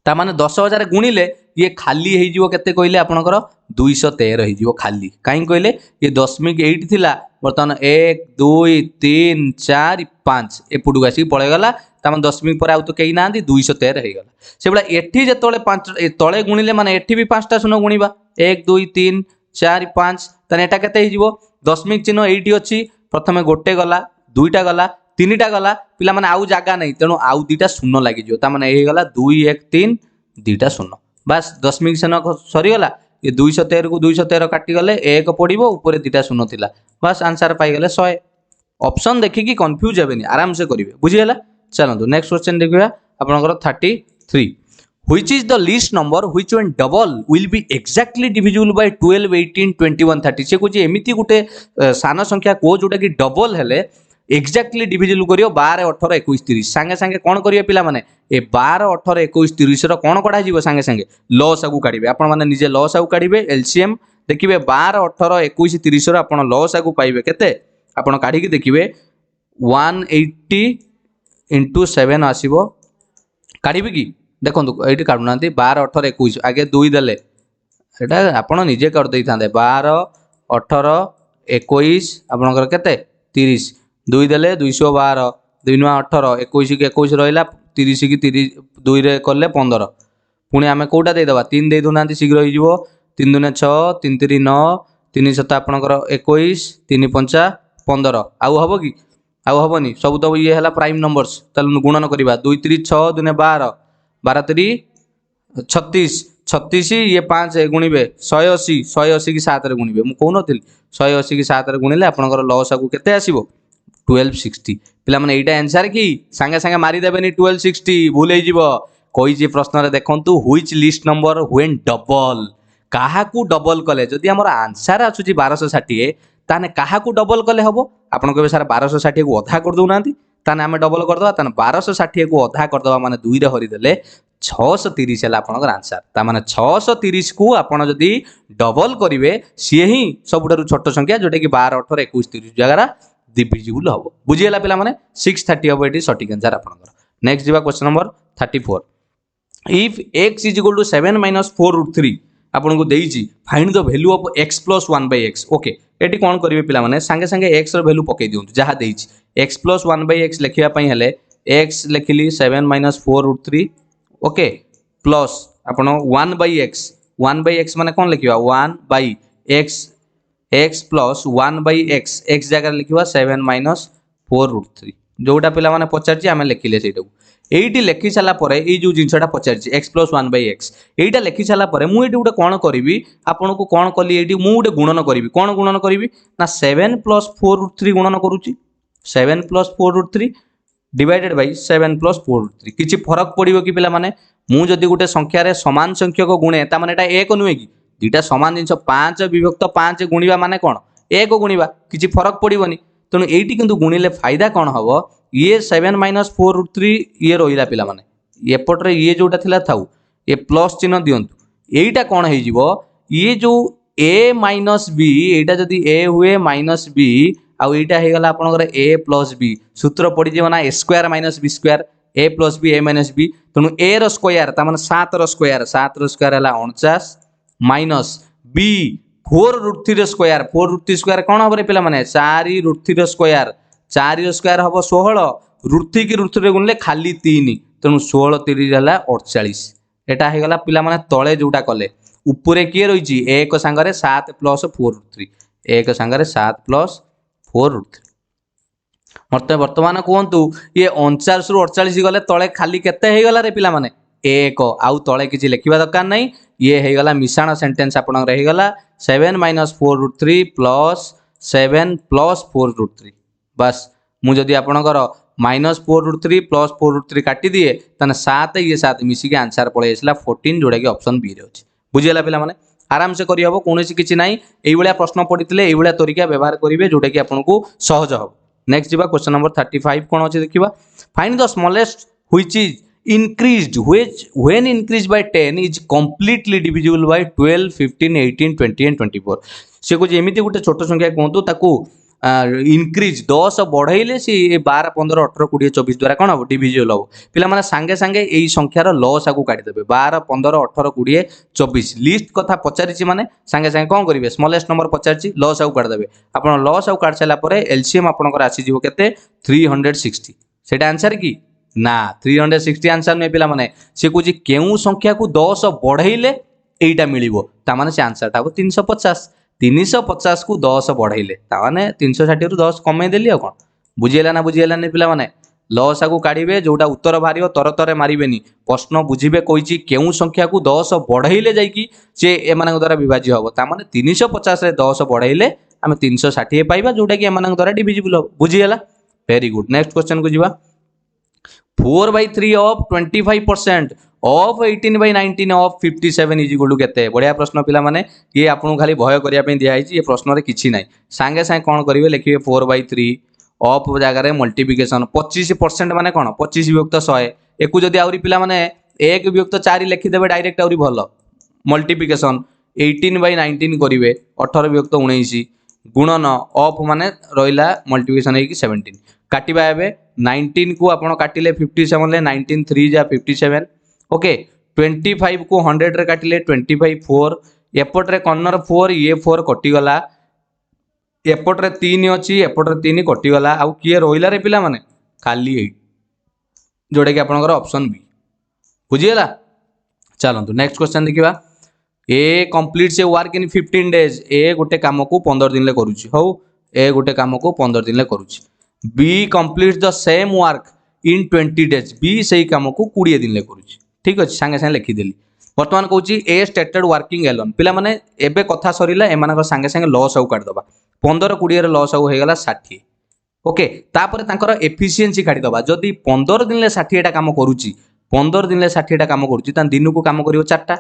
S1: ता माने 10000 गुणिले ये खाली हे जीवो केते कइले आपनकर 213 हे जीवो खाली काई कइले ये दशमिक 8 थिला बर्तमान 1 2 3 4 5 एपुडु आसी पळे गला ता माने दशमिक पर आउ तो केई नांदी 213 हे गला सेबला एठी जेतोले 5 तळे गुणिले माने एठी भी 5टा शून्य गुणिबा 1 2 3 4 5 तने एटा केते हे जीवो दशमिक चिन्ह एइटी अछि प्रथमे गोटे गला दुईटा गला तीनटा गला पिला माने आउ जागा नहीं तेणु आउ दुईटा शून्य लागि जो ता माने ए गला 2 1 3 दुईटा शून्य बस दशमिक चिन्ह सरी गला ये 213 को 213 काटी गले एक पड़िबो ऊपर दुईटा शून्य थिला बस आंसर पाई गले 100 ऑप्शन देखिकी कंफ्यूज हेबेनी आराम से करिवे बुझियला चलंतु नेक्स्ट क्वेश्चन देखिबा आपनकर 33 which is the least number which when double will be exactly divisible by 12 18 21 30 से कुछ एमिति गुटे सान संख्या को जोटा कि डबल हेले एक्जाक्टली डिविजिबल करियो 12 18 21 30 संगे संगे कोन करियो पिला माने ए 12 18 21 30 रो कोन कढा जीवो संगे संगे लॉस आगु काढिबे आपण माने निजे लॉस आगु काढिबे एलसीएम देखिबे 12 18 21 30 रो आपण लॉस आगु पाइबे केते आपण काढी कि देखिबे 180 into 7 आसीबो काढिबे कि देखो ये काढ़ुना 12 18 21 आगे 2 देले एटा आपण निजे कर देई थांदे 12 18 21 आपनकर केते 30 2 देले 212 2 9 18 21 की 21 रहिला 30 की 30 2 रे करले 15 पुणी आमे कोटा दे दबा 3 दे दुनांती शीघ्र होई जीवो 3 दुने 6 3 3 9 3 7 आपनकर 21 3 5 15 आउ हबो कि आउ हबोनी सब तो ये हला प्राइम नंबर्स तल गुणन करबा 2 3 6 दुने 12 12 3 36 36 ये 5 गुणिबे 180 180 की 7 रे गुणिबे मु कोन नथिल 180 की 7 रे गुणिले आपनकर लॉस आगु केते आसीबो 1260 पिला माने एटा आंसर की संगे संगे मारी देबेनी 1260 भूल हे जीवो कोई जे प्रश्न रे देखंतु which list number when double काहाकू डबल कले जदि हमर आंसर आछुची 1260 ताने काहाकू डबल कले हबो आपन कहबे सर 1260 को अधा कर दउ नांती ताने आमे डबल कर दवा ताने 1260 को अधा कर दवा माने 2 रे हरि देले 630 हला आपनकर आंसर ता माने 630 को आपन जदि डबल करिवे सिए ही सबुठारु छोट संख्या जोटा कि 12 18 21 30 जगरा डिविजिबल हबो बुझियला पिला माने 630 हबो एटी सटीक आंसर आपनकर नेक्स्ट जिबा क्वेश्चन नंबर 34 इफ x = 7 - 4√3 आपन को देइची find the value of x + 1/x okay एटी कोन करिवे पिला माने संगे संगे x रो वैल्यू पके दियंतु जहा देइची x + 1/x लिखिया पई हेले x लिखिली 7 - 4√3 ओके प्लस आपण 1/x माने कोन लिखिबा 1/x x plus 1/x x जगह लिखिबा 7 - 4√3 जोटा पिला माने पचारची आमे लिखिले सेटा एइटी लिखि साला परे ए जो जिंसटा पचारची x + 1/x एइटा लिखि साला परे मु एटी उडे कोन करिवि आपन को कोन कली एटी मु उडे गुणन करिवि कोन गुणन करिवि ना 7 + 4√3 गुणन करूची 7 + 4√3 डिवाइडेड बाय 7 + 4√3 किछि फरक पड़िबो कि पिला माने मु जदी गुटे संख्या रे समान संख्यक गुणे ता माने एटा 1 नुहे कि दुटा समान जिंस 5 विभक्त 5 गुणिबा माने कोन 1 गुणिबा किछि फरक पड़िबोनी तनु एइटी किंतु गुणिले फायदा कोन हबो ये 7 - 4√3 ये रहिला पिला माने ये पटरे ये जोटा थिला थाउ ये प्लस चिन्ह दियंतु एइटा कोन हे जिवो ये जो a - b एइटा जदी a हुए -b आउ एइटा हे गला आपनकर a + b सूत्र पड़ी जेवना a² - b² a + b a - b तनु a रो स्क्वायर ता माने 7 रो स्क्वायर 7 रो स्क्वायर हला 49 माइनस b 4√3 रो स्क्वायर 4√3 स्क्वायर कोन हबरे पिला माने 4√3 रो स्क्वायर 4 रो स्क्वायर हबो 16 √3 की √3 रे गुणले खाली 3 तनु 16 3 हला 48 एटा हे गला पिला माने तळे जोटा कले ऊपरे के रहिची एक संगरे 7 + 4√3 एक संगरे 7 + 4√3 मते वर्तमान कहंतु ये 49 रु 48 गले तळे खाली केते हे गला रे पिला माने एक आउ तळे किछि लिखिबा दरकार नै ये हे गला मिश्रण सेंटेंस आपन रे हे गला 7 - 4√3 + 7 + 4√3 बस मु जदी आपनकर -4√3 + 4√3 काटी दिए तने 7 ये 7 मिसी के आंसर पळे आसला 14 जोडा के ऑप्शन बी रे अछि बुझियला पिला माने आराम से करि हबो कोनोसी किछि नै एई बलिया प्रश्न पडितले एई बलिया तरीका व्यवहार करिवे जोटा कि आपन को सहज हबो नेक्स्ट जिबा क्वेश्चन नंबर 35 कोन अछि देखिबा find the smallest which is increased which when increased by 10 is completely divisible by 12 15 18 20 and 24 से को एमिति गुटे छोट संख्या कहंतु ताकू इंक्रीज 10 बढ़ाइले सी 12 15 18 20 24 द्वारा कोन हो डिविजिबल हो पिला माने संगे संगे एई संख्यार लॉस आकू काटी देबे 12 15 18 20 24 लिस्ट कथा पचारिछि माने संगे संगे कोन करिवे स्मॉलेस्ट नंबर पचारिछि लॉस आकू काट देबे आपण लॉस आकू काट साला परे एलसीएम आपनकर आसी जिवो केते 360 सेटा आंसर की ना 360 आंसर नै पिला माने से कुछि केउ संख्या को 10 बढ़ाइले एइटा मिलिबो ता माने से आंसर ता 350 350 को 10 बढ़ाइले ताने 360 रु 10 कमेदेली कौन बुझीगला ना बुझीगलानी पिला माने लसा को काढ़े जोटा उत्तर बाहर तर तर मारे प्रश्न बुझे कही केउ संख्या को 10 बढ़ाइले जाकि सी एम द्वारा विभाज्य हम ताने 350 10 बढ़ाइले आम 360 पाइबा जोटा कि एम द्वारा डिविजिबल हम बुझीगला वेरी गुड नेक्स्ट क्वेश्चन को जीवा 4/3 of 25% of 18/19 of 57 is equal to केते बढ़िया प्रश्न पिला माने ये आपन खाली भय करिया पे दिया है ये प्रश्न रे किछि नाही सांगे सांगे कोन करिवे लिखिबे 4/3 ऑफ जगह रे मल्टीप्लिकेशन 25% माने कोन 25 विभक्त 100 एकु जदी आउरी पिला माने 1 विभक्त 4 लिखि देबे डायरेक्ट आउरी भलो मल्टीप्लिकेशन 18/19 करिवे 18 विभक्त 19 गुणन ऑफ माने रहिला मल्टीप्लिकेशन है कि 17 काटिबा एबे 19 को आपण काटिले 57 ले 19 3 जा 57 ओके 25 को 100 रे काटिले 25 4 एपट रे कॉर्नर 4 ये 4 कटि गला एपट रे 3 अछि एपट रे 3 कटि गला आ किए रोइला रे पिला माने खाली 8 जोडे कि आपनकर ऑप्शन बी बुझियला चलंतु नेक्स्ट क्वेश्चन देखिबा ए कंप्लीट से वर्क इन 15 डेज ए गोटे काम को 15 दिन ले करूची हो ए गोटे काम को 15 दिन ले करूची B complete the same work in 20 days बी सही काम को 20 दिन ले करूची ठीक अछि संगे संगे लिखि देली वर्तमान कहूची ए स्टेटेड वर्किंग एलोन पिला माने एबे कथा सरीला एमानक संगे संगे लॉस आउ काट दबा 15 20 रे लॉस आउ हे गला 60 ओके तापर तांकर एफिशिएंसी काटी दबा जदी 15 दिन ले 60 टा काम करूची 15 दिन ले 60 टा काम करूची ता दिन को काम करियो 4 टा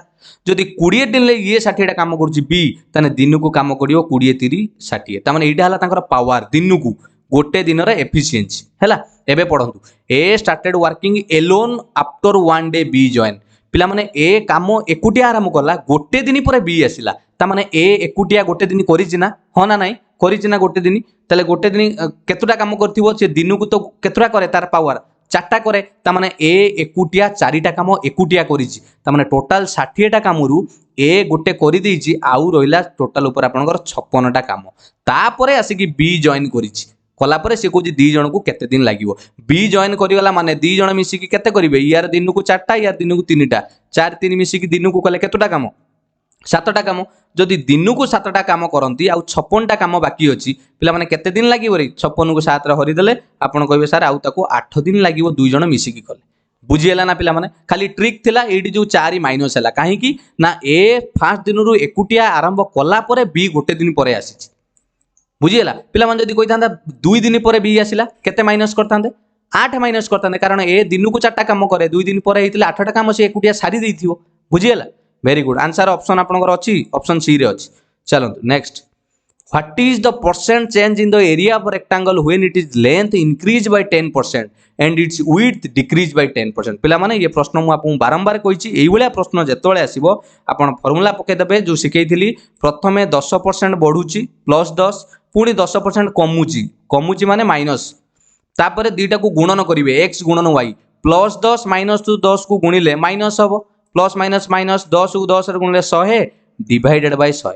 S1: जदी 20 दिन ले ये 60 टा काम करूची बी ताने दिन को काम करियो 20 30 60 ता माने एटा हला तांकर पावर दिन को गोटे दिन रे एफिशिएंसी हैला एबे पढंतु A started working alone after one day B join पिला माने ए काम एकुटिया आरंभ करला गोटे दिन पर बी आसिला ता माने ए एकुटिया गोटे दिन करिछि ना हो ना नाही करिछि ना गोटे दिन तले गोटे दिन केतुटा काम करथिबो से दिन को तो केतुटा करे तार पावर 4टा करे ता माने ए एकुटिया 4टा काम एकुटिया करिछि ता माने टोटल 60 टा कामरु ए गोटे करि देछि आउ रहिला टोटल ऊपर आपनकर 56 टा काम तापरे आसी कि बी जॉइन करिछि कला परे से कहूँ दी जन को केते दिन लगे बी जॉइन करीगला माने दी जन मिसिकी केते करिवे यार दिन को 4टा यार दिन को 3टा 4 3 मिसिकी दिन को कले केतोटा काम 7टा काम जदि दिन को 7टा काम करंती आ 56टा काम बाकी अछि पिला माने केते दिन लागिवो रे 56 को 7 रे हरि देले आपण कहबे सर आउ ताको 8 दिन लागिवो दुई जन मिसिकी कले बुझिएला ना पिला माने खाली ट्रिक थिला एडी जो 4 माइनस हैला काहे की ना ए फर्स्ट दिन रु एकुटिया आरंभ कला परे बी गोटे दिन परे आसीछि बुझीगला पिला मन जदी कहिथांदा 2 दिन पर बी आसिला केते माइनस करथांदे 8 माइनस करथांदे कारण ए दिन को 4टा काम करे 2 दिन पर हेतिले 8टा काम से एकुटिया सारी देथिवो बुझीगला वेरी गुड आंसर ऑप्शन आपनकर अछि ऑप्शन सी रे अछि चलंतु next what is the percent change in the area of rectangle when it is length increase by 10% and its width decrease by 10% पिला माने ये प्रश्न मु आपन बारंबार कहिछि एई भलिया प्रश्न जेतोळे आसीबो आपन फार्मूला पके देबे जो सिकेइथिली प्रथमे 10% बढ़ुची प्लस 10 पुणी 10% कमुची माने माइनस तापर दीटा को गुणन करिवे x गुणन y प्लस 10 माइनस 10 को गुणिले माइनस हबो प्लस माइनस माइनस 10 को 10 रे गुणिले 100 डिवाइडेड बाय 100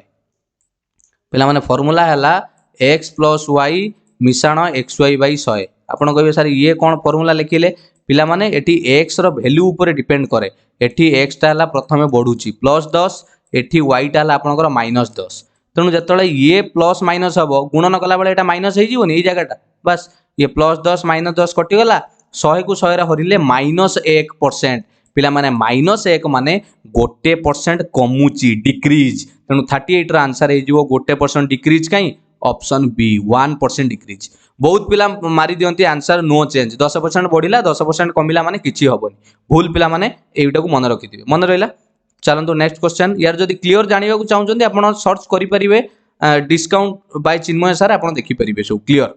S1: पिला माने फार्मूला हला x प्लस y मिश्रण xy बाय 100 आपण कहबे सर ये कोन फार्मूला लिखिले पिला माने एठी x रो वैल्यू ऊपर डिपेंड करे एठी x ता हला प्रथमे बढ़ुची प्लस 10 एठी y ता हला आपनकर माइनस 10 तेणु जिते ये प्लस माइनस हम गुणन कला बेले एटा माइनस हो जगह बस ये प्लस 10 माइनस 10 कटिगला 100 को 100 हरिले -1% पिला माने -1 माने गोटे परसेंट कमुची डिक्रीज तेणु 38 रा आंसर हो गोटे परसेंट डिक्रीज कहीं ऑप्शन बी 1% डिक्रीज बहुत पिला मारी दियंती आंसर नो चेंज 10% बढ़िला 10% कमिला माने किछि हबनी भूल पिला माने एटा को मन रखिथिबे मन रहिला चलंतु नेक्स्ट क्वेश्चन यार जदि क्लियर जानिबा को चाहउछन्ती आपण सर्च करि परिबे डिस्काउंट बाय चिन्मय सर आपण देखि परिबे सो क्लियर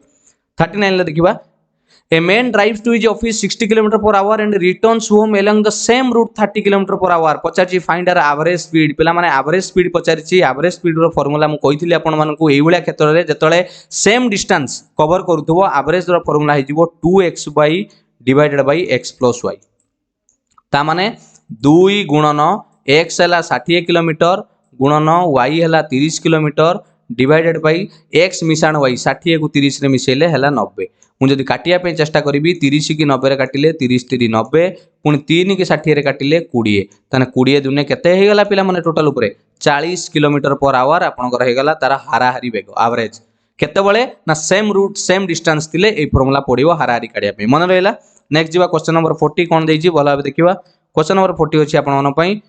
S1: 39 ले देखिबा a man drives to his office 60 km/h and returns home along the same route 30 km/h पचारची फाइंड आर एवरेज स्पीड पिला माने एवरेज स्पीड पचारची एवरेज स्पीड रो फार्मूला मु कहिथिली आपण मानकू एई भलिया क्षेत्र रे जतले सेम डिस्टेंस कवर करूथबो एवरेज रो फार्मूला हिजिबो 2x divided by x + y ता माने 2 गुणन x है 60 किलोमीटर गुणन y है 30 kilometre divided by x मिशाण y 60 को 30 रे मिसेले है 90 मुझे काटिया पे चेष्टा करी 30 की 90 रे काटिले 30 3 90 पुणी 3 की 60 रे काटिले 20 ताने 20 दुने केते हे गला पिला माने टोटल ऊपर 40 किलोमीटर पर आवर आपनकर हे गला तार हाराहारी बेग एवरेज केतेबळे ना सेम रूट सेम डिस्टेंस थिले ए फॉर्मूला पडिवो हाराहारी काढिया पे मन रहला। नेक्स्ट जीवा क्वेश्चन नंबर 40 कोन देछि भला भाबे देखिबा। क्वेश्चन नंबर 40 अछि आपन मन पई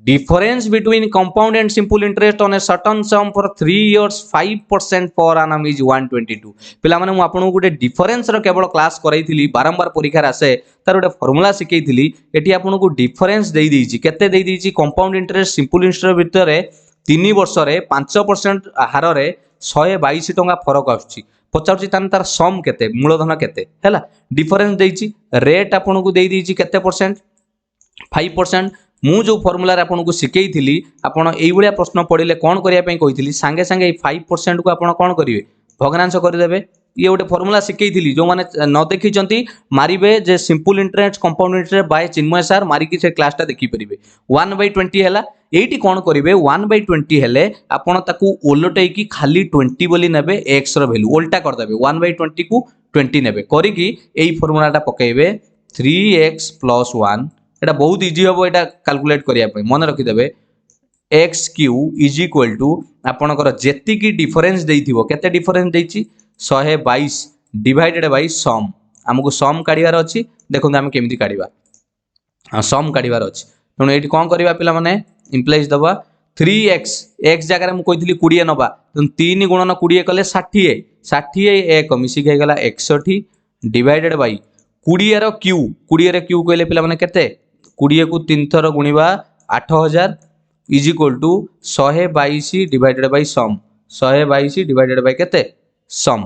S1: difference between compound and simple interest on a certain sum for 3 years 5% per annum is 122 पिला माने मु आपन गुटे डिफरेंस रो केवल क्लास करैथिली बारंबार परीक्षा आसे तार गुटे फार्मूला सिखैथिली एठी आपन को डिफरेंस देई देछि केते देई देछि कंपाउंड इंटरेस्ट सिंपल इंटरेस्ट भितरे 3 वर्ष रे 5% हार रे 122 टंका फरक आछी पचाउछि तान तार सम केते मूलधन केते हैला डिफरेंस देछि रेट आपन को देई देछि केते परसेंट 5% मु जो फॉर्मूला आपन को सिखई थिली आपन एई भलिया प्रश्न पड़िले कोन करिया पई कहिथिली सांगे सांगे 5% को आपन कोन करिवे भग्नांश कर देबे ये गोटे फॉर्मूला सिखई थिली जो माने न देखि चंती मारिबे जे simple interest compound interest by Chinmay sir मारी कि से क्लास टा देखि परिबे 1/20 हैला एठी कोन करिवे 1/20 हेले आपन ताकू ओलटै की खाली 20 बोली नेबे x रो वैल्यू उल्टा कर देबे 1/20 को 20 नेबे करी कि एई फॉर्मूला टा पकेइबे 3x + 1 एटा बहुत इजी होबो एटा कैलकुलेट करिया पई मन रखि देबे x Q is equal to आपनकर जेति की डिफरेंस देइथिबो केते डिफरेंस देइछि 122 डिवाइडेड बाय सम हमको सम काढिबार अछि देखो हम केमिति काढिबा सम काढिबार अछि तनो एठी कोन करबा पिला माने इंप्लाइज दबा 3x x जगह रे मु कहितली 20 नबा 3 गुणन 20 कले 60 60 1 मिसी गई गला 61 डिवाइडेड बाय 20 रो क्यू 20 रे क्यू कहले पिला माने केते 20 को 3 थर गुणिबा 8000 is equal to 122 divided by sum 122 divided by केते सम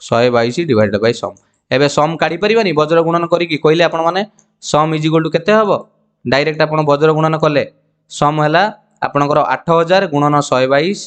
S1: 122 डिवाइडेड बाय सम एबे सम काढी परिबानी वज्र गुणन करी कि कहले आपण माने सम इज इक्वल टू केते हबो डायरेक्ट आपण वज्र गुणन कले सम हला आपनकर 8000 गुणन 122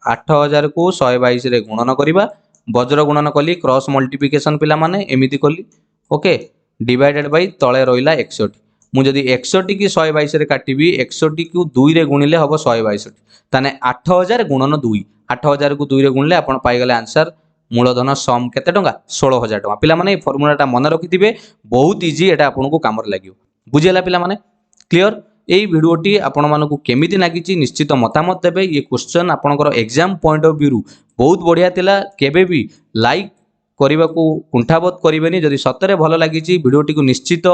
S1: 8000 को 122 रे गुणन करिबा वज्र गुणन कली क्रॉस मल्टीप्लिकेशन पिला माने एमिति कली ओके डिवाइडेड बाय तळे रोइला 61 मु जदी 61 की 122 रे काटिबी 61 को 2 रे गुणिले हबो 122 ताने 8000 गुणन 2 8000 को 2 रे गुणले आपण पाई गले आंसर मूलधन सम केते टंका 16000 टंका पिला माने फार्मूला टा मन रखिथिबे बहुत इजी एटा आपन को काम लागियो बुझिला पिला माने क्लियर एई भिडियोटी आपण मानकु केमिति लागिची निश्चित मतामत देबे ये क्वेश्चन आपनकर एग्जाम पॉइंट ऑफ व्यू बहुत बढ़िया थिला केबे भी लाइक करने को कुंठाबोध करेनि जदि सतरे भल लगी भिडियोटी को निश्चित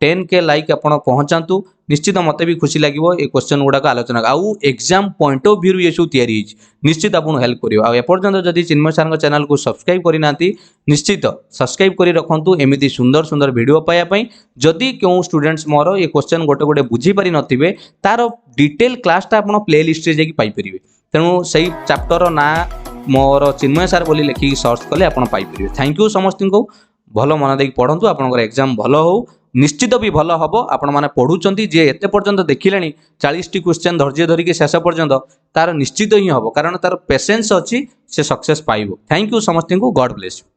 S1: 10K लाइक आप पहुँचातु निश्चित मत भी खुशी लगे ये क्वेश्चन गुड़ाक आलोचना आउ एग्जाम पॉइंट ऑफ व्यू ये सब तैयारी निश्चित आपको हेल्प कर एपर्तंत जदि चिन्मय सार चैनल को सब्सक्राइब करना निश्चित सब्सक्राइब कर रखु एमती सुंदर सुंदर वीडियो पाइबापी जदि क्यों स्टूडेंट्स मोर ये क्वेश्चन गोटे गोटे बुझीपारि नथिबे तार डिटेल क्लासटा आप प्ले लिस्ट जाकि पाइपर तेणु से चैप्टर ना मोर चिन्मय सार बोली लिखिक सर्च कले आप पाइपर थैंक यू समस्त को भल मन देख पढ़ु आपंकर एग्जाम भल हो निश्चित भी भल हम आपण मैंने पढ़ुंट जे एत पर्यंत देखिले 40 टी क्वेश्चन धैर्य धरिकी शेष पर्यंत तार निश्चित ही हम कारण तार पेशेंस अच्छी से सक्सेस पाइब थैंक यू समस्त को गॉड ब्लेस यू।